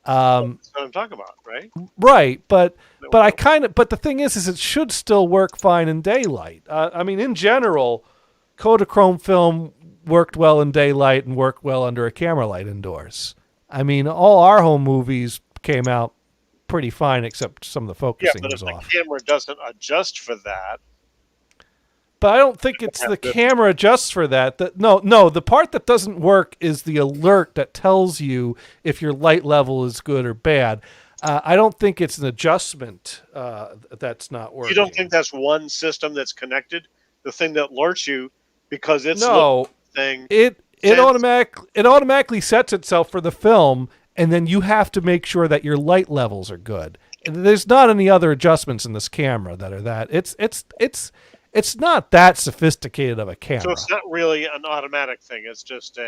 That's what I'm talking about, right? Right, but the thing is it should still work fine in daylight. I mean, in general, Kodachrome film worked well in daylight and worked well under a camera light indoors. I mean, all our home movies came out pretty fine, except some of the focusing but was if off. the camera doesn't adjust for that, But I don't think it's the camera adjusts for that. No, the part that doesn't work is the alert that tells you if your light level is good or bad. I don't think it's an adjustment that's not working. you don't think that's one system that's connected? The thing that alerts you because it's thing. It automatically sets itself for the film, and then you have to make sure that your light levels are good. And there's not any other adjustments in this camera that are that. It's not that sophisticated of a camera. So it's not really an automatic thing. It's just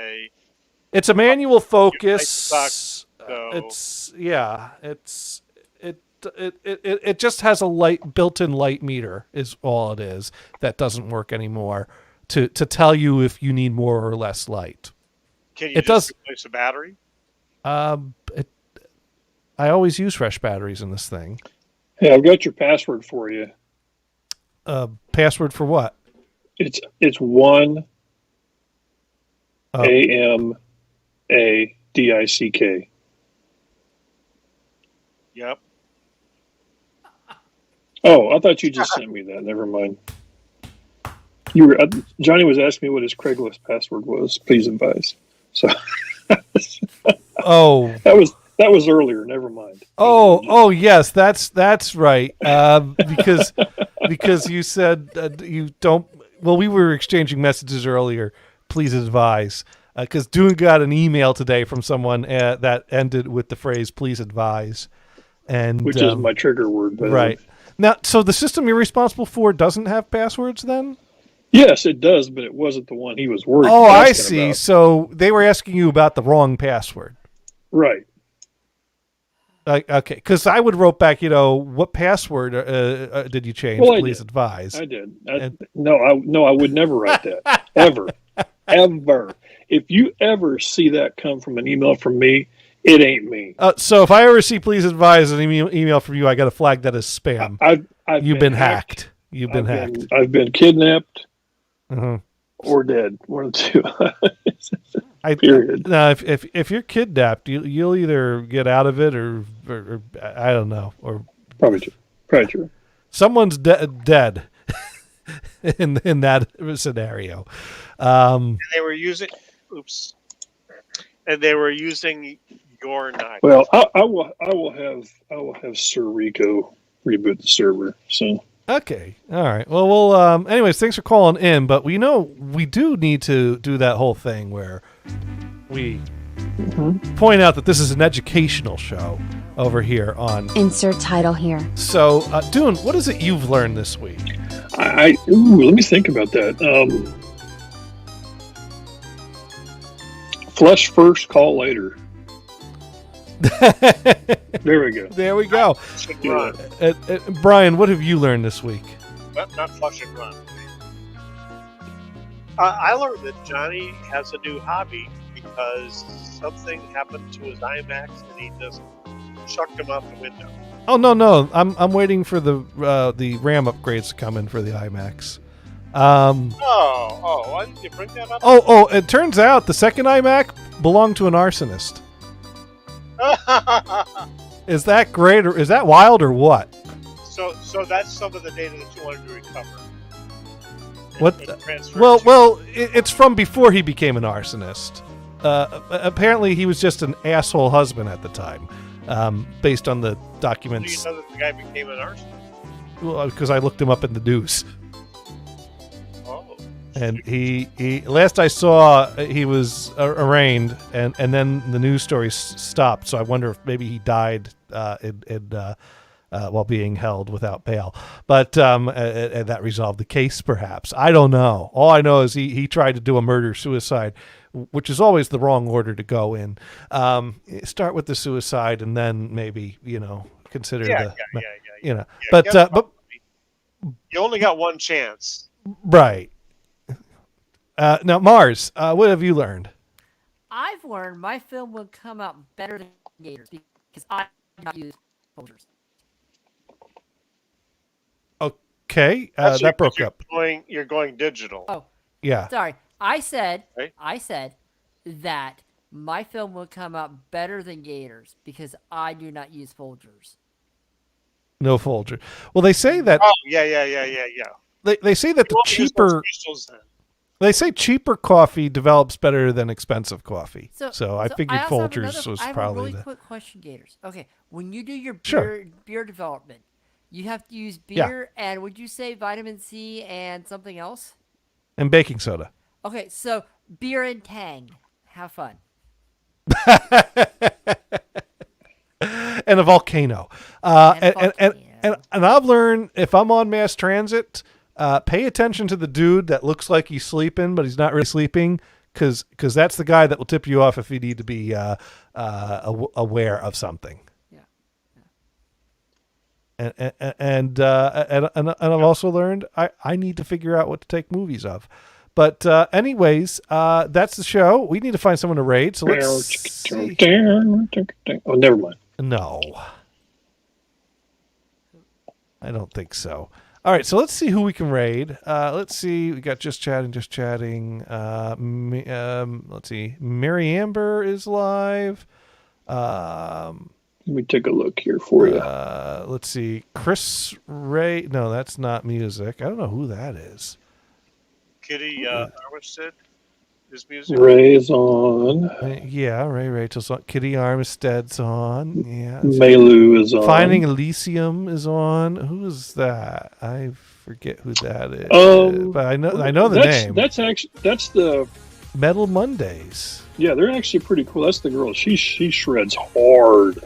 it's a manual focus. It just has a built-in light meter is all it is that doesn't work anymore to tell you if you need more or less light. Can you replace a battery? I always use fresh batteries in this thing. Hey, I've got your password for you. Password for what? It's 1 AMADICK. Yep. Oh, I thought you just sent me that. Never mind. Johnny was asking me what his Craigslist password was. Please advise. So. Oh. That was earlier. Never mind. Oh yes, that's right. Because you said you don't. Well, we were exchanging messages earlier. Please advise. Because Dune got an email today from someone that ended with the phrase "please advise," which is my trigger word. Right now, so the system you're responsible for doesn't have passwords, then? Yes, it does, but it wasn't the one he was worried. Oh, I see. About. So they were asking you about the wrong password, right? Okay, because I would wrote back, what password did you change? Well, Please advise. I did. No, I would never write that ever. If you ever see that come from an email from me, it ain't me. So if I ever see "please advise" an email from you, I got to flag that as spam. You've been hacked. You've been hacked. I've been kidnapped or dead. One of the two. Period. Now, if you're kidnapped, you'll either get out of it or I don't know, or probably true. Someone's dead in that scenario. And they were using. Oops. And they were using your knife. Well, I will have Sir Rico reboot the server. So. Okay. All right. Well, anyways, thanks for calling in, but we do need to do that whole thing where we point out that this is an educational show over here on Insert title here. So, Dune, what is it you've learned this week? Let me think about that. Flush first, call later. There we go. There we go. Run. Brian, what have you learned this week? Not flush and run. I learned that Johnny has a new hobby because something happened to his IMAX and he just chucked him out the window. Oh no! I'm waiting for the RAM upgrades to come in for the IMAX. Why didn't you bring that up? Oh! It turns out the second iMac belonged to an arsonist. Is that great, or is that wild, or what? So that's some of the data that you wanted to recover. It's from before he became an arsonist. Apparently, he was just an asshole husband at the time, based on the documents. So you know that the guy became an arsonist? Well, because I looked him up in the news. Oh. And he last I saw, he was arraigned, and then the news story stopped. So I wonder if maybe he died while being held without bail. But and that resolved the case, perhaps. I don't know. All I know is he tried to do a murder-suicide, which is always the wrong order to go in. Start with the suicide, and then maybe consider Yeah. But you only got one chance. Right. Now, Mars, what have you learned? I've learned my film will come out better than Gators because I do not use Folgers. Okay, That's that broke you're up. You're going digital. Oh, Yeah. sorry. I said Right? that my film will come out better than Gators because I do not use Folgers. No Folger. Well, they say that Oh, yeah. they say that You the won't use those cheaper crystals then. they say cheaper coffee develops better than expensive coffee. So I figured also have Folgers was I have probably a really the quick question, Gators. Okay, when you do your Sure. beer development, you have to use Yeah. beer and would you say vitamin C and something else? and baking soda. Okay, so beer and Tang. Have fun. And a volcano. And I've learned if I'm on mass transit, pay attention to the dude that looks like he's sleeping, but he's not really sleeping, because that's the guy that will tip you off if you need to be aware of something. And I've also learned I need to figure out what to take movies of. But anyways, that's the show. We need to find someone to raid. So let's see. Oh, never mind. No, I don't think so. All right, so let's see who we can raid. Let's see. We got just chatting. Let's see. Mary Amber is live. Let me take a look here for you. Let's see. Chris Ray. No, that's not music. I don't know who that is. Kitty Armistead is music. Ray is on. Yeah, Ray Rachel's on. Kitty Armstead's on. Yeah. Malu is on. Finding Elysium is on. Who is that? I forget who that is. But I know the name. That's the Metal Mondays. Yeah, they're actually pretty cool. That's the girl. She shreds hard.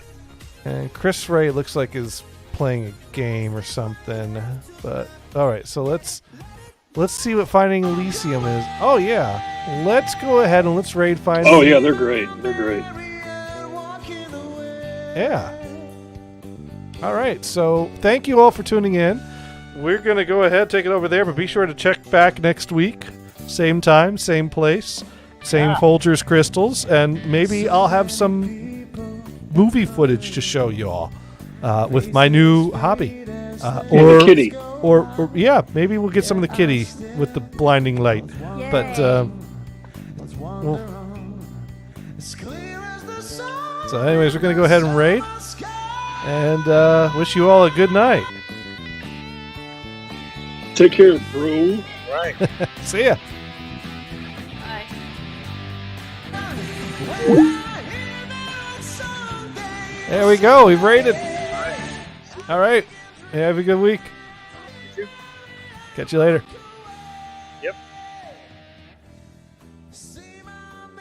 And Chris Ray looks like is playing a game or something. But all right, so let's see what Finding Elysium is. Oh yeah. Let's go ahead and let's raid Finding. Oh yeah, they're great. They're great. Yeah. All right. So thank you all for tuning in. We're going to go ahead, take it over there, but be sure to check back next week. Same time, same place, same Folgers crystals, and maybe I'll have some movie footage to show you all with my new hobby. Or the kitty. Or yeah, maybe we'll get some of the kitty with the blinding light. Yay. But so anyways, we're going to go ahead and raid. And wish you all a good night. Take care, bro. Right. See ya. There we go. We've raided. All right. Have a good week. Catch you later.